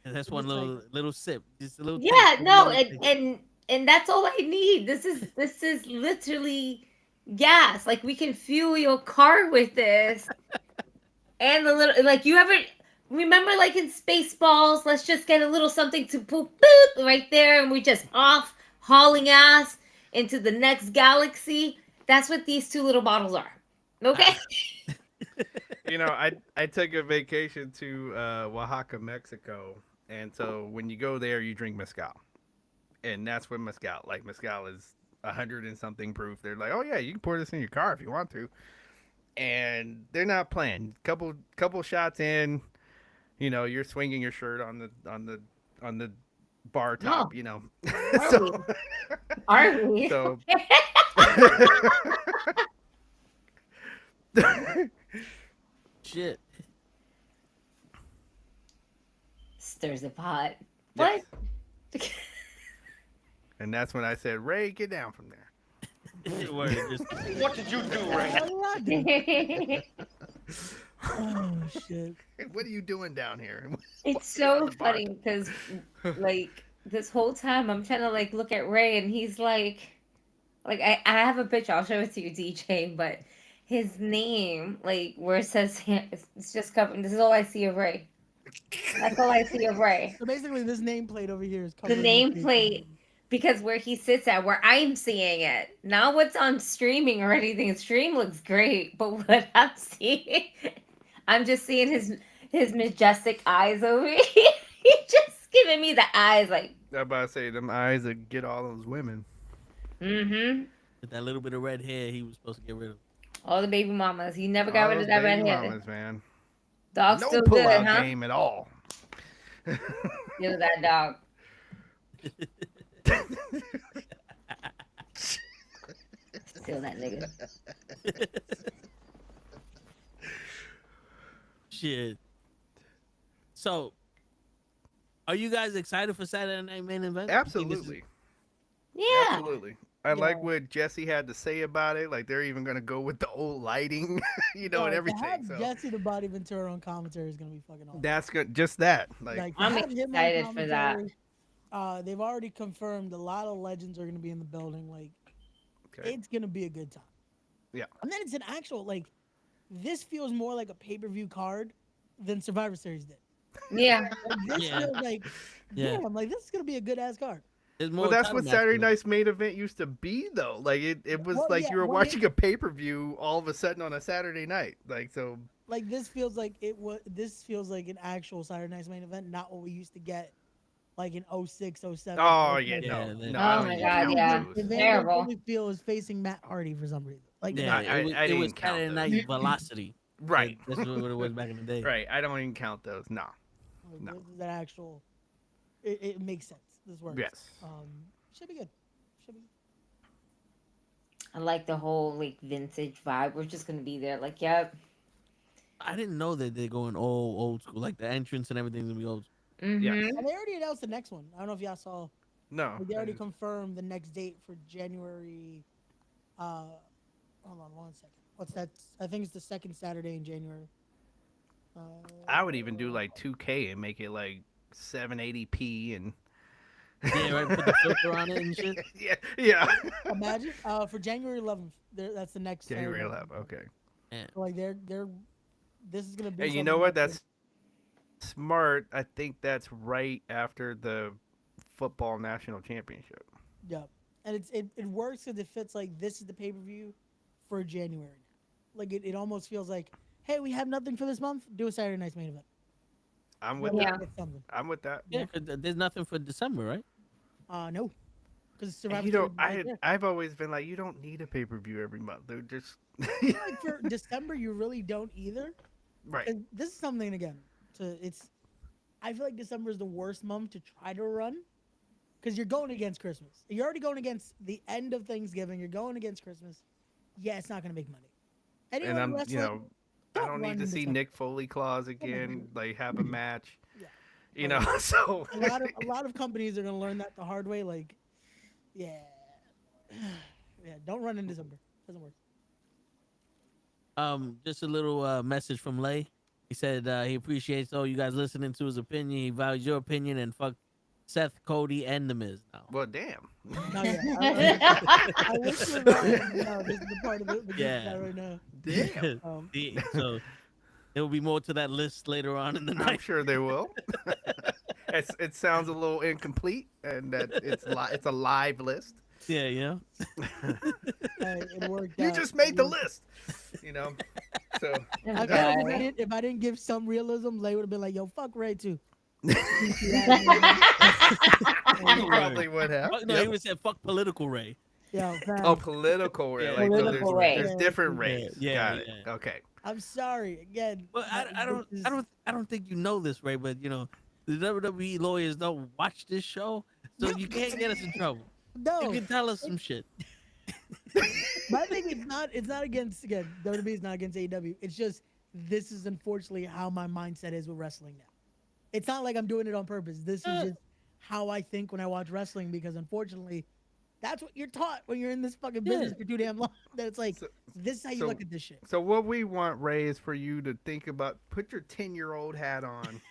And that's one little sip, just a little. Yeah, taste, no, little taste. and that's all I need. This is literally gas. Like we can fuel your car with this. And the little like you ever remember like in Spaceballs, let's just get a little something to poop boop right there and we just off hauling ass into the next galaxy. That's what these two little bottles are. Okay? You know, I took a vacation to Oaxaca, Mexico, and so when you go there, you drink mezcal, and that's what mezcal. Like mezcal is 100 and something proof. They're like, oh yeah, you can pour this in your car if you want to, and they're not playing. Couple shots in, you know, you're swinging your shirt on the bar top. You know, Are we? So. Shit. Stirs the pot. What? Yes. And that's when I said, Ray, get down from there. What did you do, Ray? Oh shit. What are you doing down here? It's so funny because like this whole time I'm trying to like look at Ray and he's like I have a picture, I'll show it to you, DJ, but his name, like where it says it's just covered. This is all I see of Ray. That's all I see of Ray. So basically, this nameplate over here is The nameplate, because where he sits at, where I'm seeing it, not what's on streaming or anything. Stream looks great, but what I'm seeing, I'm just seeing his majestic eyes over here. He's just giving me the eyes, like. I'm about to say them eyes that get all those women. Mm-hmm. With that little bit of red hair, he was supposed to get rid of. All the baby mamas. He never got All rid of those that red baby hair. mamas, man. Dog's No still pull good, out huh? game at all. Still that dog. Still that nigga. Shit. So, are you guys excited for Saturday Night Main Event? Absolutely. Yeah. Absolutely. I like what Jesse had to say about it. Like they're even gonna go with the old lighting, you know, and everything. To have So Jesse the Body Ventura on commentary is gonna be fucking awesome. that's good. Just that. Like I'm to have him on excited for that. commentary, they've already confirmed a lot of legends are gonna be in the building. Like, it's gonna be a good time. Yeah. And then it's an actual like. This feels more like a pay-per-view card than Survivor Series did. Yeah. Like, this Yeah. feels like, Yeah. damn, like this is gonna be a good ass card. Well, that's what Saturday Night's main event used to be, though. Like it was like you were watching a pay-per-view all of a sudden on a Saturday night. Like so. Like this feels like it was. This feels like an actual Saturday Night's main event, not what we used to get, like in 06, 07. Oh yeah, no. Oh my god, yeah, The terrible. Holyfield is facing Matt Hardy for some reason. Like, Yeah, it was count Saturday those. Night Velocity. Right. That's what it was back in the day. Right. I don't even count those. No. No. This is an actual. It makes sense. This works. Yes. Should be good. Should be. I like the whole like vintage vibe. We're just gonna be there. Like, yep. I didn't know that they're going all old school. Like the entrance and everything's gonna be old. Yes. And they already announced the next one. I don't know if y'all saw. No. They already confirmed the next date for January. Hold on 1 second. What's that? I think it's the second Saturday in January. I would even do like 2K and make it like 780p and. Yeah, right. Put the filter on it and shit. Yeah. Imagine for January 11th. That's the next January Saturday. 11th. Okay. So, like they're. This is gonna be. And you know what? That's smart. I think that's right after the football national championship. Yeah, and it works because it fits. Like this is the pay per view for January. Like it almost feels like, hey, we have nothing for this month. Do a Saturday Night's main event. I'm with Yeah. that. I'm with that. Yeah, 'cause there's nothing for December, right? No, because And Survivor. you know, Series is right there. I've always been like, you don't need a pay per view every month. They're just Like for December, you really don't either. right. And this is something again. I feel like December is the worst month to try to run, because you're going against Christmas. You're already going against the end of Thanksgiving. You're going against Christmas. Yeah, it's not gonna make money. Anyone And I'm, wrestling, you know, I don't need to see Nick Foley claws again. Like have a match. Yeah. You know, so a lot of companies are gonna learn that the hard way. Like, yeah, don't run in December. Doesn't work. Just a little message from Lay. He said he appreciates all you guys listening to his opinion. He values your opinion and fuck Seth, Cody, and The Miz. No. Well, damn. No, yeah. I wish you were right. No, this is the part of it. Yeah. Right now. Damn. So there will be more to that list later on in the night. I'm sure there will. It sounds a little incomplete, and that it's a live list. Yeah, yeah. It worked You out. just made the list, you know. So if I didn't give some realism, Lay would have been like, "Yo, fuck Ray too." you probably would have. No, he would have said fuck political Ray. Yeah. Oh, political Ray. Yeah, Like, political Ray. There's different Rays. Yeah, Got it. yeah. Okay. I'm sorry again. But I don't think you know this, Ray. But you know, the WWE lawyers don't watch this show, so you can't get us in trouble. No, You can tell us some shit. my thing is it's not against WWE is not against AEW. It's just this is unfortunately how my mindset is with wrestling now. It's not like I'm doing it on purpose. This is just how I think when I watch wrestling because unfortunately, that's what you're taught when you're in this fucking business for too damn long. That it's like this is how you look at this shit. So what we want, Ray, is for you to think about, put your 10-year-old hat on,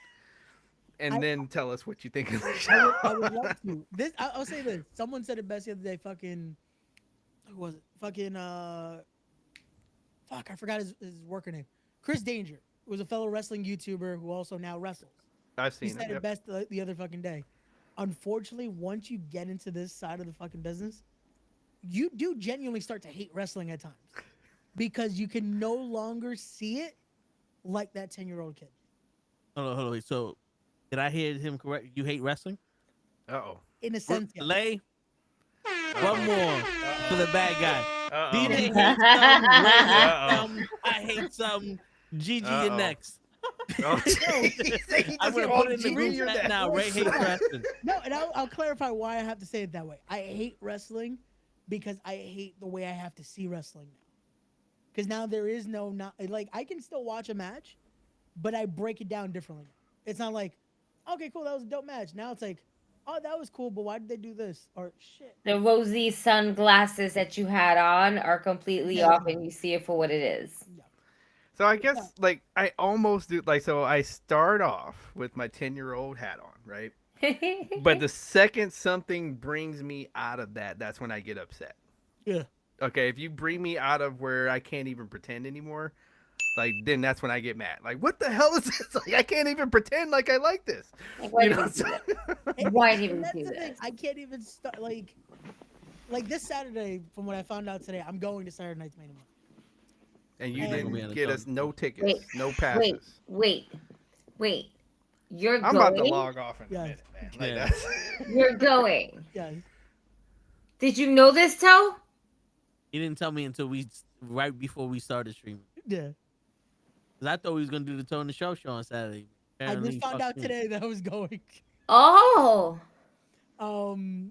and then tell us what you think of the show. I would love to. I'll say this. Someone said it best the other day. Fucking, who was it? Fucking, fuck, I forgot his worker name. Chris Danger was a fellow wrestling YouTuber who also now wrestles. I've seen He said it best the other fucking day. Unfortunately, once you get into this side of the fucking business, you do genuinely start to hate wrestling at times because you can no longer see it like that 10-year-old kid. Hold on. Wait. So, did I hear him correct? You hate wrestling? Uh-oh. In a sense, yeah. Lay. One more for the bad guy. Uh-oh. DJ hates some, Ray hates some, I hate some. Gigi, you're next. Oh, I'm gonna put it in the group chat now. Ray hates wrestling. No, and I'll clarify why I have to say it that way. I hate wrestling because I hate the way I have to see wrestling now. Because now there is like I can still watch a match, but I break it down differently. It's not like, okay, cool, that was a dope match. Now it's like, oh, that was cool, but why did they do this? Or shit. The rosy sunglasses that you had on are completely off, and you see it for what it is. So I guess like I almost do so I start off with my 10-year-old hat on, right? But the second something brings me out of that, that's when I get upset. Yeah. Okay, if you bring me out of where I can't even pretend anymore, like then that's when I get mad. Like, what the hell is this? Like, I can't even pretend like I like this. Like, why even do that? Why even do that? I can't even start like this Saturday. From what I found out today, I'm going to Saturday Night's Main Event. And you didn't get us no tickets, no passes. Wait. You're I'm going? about to log off in a minute, man. Like that's... You're going. Yeah. Did you know this, Toe? He didn't tell me until right before we started streaming. Yeah. Cause I thought we was gonna do the Toe in the Show on Saturday. Apparently, I just found out today that I was going. Oh. And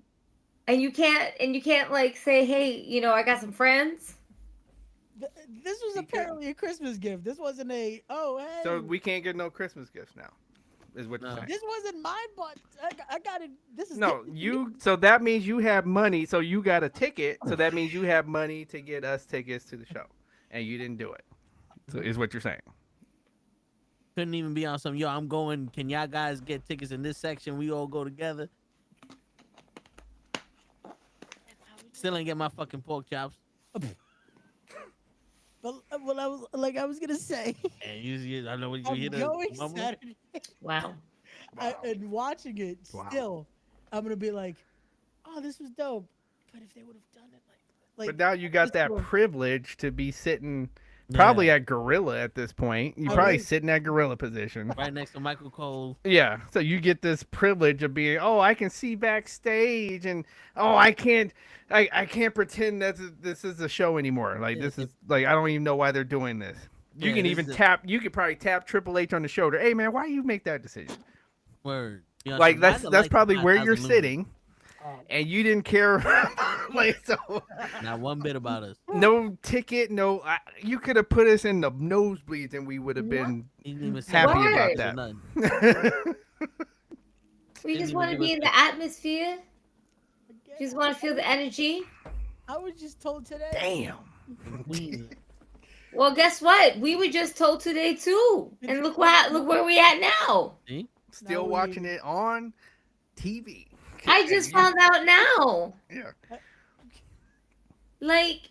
you can't like say, hey, I got some friends. This was apparently a Christmas gift. This wasn't hey. So we can't get no Christmas gifts now, is what you're saying. This wasn't mine, but I got it. This is So that means you have money. So you got a ticket. So that means you have money to get us tickets to the show, and you didn't do it. So is what you're saying. Couldn't even be on some. Yo, I'm going. Can y'all guys get tickets in this section? We all go together. Still ain't get my fucking pork chops. Well, I was gonna say. And I know what you I'm hear. Going Saturday. Wow. And watching it, still, I'm gonna be like, oh, this was dope. But if they would have done it like. But now you got that privilege to be sitting. Probably at Gorilla at this point. You're probably sitting at Gorilla position. Right next to Michael Cole. Yeah. So you get this privilege of being, I can see backstage, and I can't pretend that this is a show anymore. Like this is like I don't even know why they're doing this. You can even you could probably tap Triple H on the shoulder. Hey man, why you make that decision? Word. Like that's probably where you're sitting. and you didn't care. Like, so, Not one bit about us. no ticket, no. You could have put us in the nosebleeds, and we would have been happy about that. We just want to be in the atmosphere. Just want to feel the energy. I was just told today. Damn. Well, guess what? We were just told today too, and look where we at now. Still watching it on TV. I just found out now. Yeah. Like,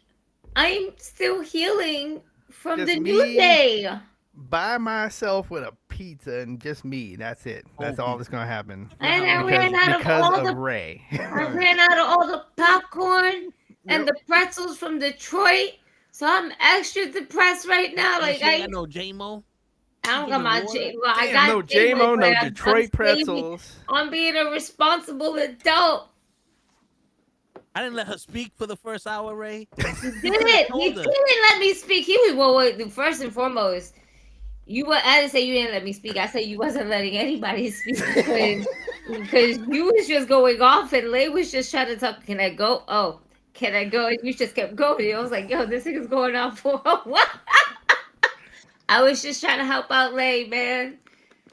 I'm still healing from Just the me New Day. By myself with a pizza and just me. That's it. That's all that's gonna happen. And I ran out of all the Ray. I ran out of all the popcorn and the pretzels from Detroit. So I'm extra depressed right now. Like I got no J-Mo. I don't got my J-Mo. I Damn, got no J-Mo, no but Detroit pretzels. I'm being a responsible adult. I didn't let her speak for the first hour, Ray. He didn't let me speak. He was well. First and foremost, I didn't say you didn't let me speak. I said you wasn't letting anybody speak because you was just going off, and Lay was just trying to talk. Can I go? Oh, can I go? And you just kept going. I was like, yo, this thing is going on for what? I was just trying to help out Lay, man.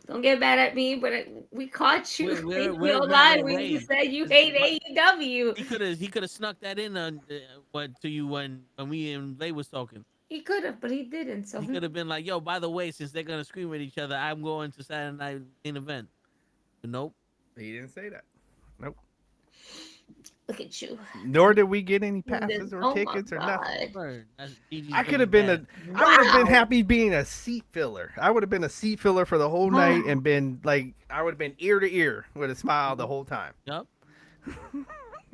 Don't get mad at me, but we caught you. We're lying when you said you hate AEW. He could have snuck that in to you when we and Lay was talking. He could have, but he didn't. So he could have been like, "Yo, by the way, since they're gonna scream at each other, I'm going to Saturday night main event." But nope. He didn't say that. Nope. Look at you. Nor did we get any passes or tickets or nothing. I could have been I would have been happy being a seat filler. I would have been a seat filler for the whole night and been like, I would have been ear to ear with a smile the whole time. Yep.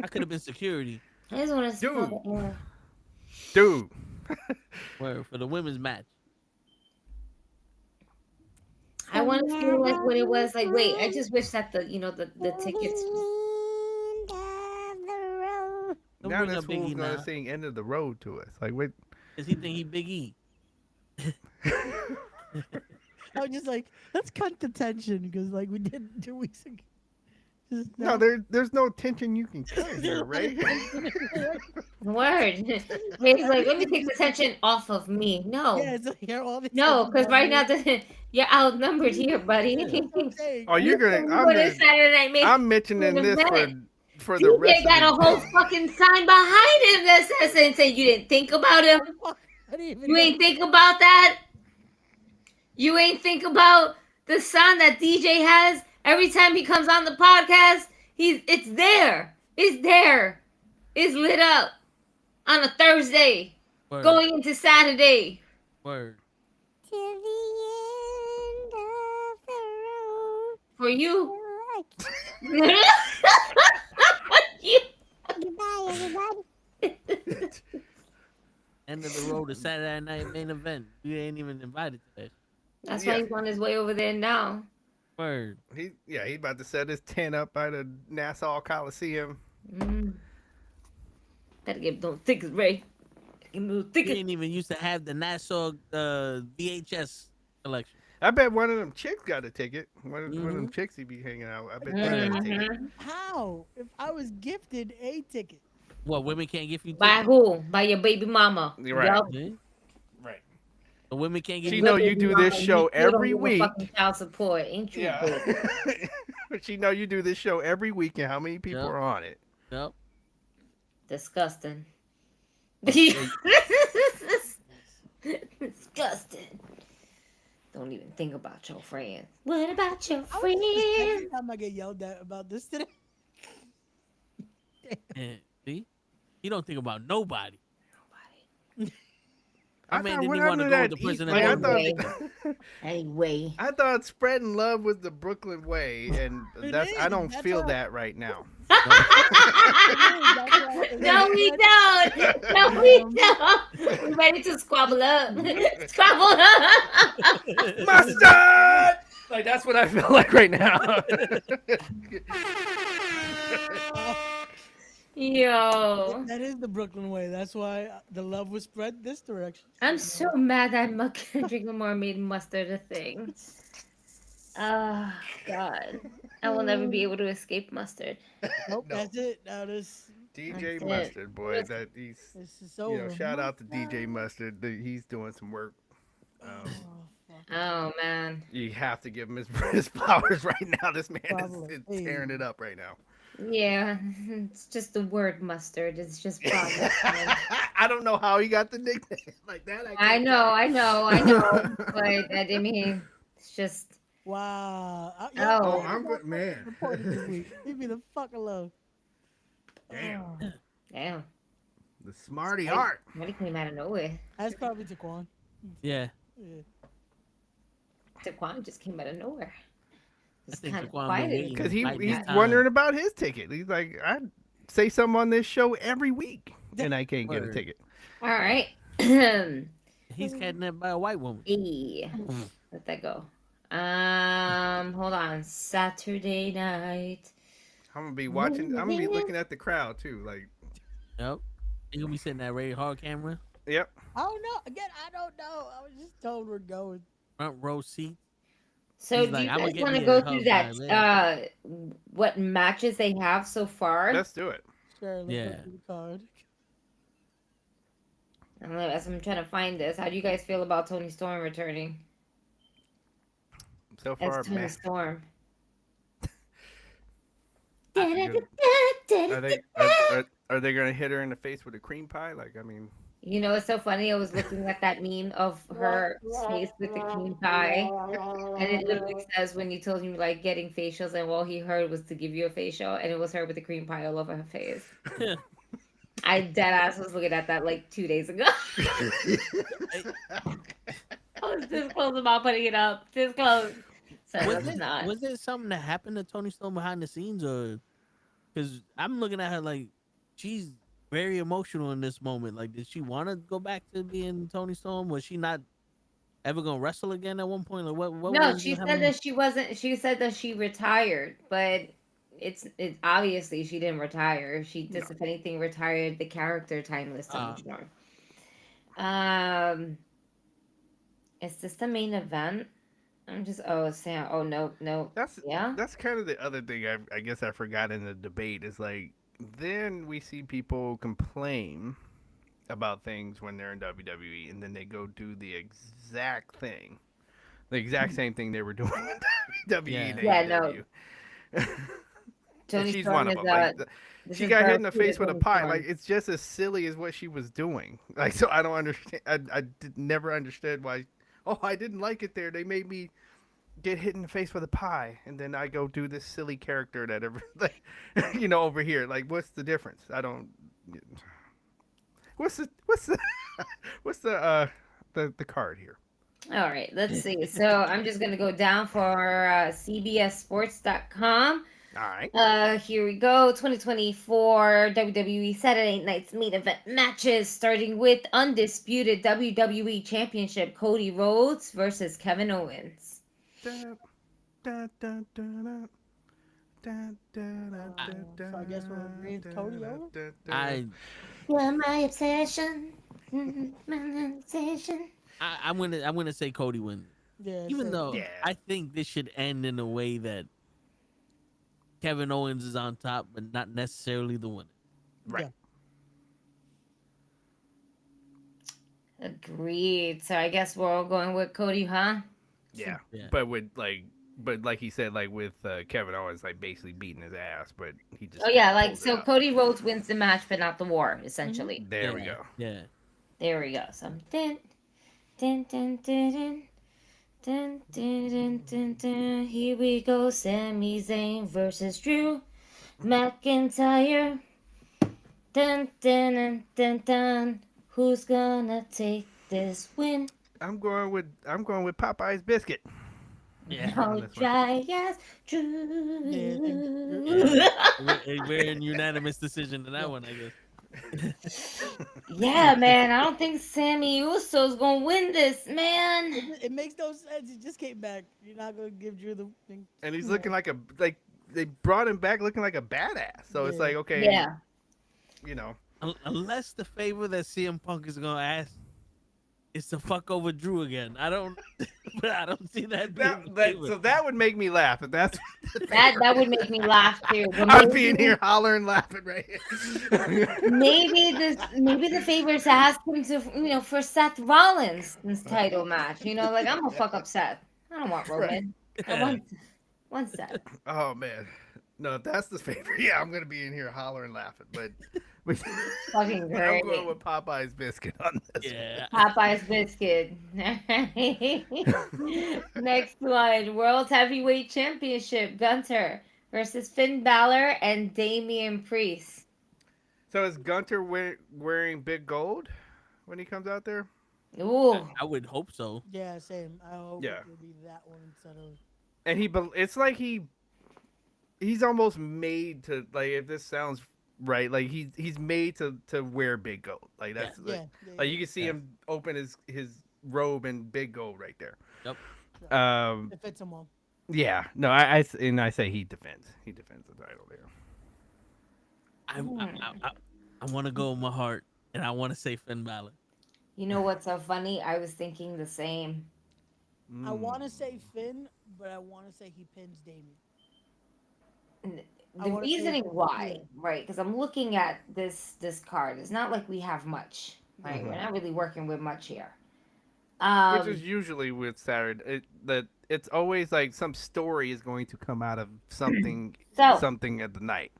I could have been security. I just want to Dude. For the women's match. I want to feel like what it was like. Wait, I just wish that the tickets. Now this fool's gonna sing "End of the Road" to us. Like, wait. Does he think he Big E? I was just like, let's cut the tension because like we did 2 weeks ago. No, there's no tension you can cut here, right? Word. He's like, let me take the tension off of me. No. Yeah, it's like, no, because right now you're outnumbered here, buddy. Oh, you're gonna. I'm mentioning this for the rest. They got a whole fucking sign behind him that says and say you didn't think about him. You ain't think about that. You ain't think about the sign that DJ has. Every time he comes on the podcast, it's there. It's there. It's lit up on a Thursday. Word. Going into Saturday. Word. To the end of the road. For you. Goodbye, everybody. End of the road to Saturday night main event. We ain't even invited to that. That's why he's on his way over there now. Word. He's about to set his tent up by the Nassau Coliseum. Gotta get those tickets, Ray. He didn't even used to have the Nassau VHS collection. I bet one of them chicks got a ticket. One of them chicks he be hanging out with. I bet they got a ticket. How? If I was gifted a ticket. What, women can't give you tickets? By who? By your baby mama. You're right. Yep. Right. The women can't give She you know tickets. you do this show every week. Fucking child support, ain't you? Yeah. She know you do this show every week and how many people are on it. Yep. Disgusting. Disgusting. Don't even think about your friends. What about your friends? Every time I get yelled at about this today. See? You don't think about nobody. I mean, didn't want to go with the prison. Anyway. I thought spreading love was the Brooklyn way, and I don't feel that right now. No, we don't. No, we don't. We're ready to squabble up. Squabble up. Mustard! Like, that's what I feel like right now. Yo. That is the Brooklyn way. That's why the love was spread this direction. I'm so mad that I'm drinking more made mustard a thing. Oh God, I will never be able to escape mustard. Nope, No. that's it. Now this DJ That's it. Mustard, boy, that he's is over. shout out to DJ Mustard. He's doing some work. Oh, fuck. Oh man. You have to give him his flowers right now. This man Probably. is tearing it up right now. Yeah, it's just the word mustard. It's just progress. Man. I don't know how he got the nickname like that. I know. But I mean, it's just. Wow. Oh. I'm good, man. Reported this week. Leave me the fuck alone. Damn. Oh, Damn. The smarty art. Really came out of nowhere. that's probably Taquan. Yeah. Yeah. Taquan just came out of nowhere. I It's think kind of Taquan quiet. been waiting. Because Like he's that time. wondering about his ticket. He's like, I say something on this show every week, and I can't get a Word. ticket. All right. He's kidnapped by a white woman. Let that go. Hold on. Saturday night. I'm gonna be watching. I'm gonna be looking at the crowd too. Like, Yep. You gonna be sitting at Ray Hard camera, yep. I don't know. Again, I don't know. I was just told we're going. front row seat. So He's do like, you "I'ma guys get want to me a go hug through by that? What matches they have so far? Let's do it. Sure, let's Yeah. go through the card. As I'm trying to find this, how do you guys feel about Tony Storm returning So far, as Tony man. Storm? Are they gonna hit her in the face with a cream pie? Like, I mean, You know, it's so funny. I was looking at that meme of her face with the cream pie, and it literally says when you told him like getting facials, and all he heard was to give you a facial, and it was her with the cream pie all over her face. I dead ass was looking at that like 2 days ago. I was this close about putting it up. This close. So Was it something that happened to Tony Storm behind the scenes, or because I'm looking at her like she's very emotional in this moment? Like, did she want to go back to being Tony Storm? Was she not ever gonna wrestle again at one point? Or what no, was she happening? said that she wasn't. She said that she retired, but it's obviously she didn't retire. She just, if anything, retired the character Timeless Tony Storm. Is this the main event? I'm just Sam. Oh no. That's kind of the other thing I guess I forgot in the debate is like then we see people complain about things when they're in WWE and then they go do the exact same thing they were doing in WWE. and AEW. Tony she's Storm one of is, them. Like, she got hit in the face with a pie. Storm. Like, it's just as silly as what she was doing. Like, so I don't understand. I never understood why. Oh, I didn't like it there. They made me get hit in the face with a pie, and then I go do this silly character that like, over here. Like, what's the difference? I don't. What's the card here? All right, let's see. So I'm just gonna go down for CBSSports.com. All right. Here we go. 2024 WWE Saturday Night's main event matches, starting with undisputed WWE Championship Cody Rhodes versus Kevin Owens. So I guess we'll agree it's Cody over? You're my obsession. My obsession. I'm gonna say Cody wins. Yeah. Even though I think this should end in a way that Kevin Owens is on top, but not necessarily the winner. Right. Yeah. Agreed. So I guess we're all going with Cody, huh? Yeah. Yeah. But like he said, like with Kevin Owens, like basically beating his ass, but he just. Oh yeah, like pulls it so out. Cody Rhodes wins the match, but not the war, essentially. There we go. Yeah. There we go. So dun, dun, dun, dun, dun. Dun, dun, dun, dun, dun. Here we go. Sami Zayn versus Drew McIntyre. Dun, dun, dun, dun, dun. Who's gonna take this win? I'm going with Popeye's biscuit. Yeah. Oh, dry as Drew. We're in unanimous decision to that one, I guess. Yeah, man. I don't think Sammy Uso's gonna win this, man. It makes no sense. He just came back. You're not gonna give Drew the thing. And he's looking like they brought him back looking like a badass. So it's like, okay, Yeah. Unless the favor that CM Punk is gonna ask is to fuck over Drew again. I don't. but I don't see that being the favorite. So that would make me laugh. If that's That would make me laugh too. But I'd be in here hollering, laughing right here. maybe the favorites ask him to for Seth Rollins' title match. Like I'm gonna fuck up Seth. I don't want Roman. I want Seth. Oh man, no, if that's the favorite. Yeah, I'm gonna be in here hollering, laughing. But Fucking I'm great. going with Popeye's biscuit on this. Yeah. Popeye's biscuit. Next one, World Heavyweight Championship, Gunter versus Finn Balor and Damian Priest. So is Gunter wearing big gold when he comes out there? Ooh. I would hope so. Yeah, same. I hope Yeah. it would be that one instead of. And it's like he's almost made to, like, if this sounds right, like he's made to wear big gold. Like that's like you can see him open his robe in big gold right there. Yep. It fits him well. Yeah. No, I say he defends the title there. I want to go with my heart, and I want to say Finn Balor. You know what's so funny? I was thinking the same. I want to say Finn, but I want to say he pins Damien. The reasoning why, right? Because I'm looking at this card. It's not like we have much, right? We're not really working with much here. Which is usually with Saturday. It's always like some story is going to come out of something something at the night.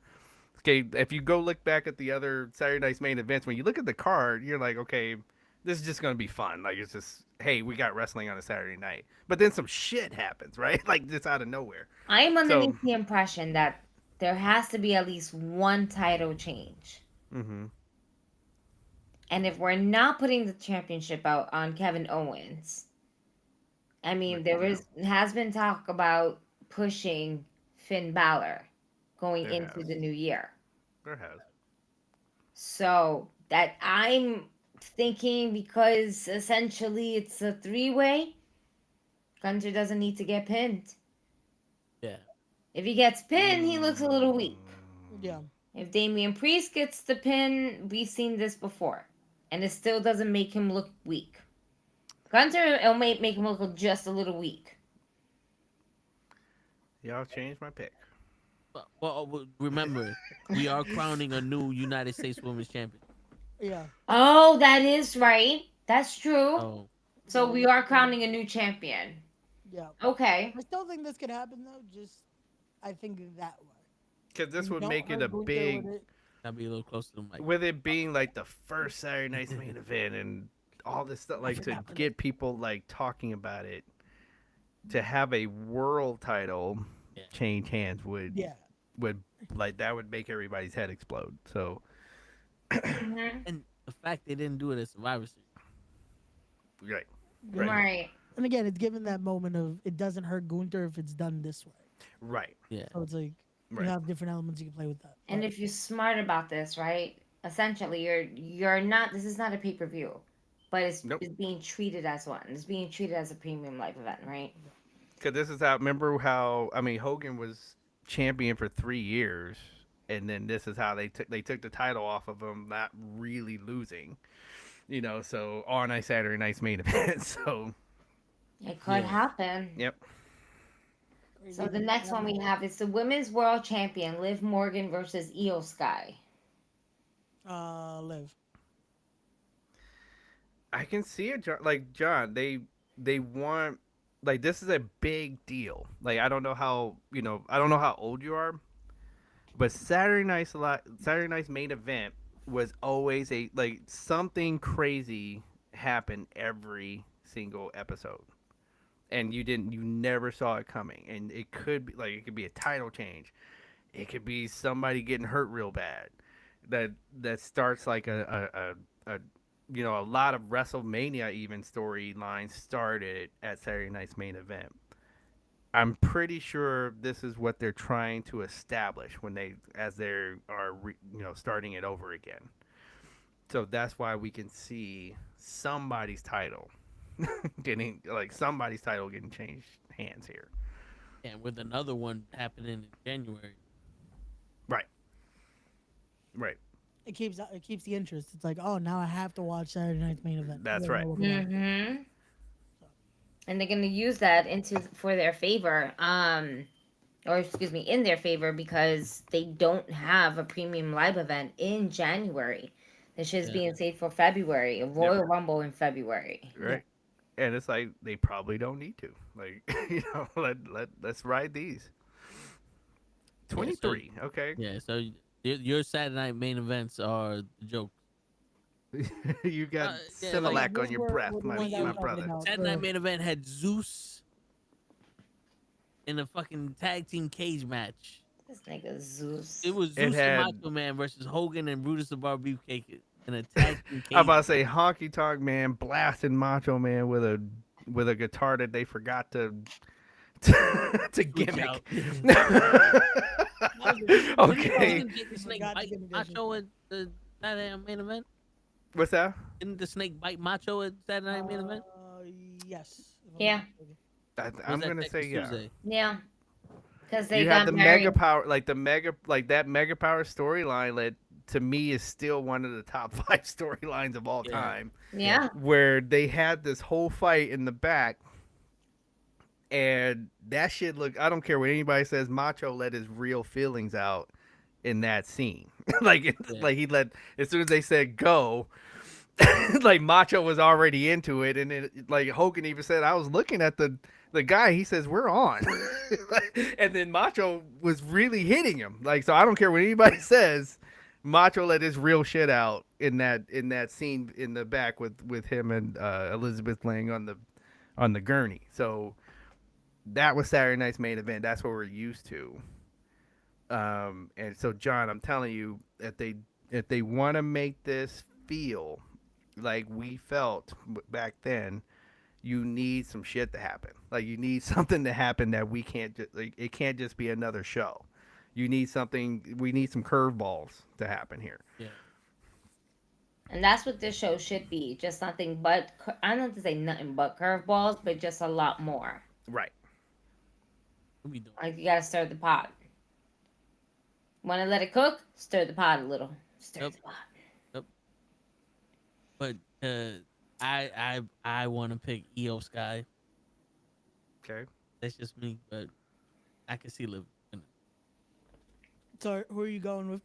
Okay, if you go look back at the other Saturday night's main events, when you look at the card, you're like, okay, this is just going to be fun. Like, it's just, hey, we got wrestling on a Saturday night. But then some shit happens, right? Like, just out of nowhere. I am underneath the impression that there has to be at least one title change. Mm-hmm. And if we're not putting the championship out on Kevin Owens, I mean, has been talk about pushing Finn Balor going into the new year. There has. So that I'm thinking, because essentially it's a three-way, Gunter doesn't need to get pinned. Yeah. If he gets pinned, he looks a little weak. Yeah. If Damian Priest gets the pin, we've seen this before. And it still doesn't make him look weak. Gunter, it'll make him look just a little weak. Y'all changed my pick. Well, remember, we are crowning a new United States Women's Champion. Yeah. Oh, that is right. That's true. Oh. So we are crowning a new champion. Yeah. Okay. I still think this could happen though. Just I think that way. Because this would Don't make it hurt a Gunther big. with it. That'd be a little close to the mic. With it being like the first Saturday night's main event and all this stuff, like to get people like talking about it, to have a world title change hands would like that would make everybody's head explode. So And the fact they didn't do it at Survivor Series. Right. And again, it's given that moment of it doesn't hurt Gunther if it's done this way. Right. Yeah. So it's like you have different elements you can play with that. And if you're smart about this, right? Essentially, you're not. This is not a pay-per-view, but it's being treated as one. It's being treated as a premium live event, right? Because this is how. Remember how Hogan was champion for 3 years, and then this is how they took the title off of him, not really losing. So all night Saturday night's main event. So it could happen. Yep. So the next one we have is the Women's World Champion, Liv Morgan versus Io Sky. Liv. I can see it, John. They want, like, this is a big deal. Like, I don't know how old you are, but Saturday night's main event was always something crazy happened every single episode. And you never saw it coming. And it could be a title change. It could be somebody getting hurt real bad. That starts like a lot of WrestleMania even storylines started at Saturday night's main event. I'm pretty sure this is what they're trying to establish as they are starting it over again. So that's why we can see somebody's title getting changed hands here. And with another one happening in January. Right. It keeps the interest. It's like, oh, now I have to watch Saturday night's main event. That's right. Mm-hmm. and they're gonna use that for their favor. Or excuse me, in their favor because they don't have a premium live event in January. This shit's being saved for February, a Royal Rumble in February. Right. And it's like they probably don't need to. Like, let's ride these. 23. Okay. Yeah. So your Saturday night main events are the joke. You got Similac on your breath, my brother. Saturday night main event had Zeus in a fucking tag team cage match. This nigga Zeus. It was Zeus and Macho Man versus Hogan and Brutus the Bar Beefcake in a tag team cage. I'm about to say Honky Tonk Man blasting Macho Man with a guitar that they forgot to gimmick. Okay. Didn't the snake bite Macho at the Saturday night main event? What's that? Didn't the snake bite Macho at Saturday night main event? Yes. Yeah. I'm gonna say Tuesday? Yeah. Because they you got have the married. mega power, that mega power storyline that to me is still one of the top 5 storylines of all time. Yeah. Where they had this whole fight in the back, and that shit I don't care what anybody says, Macho let his real feelings out in that scene. Like he let, as soon as they said go, like Macho was already into it, and like Hogan even said, I was looking at the guy, he says, we're on. And then Macho was really hitting him. Like, so I don't care what anybody says, Macho let his real shit out in that scene in the back with him and Elizabeth laying on the gurney. So that was Saturday night's main event. That's what we're used to. And so John, I'm telling you, if they want to make this feel like we felt back then, you need some shit to happen. Like, you need something to happen that we can't just, like, it can't just be another show. You need something. We need some curveballs to happen here. Yeah. And that's what this show should be. Just nothing but, I don't have to say nothing but curveballs, but just a lot more. Right. Like, you gotta stir the pot. Want to let it cook? Stir the pot a little. Stir the pot. Yep. But I want to pick EO Sky. Okay. That's just me, but I can see Liv. So who are you going with?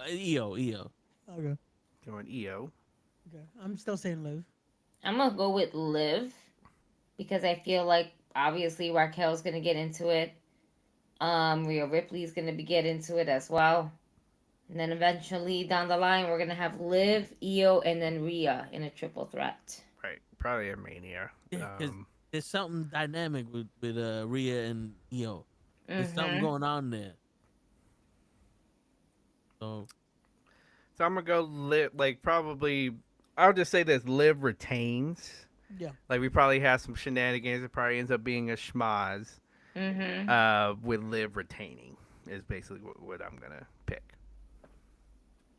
EO. Okay. Going EO. Okay. I'm still saying Liv. I'm gonna go with Liv because I feel like obviously Raquel's gonna get into it. Rhea Ripley's gonna get into it as well. And then eventually down the line we're gonna have Liv, EO, and then Rhea in a triple threat. Right. Probably a Mania. Yeah, there's something dynamic with Rhea and EO. There's something going on there. So I'm gonna go Liv. Like, probably, I'll just say this: Liv retains. Yeah. Like, we probably have some shenanigans. It probably ends up being a schmoz. With Liv retaining is basically what I'm gonna pick.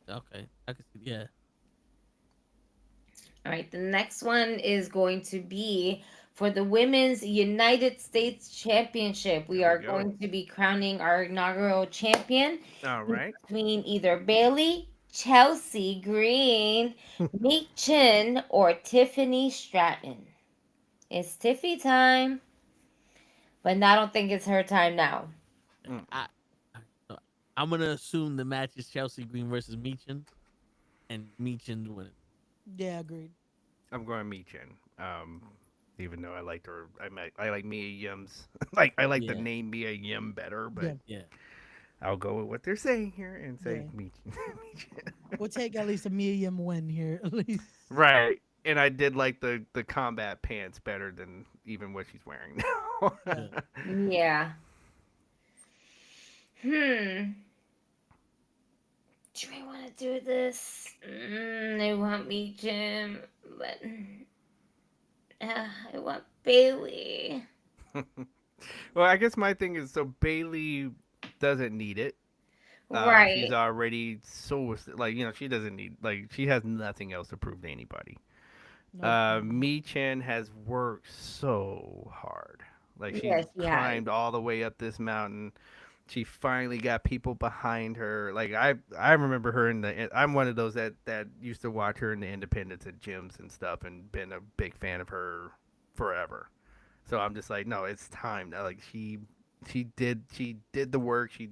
Okay, I can see. Yeah. All right, the next one is going to be for the Women's United States Championship. We are going to be crowning our inaugural champion. All right. Between either Bailey, Chelsea Green, Meek Chin, or Tiffany Stratton. It's Tiffy time, but I don't think it's her time now. I'm gonna assume the match is Chelsea Green versus Meechin, and Meechin's winning. Yeah, agreed. I'm going Meechin. Even though I liked her, I like Mia Yim's. I like the name Mia Yim better, but yeah. I'll go with what they're saying here and say Meechin. We'll take at least a Mia Yim win here, at least. Right. And I did like the combat pants better than even what she's wearing now. Yeah. Do I want to do this? They want me, Jim, but I want Bailey. Well, I guess my thing is, so Bailey doesn't need it. Right. She's already she doesn't need, she has nothing else to prove to anybody. Meechin has worked so hard. She climbed all the way up this mountain. She finally got people behind her. I remember her I'm one of those that used to watch her in the independents at gyms and stuff and been a big fan of her forever. So I'm just like, no, it's time. Like she did the work. She,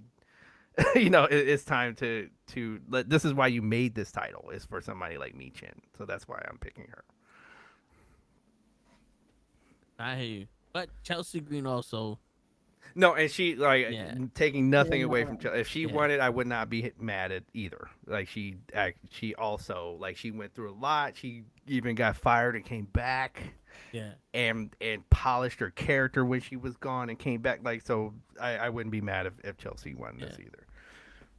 it's time to let. This is why you made this title, is for somebody like Michin. So that's why I'm picking her. I hear you, but Chelsea Green also. No, and she taking nothing Yeah. away from Chelsea. If she won it, I would not be mad at either. Like she also she went through a lot. She even got fired and came back. Yeah. And polished her character when she was gone and came back. Like, so I wouldn't be mad if Chelsea won this either.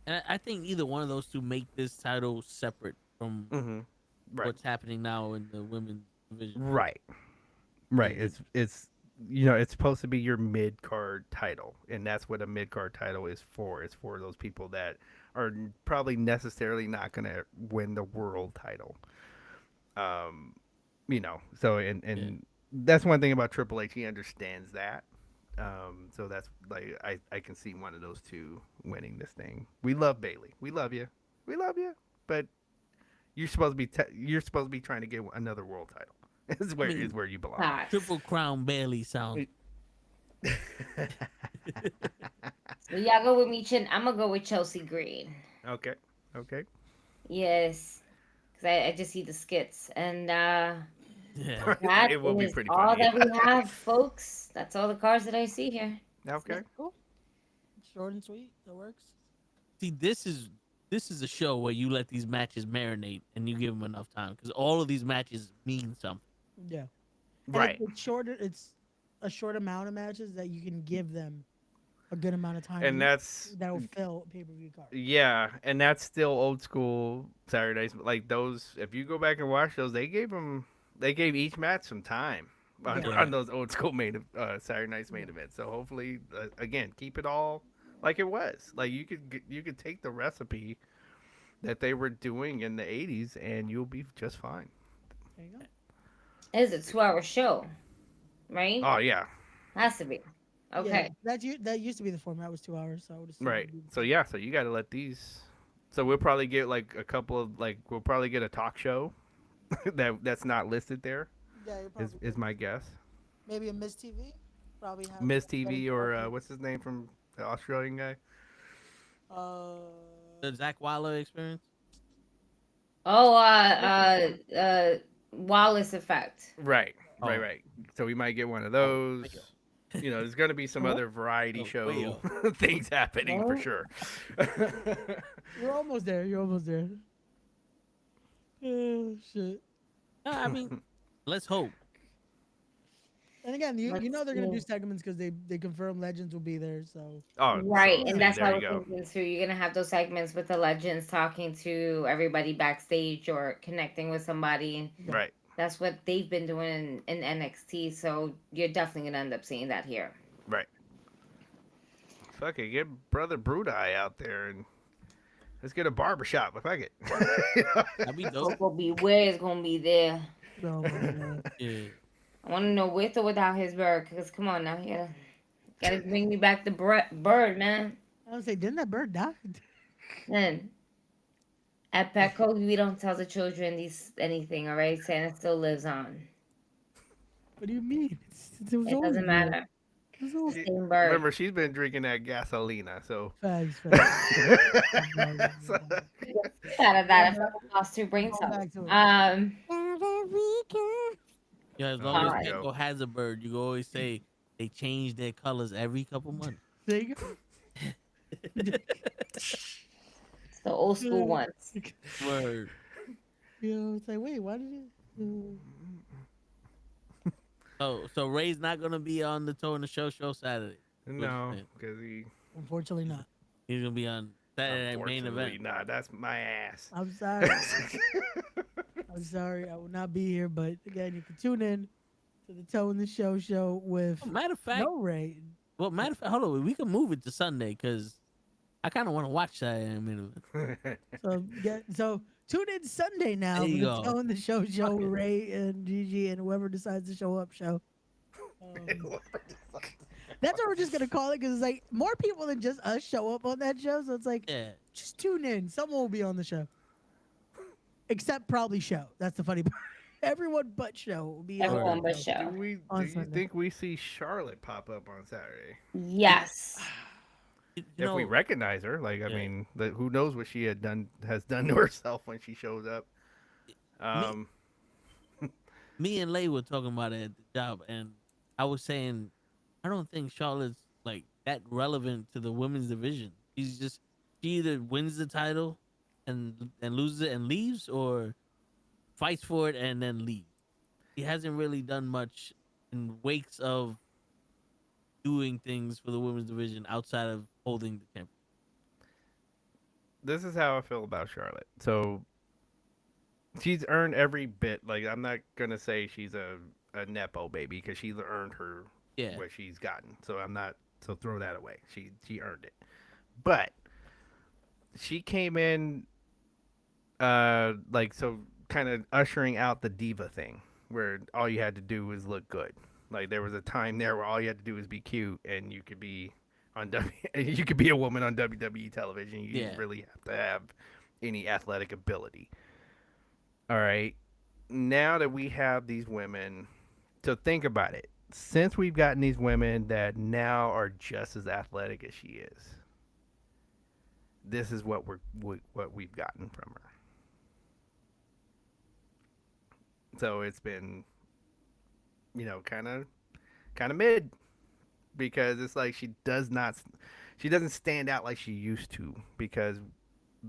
And I think either one of those two make this title separate from what's happening now in the women's division. Right. Right. It's it's supposed to be your mid card title, and that's what a mid card title is for. It's for those people that are probably necessarily not going to win the world title. So and that's one thing about Triple H. He understands that. So that's like I can see one of those two winning this thing. We love Bailey. We love you. But you're supposed to be trying to get another world title. Is where you belong. Triple Crown Bailey sound. So y'all go with Michin. I'm gonna go with Chelsea Green. Okay. Yes, because I just see the skits, and that it will be pretty all funny. that we have, folks. That's all the cards that I see here. Okay. Cool. Short and sweet. That works. See, this is a show where you let these matches marinate and you give them enough time, because all of these matches mean something. Yeah. Right. It's shorter. It's a short amount of matches that you can give them a good amount of time. And that'll fill pay-per-view cards. Yeah, and that's still old school Saturdays. Like those, if you go back and watch those, they gave each match some time on those old school Saturday Night's main events. So hopefully, again, keep it all like it was. Like you could take the recipe that they were doing in the 80s and you'll be just fine. There you go. It's a 2-hour show, right? Oh yeah. Has to be. Okay. Yeah, that used to be the format, was 2 hours. So I would assume Right. So yeah, so you got to let these. So we'll probably get like a couple of we'll probably get a talk show that's not listed there. Yeah, is my guess. Maybe a Miss TV. Probably have Miss TV or what's his name from the Australian guy? The Zach Wilder experience. Wallace effect. Right. So we might get one of those. There's going to be some other variety show things happening for sure. You're almost there. Oh, shit. I mean, let's hope. And again, you know they're going to do segments because they confirm Legends will be there. So Right, and that's how there we're thinking too. You're going to have those segments with the Legends talking to everybody backstage or connecting with somebody. Right. That's what they've been doing in NXT, so you're definitely gonna end up seeing that here. Right. Fuck it, get Brother Brudai out there and let's get a barbershop. Fuck it. That'd be dope. Coco Beware is gonna be there. Oh, Yeah. I want to know with or without his bird, because come on now, you gotta bring me back the bird, man. I would say, didn't that bird die? Man, at Petco, we don't tell the children anything, all right? Santa still lives on. What do you mean? It doesn't matter. Same bird. Remember, she's been drinking that gasolina, so. Facts. Out of that, if I lost 2 brain cells. Now that we can. Yeah, as long There as you go. Petco has a bird, you can always say they change their colors every couple months. There you go. The old school ones. Word. It's like, wait, why did it? So Ray's not gonna be on the Toe in the Show Saturday. No, because he. Unfortunately, not. He's gonna be on Saturday main event. Unfortunately, nah, that's my ass. I'm sorry. I'm sorry. I will not be here. But again, you can tune in to the Toe in the Show with Matter of fact, no Ray. well, matter of fact, hold on, we can move it to Sunday because I kind of want to watch Saturday main event. So tune in Sunday now There for you the go. Toe in the Show with Ray and Gigi and whoever decides to show up show. That's what we're just gonna call it because it's like more people than just us show up on that show. So it's like, Yeah. just tune in. Someone will be on the show, except probably show. That's the funny part. Everyone but Show will be Everyone on but Show. Show. Do On you Sunday. think we see Charlotte pop up on Saturday? Yes. If we recognize her, like I Yeah. mean, who knows what she has done to herself when she shows up. Me and Lay were talking about it at the job, and I was saying, I don't think Charlotte's like that relevant to the women's division. She either wins the title and loses it and leaves, or fights for it and then leaves. He hasn't really done much in wakes of doing things for the women's division outside of holding the championship. This is how I feel about Charlotte. So she's earned every bit. Like I'm not gonna say she's a nepo baby because she's earned her what she's gotten. So I'm not. So throw that away. She earned it. But she came in, like so, kind of ushering out the diva thing, where all you had to do was look good. Like there was a time there where all you had to do was be cute, and you could be on you could be a woman on WWE television. You didn't really have to have any athletic ability. All right. Now that we have these women, so think about it. Since we've gotten these women that now are just as athletic as she is, this is what we've gotten from her. So it's been, kind of mid, because it's like she doesn't stand out like she used to, because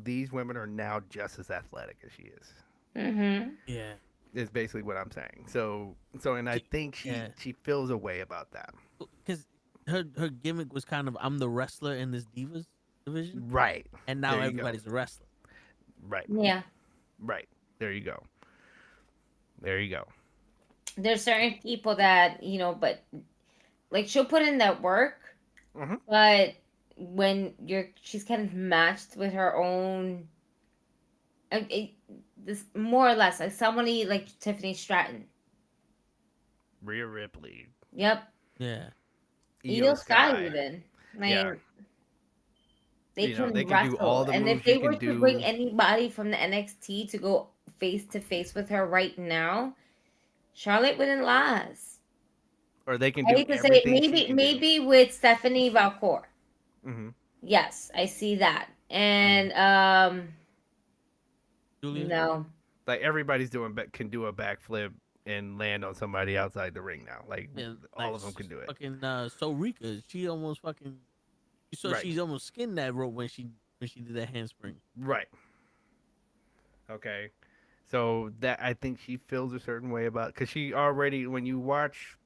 these women are now just as athletic as she is. Mm-hmm. Yeah. Is basically what I'm saying. So, and I think she feels a way about that. Because her gimmick was kind of, I'm the wrestler in this divas division. Right. And now everybody's a wrestler. Right. Yeah. Right. There you go. There you go. There's certain people that, but like she'll put in that work, but when she's kind of matched with her own, this more or less like somebody like Tiffany Stratton, Rhea Ripley. Yep. Yeah. Io Sky even. Like, they can wrestle. do all the and moves if they you were can to do. bring anybody from the NXT to go face to face with her right now, Charlotte wouldn't last. Or they can I do hate to say everything. maybe with Stephanie Valcour. Mm-hmm. Yes, I see that. And Julia? no. Like everybody's can do a backflip and land on somebody outside the ring now. Like all of them can do it. Fucking Rika, she almost fucking. You saw she's almost skinned that rope when she did that handspring. Right. Okay. So that I think she feels a certain way about, because she already, when you watch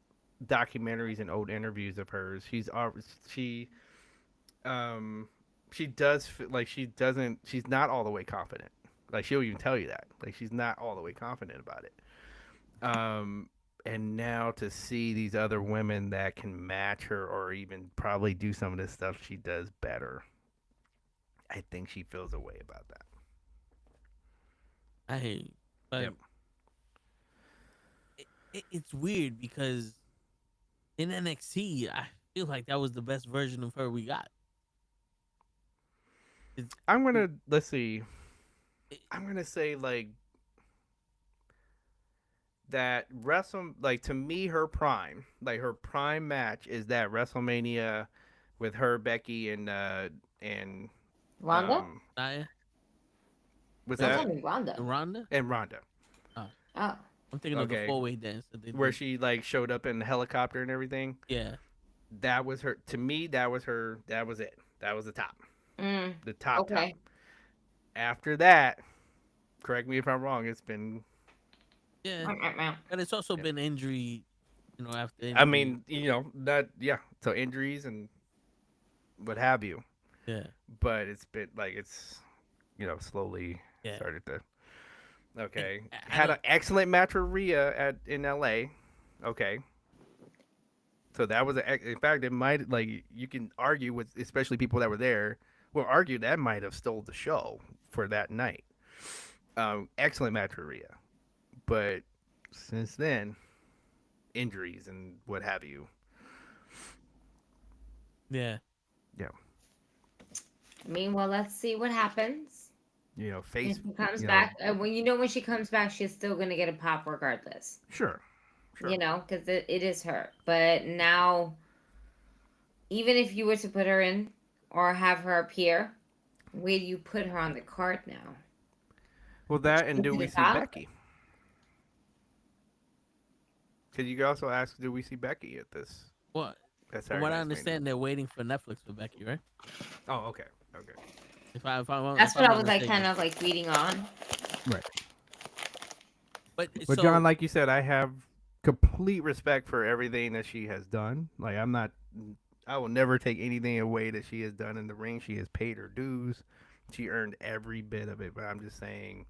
documentaries and old interviews of hers, she's not all the way confident. Like she'll even tell you that. Like she's not all the way confident about it. And now to see these other women that can match her or even probably do some of this stuff she does better, I think she feels a way about that. I hate you. But it's weird because in NXT, I feel like that was the best version of her we got. I'm going to, let's see. I'm going to say like that to me, her prime match is that WrestleMania with her, Becky, and Ronda? Nia? Was that? Ronda. Ronda? And Ronda. Oh. I'm thinking of the four-way dance that they where did. she like showed up in the helicopter and everything. Yeah. That was her. To me, that was her. That was it. That was the top. The top. Okay. Top. After that, correct me if I'm wrong, it's been. Yeah. And it's also been injury, after injury. I mean, so injuries and what have you. Yeah. But it's been like slowly started to. Okay. Had an excellent match with Rhea in LA. Okay. So that was in fact, it might, like, you can argue with, especially people that were there, will argue that might have stole the show for that night. Excellent match with Rhea. But since then, injuries and what have you. Yeah. Yeah. I mean, well, let's see what happens. face. When she comes back, when she comes back, she's still gonna get a pop regardless. Sure. Because it is her. But now, even if you were to put her in or have her appear, where do you put her on the card now? Well, that and do we see Becky? Because you could also ask, do we see Becky at this? What? From what I understand, they're waiting for Netflix for Becky, right? Oh, okay. That's what I was kind of reading on. Right. But John, like you said, I have complete respect for everything that she has done. Like I will never take anything away that she has done in the ring. She has paid her dues. She earned every bit of it. But I'm just saying,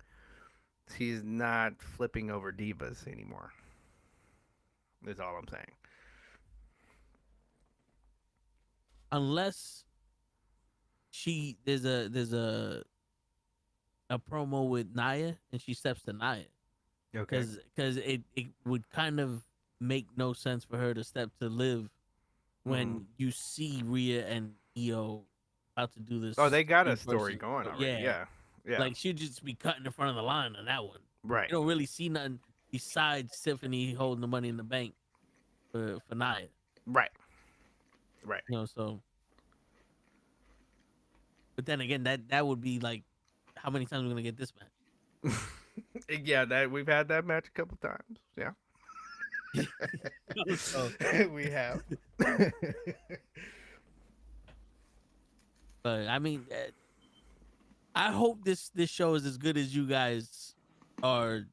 she's not flipping over divas anymore. That's all I'm saying. Unless there's a promo with Nia and she steps to Nia. Okay. Because it would kind of make no sense for her to step to Liv when you see Rhea and Io about to do this. Oh, they got a story going already. Yeah. Like she'd just be cutting in front of the line on that one. Right. You don't really see nothing besides Tiffany holding the Money in the Bank for Nia. Right. So. But then again, that would be like, how many times are we gonna get this match? Yeah, that we've had that match a couple times. Yeah. We have. But I mean, I hope this show is as good as you guys are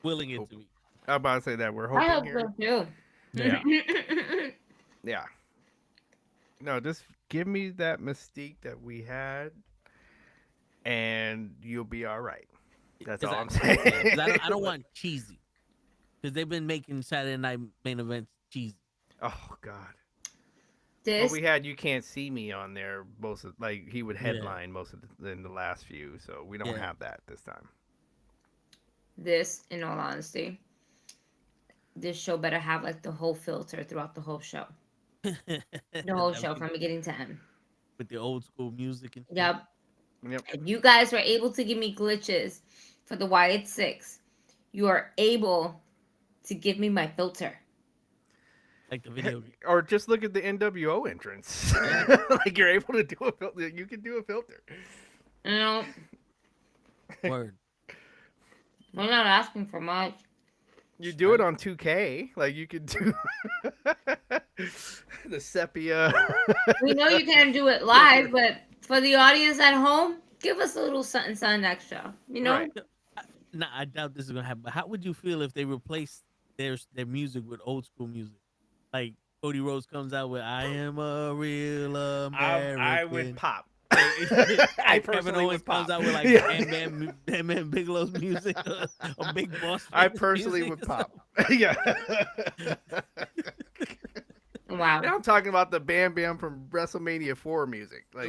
willing it to be. I'm about to say that we're hoping. I hope here. so too. Yeah. Yeah. No, just give me that mystique that we had, and you'll be all right. That's all I'm saying. I don't want cheesy, because they've been making Saturday Night Main Events cheesy. Oh God. Well, we had You Can't See Me on there. He would headline most of in the last few, so we don't have that this time. This, in all honesty, this show better have the whole filter throughout the whole show. The whole show from beginning to end. With the old school music and Yep. If you guys were able to give me glitches for the Wyatt 6, you are able to give me my filter. Like the video game. Or just look at the NWO entrance. You're able to do a filter. You can do a filter. Word. We're not asking for much. You do it on 2K. You could do the sepia. We know you can't do it live, but for the audience at home, give us a little something extra. Right. Nah, I doubt this is gonna happen. But how would you feel if they replaced their music with old school music? Like Cody Rhodes comes out with "I Am a Real American." I would pop. I personally would pop. Comes out with Bam Bam Bigelow's music, a Big Boss. I personally would pop. Yeah. Wow. Now I'm talking about the Bam Bam from WrestleMania 4 music, with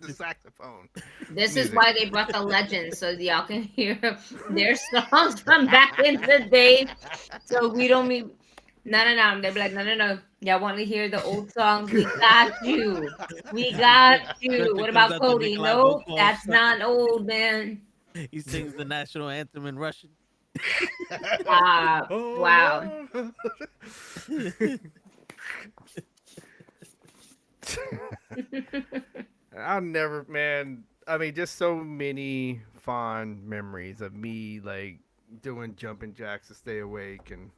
the saxophone. This is why they brought the legends, so y'all can hear their songs from back in the day. So we don't mean. No. They'll be like, no. Y'all want to hear the old songs? We got you. What about Cody? No, that's not old, man. He sings the national anthem in Russian. Wow. I'll never, man. I mean, just so many fond memories of me doing jumping jacks to stay awake and.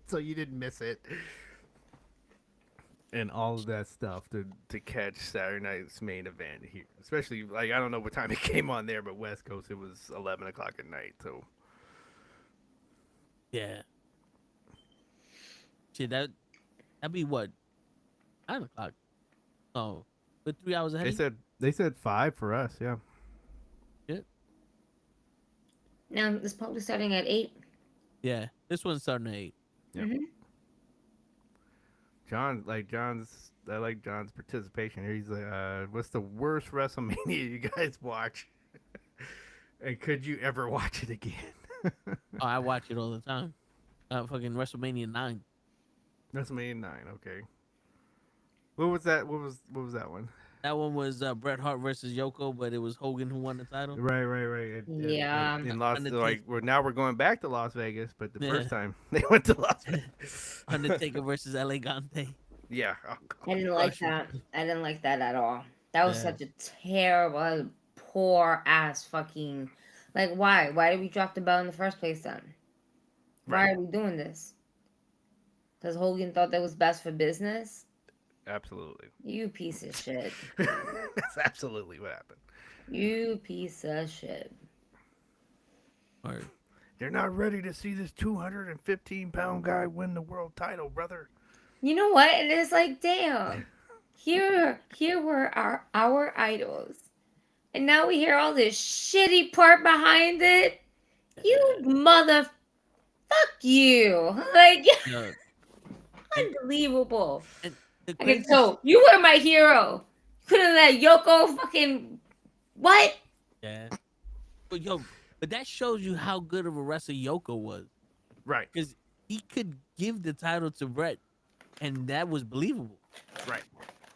so you didn't miss it, and all of that stuff to catch Saturday night's main event here, especially I don't know what time it came on there, but West Coast it was 11 o'clock at night. So yeah, shit, that'd be what 9 o'clock. Oh, but 3 hours ahead. They said 5 for us. Yeah. Now it's probably starting at 8. Yeah, this one's starting at 8. Yep. Mm-hmm. I like John's participation here. He's like, what's the worst WrestleMania you guys watch? And could you ever watch it again? Oh, I watch it all the time. Fucking WrestleMania 9. WrestleMania 9, okay. What was that? What was that one? That one was Bret Hart versus Yoko, but it was Hogan who won the title. Right. Yeah. In Las, like now we're going back to Las Vegas, but the Yeah. first time they went to Las Vegas. Undertaker versus Elegante. Yeah. Oh, I didn't like that. I didn't like that at all. That was Yeah. such a terrible, poor ass fucking. Like, why? Why did we drop the belt in the first place then? Why Right. are we doing this? Because Hogan thought that was best for business? Absolutely. You piece of shit. That's absolutely what happened. You piece of shit. Word. They're not ready to see this 215-pound guy win the world title, brother. You know what? And it's like, damn. Here were our idols. And now we hear all this shitty part behind it. You mother... Fuck you. Like, Yeah. unbelievable. And the Okay, craziest- so you were my hero. You could have let Yoko fucking... What? Yeah. But that shows you how good of a wrestler Yoko was. Right. Because he could give the title to Brett, and that was believable. Right.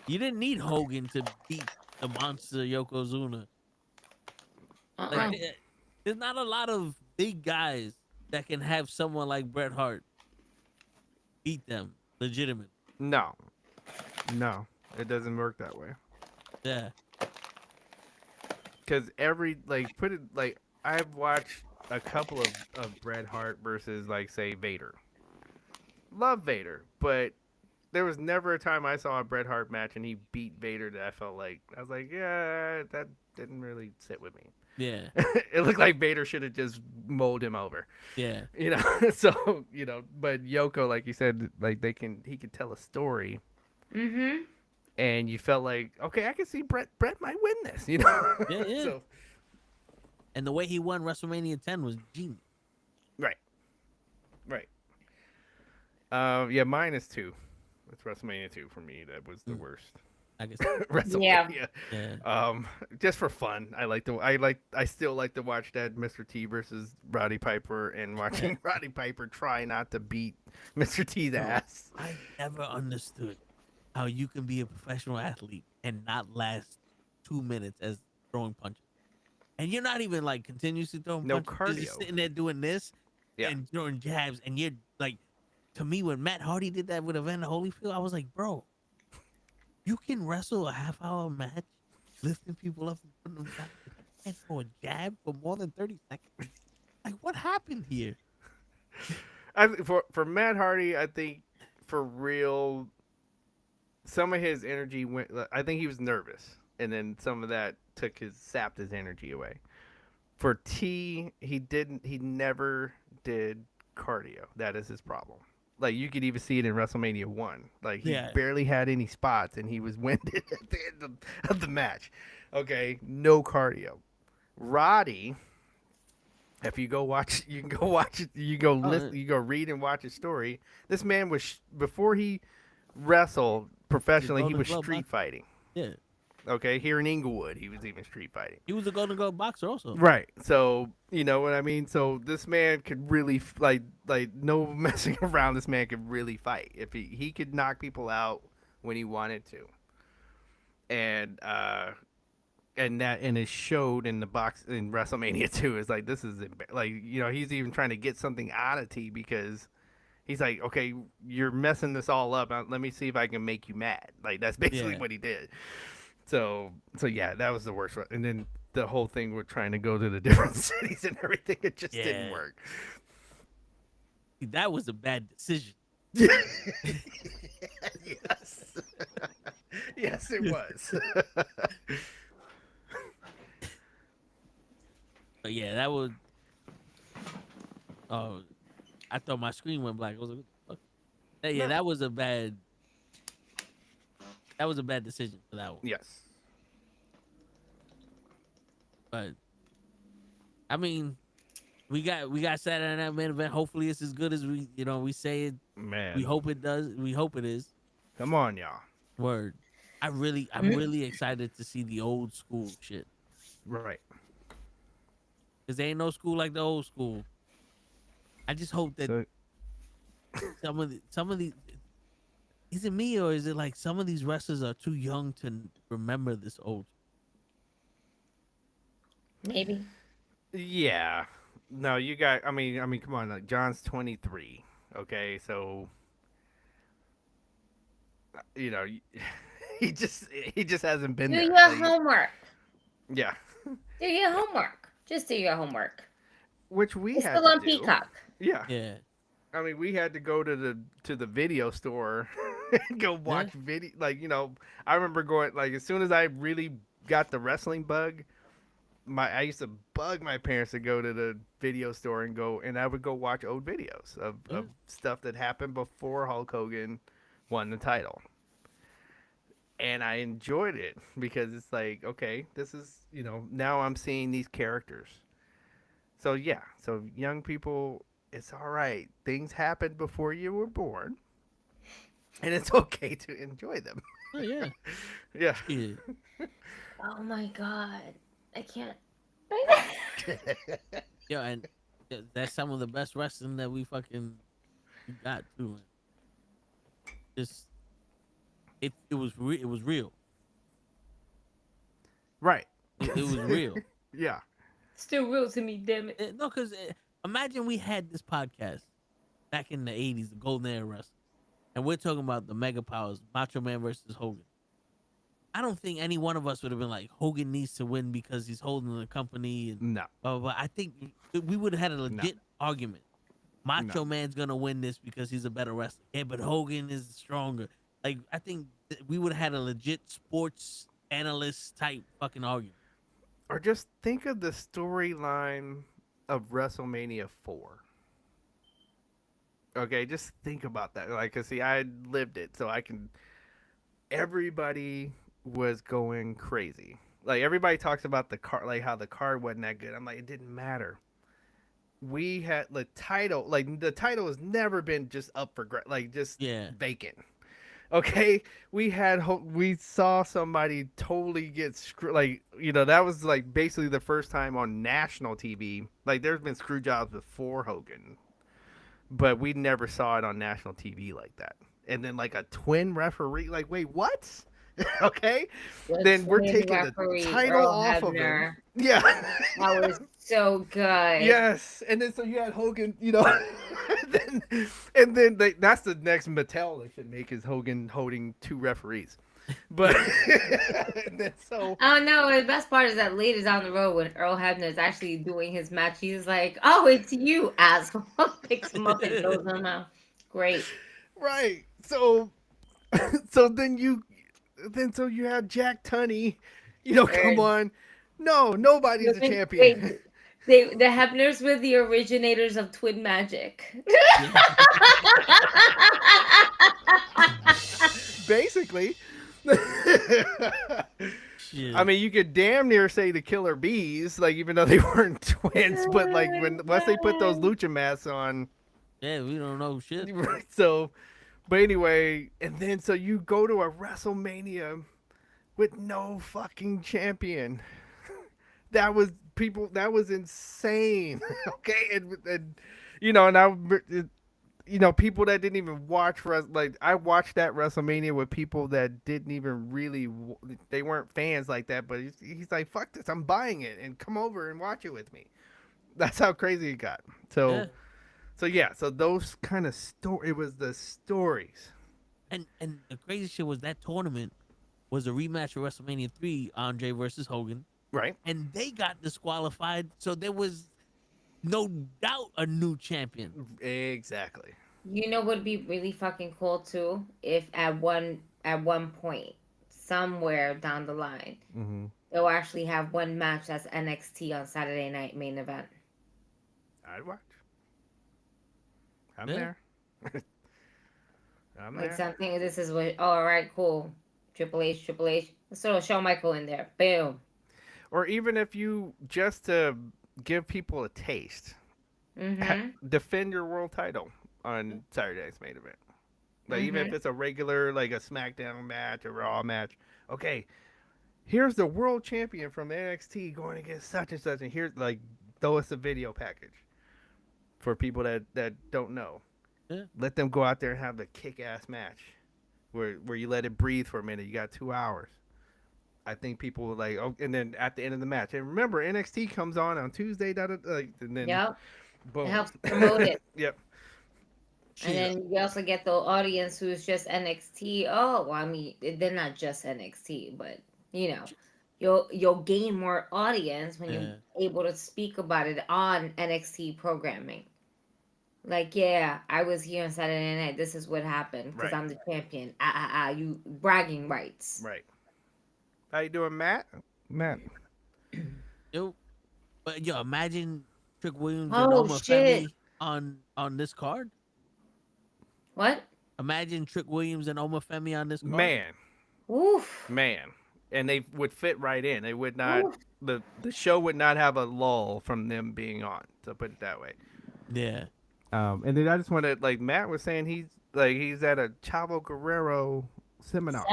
You didn't need Hogan to beat the monster Yokozuna. Like, there's not a lot of big guys that can have someone like Bret Hart beat them legitimate. No, it doesn't work that way. Yeah. Because I've watched a couple of Bret Hart versus, like, say, Vader. Love Vader, but there was never a time I saw a Bret Hart match and he beat Vader that I was like, yeah, that didn't really sit with me. Yeah. It looked like Vader should have just mowed him over. Yeah. So, but Yoko, like you said, like he could tell a story. Mm-hmm. And you felt like, okay, I can see Brett might win this, Yeah. So, and the way he won WrestleMania 10 was genius. right. Yeah, -2. It's WrestleMania 2 for me. That was the worst. I guess. WrestleMania. Yeah. Just for fun. I still like to watch that Mr. T versus Roddy Piper and watching Roddy Piper try not to beat Mr. T's ass. I never understood how you can be a professional athlete and not last 2 minutes as throwing punches. And you're not even like continuously throwing No punches. You're cardio. sitting there doing this and throwing jabs, and you're like, to me, when Matt Hardy did that with Evander Holyfield, I was like, bro, you can wrestle a half-hour match, lifting people up and putting them back, and for a jab for more than 30 seconds. Like, what happened here? For Matt Hardy, I think for real, some of his energy went. I think he was nervous, and then some of that sapped his energy away. For T, he never did cardio. That is his problem. Like, you could even see it in WrestleMania 1. Like, he barely had any spots, and he was winded at the end of the match. Okay, no cardio. Roddy, if you go watch, you can go watch it. You go listen. You go read and watch his story. This man was before he wrestled professionally. He was street fighting. Yeah. Okay, here in Inglewood, he was even street fighting. He was a Golden Glove boxer also. Right. So, you know what I mean? So this man could really, like no messing around, this man could really fight. If he could knock people out when he wanted to. And it showed in the box in WrestleMania 2. It's like, this is, like, you know, he's even trying to get something out of T because he's like, okay, you're messing this all up. Let me see if I can make you mad. Like, that's basically what he did. So yeah, that was the worst one. And then the whole thing with trying to go to the different cities and everything, it just didn't work. That was a bad decision. Yes. Yes, it was. But yeah, that was. Oh, I thought my screen went black. I was like, what the fuck? Yeah, that was a bad. That was a bad decision for that one. Yes. But I mean, we got Saturday Night Main Event. Hopefully, it's as good as we say it. Man, we hope it does. We hope it is. Come on, y'all. Word. I'm really excited to see the old school shit. Right. Cause there ain't no school like the old school. I just hope that some of the Is it me or is it like some of these wrestlers are too young to remember this old? Maybe. Yeah. No, you got. I mean, come on. Like John's 23. Okay, so you know, he just hasn't been Do there. your Like, homework. yeah. Do your homework. Just do your homework. Which we It's had still to on do. Peacock. Yeah. Yeah. I mean, we had to go to the video store and go watch video. Like, I remember going, like, as soon as I really got the wrestling bug, I used to bug my parents to go to the video store and I would go watch old videos of stuff that happened before Hulk Hogan won the title. And I enjoyed it because it's like, okay, this is, now I'm seeing these characters. So yeah, so young people, it's all right. Things happened before you were born, and it's okay to enjoy them. Oh yeah. Yeah. Oh my god. I can't. Yeah, and that's some of the best wrestling that we fucking got too. Just it was real. Right. It was real. Yeah. Still real to me, damn it. No, because imagine we had this podcast back in the 80s, the golden era wrestling, and we're talking about the mega powers, Macho Man versus Hogan. I don't think any one of us would have been like, Hogan needs to win because he's holding the company. And No. But I think we would have had a legit argument. Macho Man's going to win this because he's a better wrestler. Yeah, but Hogan is stronger. Like, I think we would have had a legit sports analyst type fucking argument. Or just think of the storyline of WrestleMania 4. Okay, just think about that. Like, 'cause see, I lived it, so I can. Everybody was going crazy. Like, everybody talks about the card, like how the card wasn't that good. I'm like, it didn't matter. We had the title. Like, the title has never been just up for vacant. Okay, we saw somebody totally get screwed. Like, that was like basically the first time on national TV. Like, there's been screw jobs before Hogan, but we never saw it on national TV like that. And then like a twin referee. Like, wait, what? Okay, then we're taking the title off of him. Yeah, that was so good. Yes, and then so you had Hogan, and then that's the next Mattel they should make is Hogan holding two referees. But and then so oh no, the best part is that later down the road when Earl Hebner is actually doing his match, he's like, "Oh, it's you, asshole!" Picks him up and throws him out. Great. Right. So then you have Jack Tunney. Come on. No, nobody's a champion. Wait, the Hebners were the originators of Twin Magic. Basically. I mean, you could damn near say the Killer Bees, like, even though they weren't twins, but like once they put those lucha masks on, yeah, we don't know shit. So, but anyway, and then so you go to a WrestleMania with no fucking champion. That was insane. Okay, and people that didn't even watch I watched that WrestleMania with people that didn't even really, they weren't fans like that, but he's like, fuck this, I'm buying it and come over and watch it with me. That's how crazy it got. So those kind of it was the stories. And the crazy shit was that tournament was a rematch of WrestleMania 3, Andre versus Hogan. Right. And they got disqualified, so there was no doubt a new champion. Exactly. You know what would be really fucking cool too? If at one point, somewhere down the line, they'll actually have one match that's NXT on Saturday Night Main Event. I'd watch. I'm there. I'm like there. something. This is what. Oh, all right, cool. Triple H. Let's throw Shawn Michael in there. Boom. Or even if you just to give people a taste, defend your world title on Saturday's Main Event. Like even if it's a regular, like a SmackDown match, a Raw match. Okay, here's the world champion from NXT going against such and such, and here's like throw us a video package for people that don't know. Yeah. Let them go out there and have the kick-ass match. where you let it breathe for a minute. You got 2 hours. I think people were like, oh, and then at the end of the match, and remember NXT comes on Tuesday, and then boom, it helps promote it. Yep. And then you also get the audience who's just NXT. Oh, well, I mean, they're not just NXT, but you know, you'll gain more audience when you're able to speak about it on NXT programming. Like, yeah, I was here on Saturday night. This is what happened because I'm the champion. You bragging rights. Right. How you doing, Matt? Matt. Yo, but imagine Trick Williams and Oh, Oma shit. Femi on this card. What? Imagine Trick Williams and Oma Femi on this card. Man. Oof. Man. And they would fit right in. They would not. The show would not have a lull from them being on. To put it that way. Yeah. And then I just want to, like Matt was saying, he's at a Chavo Guerrero seminar.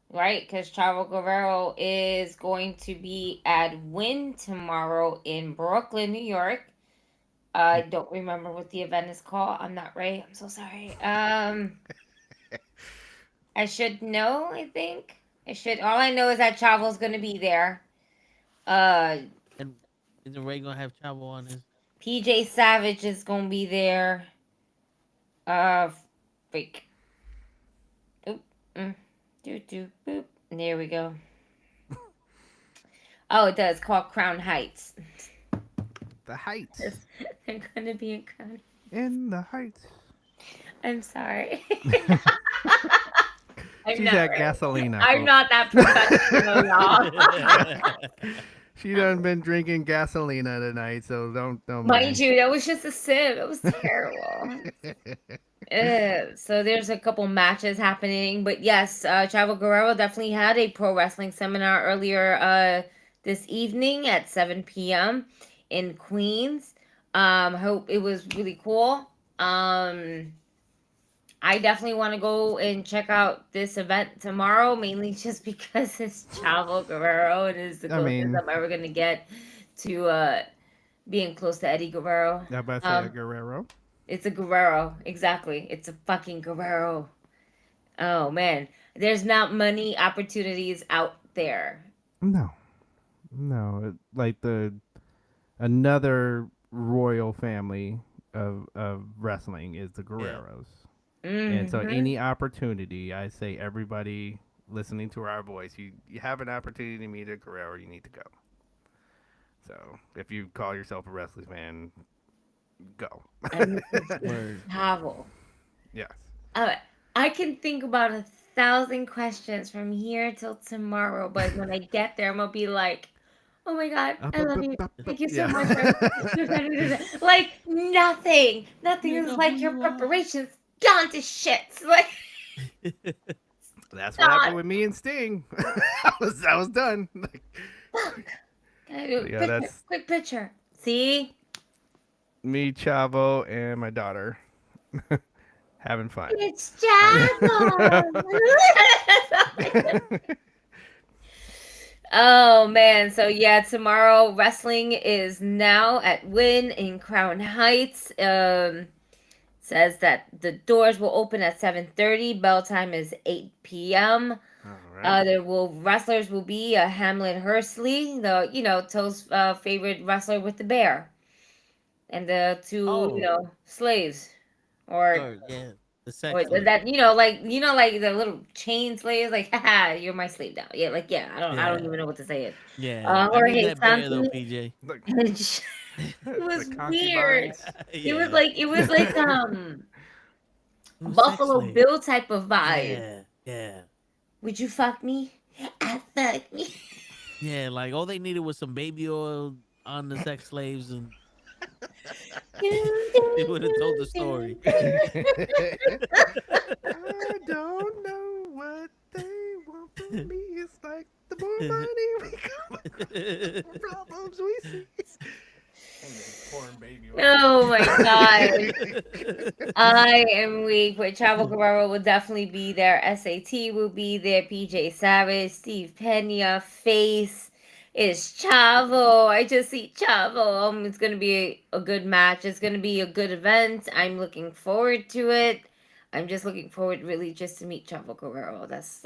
Right, because Chavo Guerrero is going to be at Win tomorrow in Brooklyn, New York. I don't remember what the event is called. I'm not right. I'm so sorry. I should know, I think. All I know is that Chavo's going to be there. And isn't Ray going to have Chavo on his? PJ Savage is going to be there. Freak. Oop. Boop. There we go. Oh, it does. Called Crown Heights. The Heights. They're going to be in Crown. In the Heights. I'm sorry. She's at Gasolina. I'm not that professional, y'all. She done been drinking Gasolina tonight, so don't Mind you, that was just a sip. It was terrible. So there's a couple matches happening, but yes, Chavo Guerrero definitely had a pro wrestling seminar earlier this evening at 7 p.m. in Queens. Hope it was really cool. I definitely want to go and check out this event tomorrow, mainly just because it's Chavo Guerrero and it's the closest I'm ever going to get to being close to Eddie Guerrero. How about that Guerrero? It's a Guerrero, exactly. It's a fucking Guerrero. Oh, man. There's not many opportunities out there. No. Like another royal family of wrestling is the Guerreros. And so any opportunity, I say everybody listening to our voice, you have an opportunity to meet a Guerrero, you need to go. So if you call yourself a wrestling fan, go. Chavo. Yes. I can think about 1,000 questions from here till tomorrow, but when I get there, I'm going to be like, oh my God, I love you. Thank you so much. Like nothing. Nothing is like your preparations gone to shit. Like that's what happened with me and Sting. I was done. Quick picture. See? Me, Chavo, and my daughter having fun. It's Chavo. Oh man, so yeah, tomorrow wrestling is now at Win in Crown Heights. Says that the doors will open at 7:30. Bell time is 8 p.m. All right. Wrestlers will be Hamlin Hursley, Toe's favorite wrestler with the bear, and the two slaves, the sex or that like the little chain slaves, like haha, you're my slave now. Yeah, like I don't even know what to say it. Yeah, Jorge Santos, though, PJ. It was weird. It was like Buffalo Bill type of vibe. Yeah. Would you fuck me? I fuck me. Yeah, like all they needed was some baby oil on the sex slaves, and they would have told the story. I don't know what they want from me. It's like the more money we come, the problems we see. Oh my God. I am weak, but Chavo Guerrero will definitely be there. SAT will be there. PJ Savage, Steve Pena, Face. It's Chavo. I just see Chavo. It's going to be a good match. It's going to be a good event. I'm looking forward to it. I'm just looking forward, really, just to meet Chavo Guerrero. That's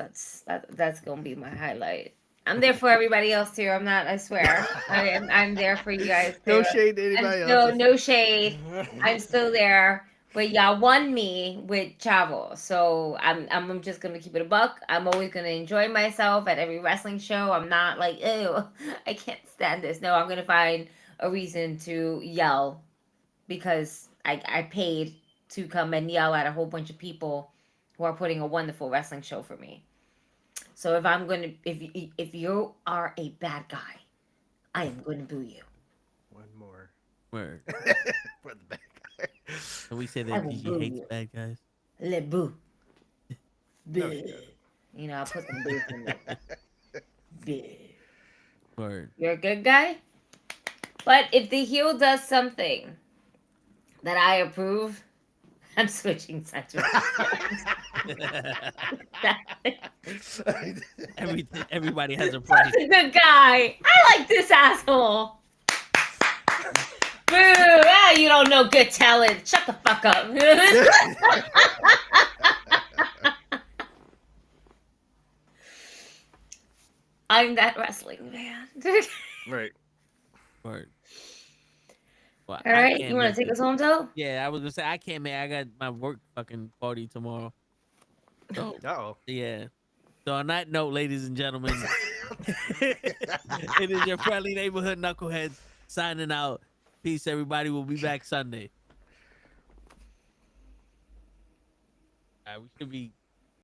gonna be my highlight. I'm there for everybody else too. I'm not. I swear. I'm there for you guys too. No shade to anybody No, else. no shade. I'm still there. But y'all won me with Chavo, so I'm just gonna keep it a buck. I'm always gonna enjoy myself at every wrestling show. I'm not like, ew, I can't stand this. No, I'm gonna find a reason to yell because I paid to come and yell at a whole bunch of people who are putting a wonderful wrestling show for me. So if you are a bad guy, I am gonna boo you. One more. Word. For the bad guy. So we say I that will PG boo hates you. bad guys. Le boo. No, Boo. You know, I'll put some boos in there. Boo. Word. You're a good guy? But if the heel does something that I approve, I'm switching sides. Everybody has a price. That's a good guy. I like this asshole. Boo! Ah, you don't know good talent. Shut the fuck up. I'm that wrestling man. Right. Word. Well, All right, you want to take us home, Joe? Yeah, I was gonna say I can't make. I got my work fucking party tomorrow. So Uh-oh. yeah. So on that note, ladies and gentlemen, it is your friendly neighborhood knuckleheads signing out. Peace, everybody. We'll be back Sunday. We should be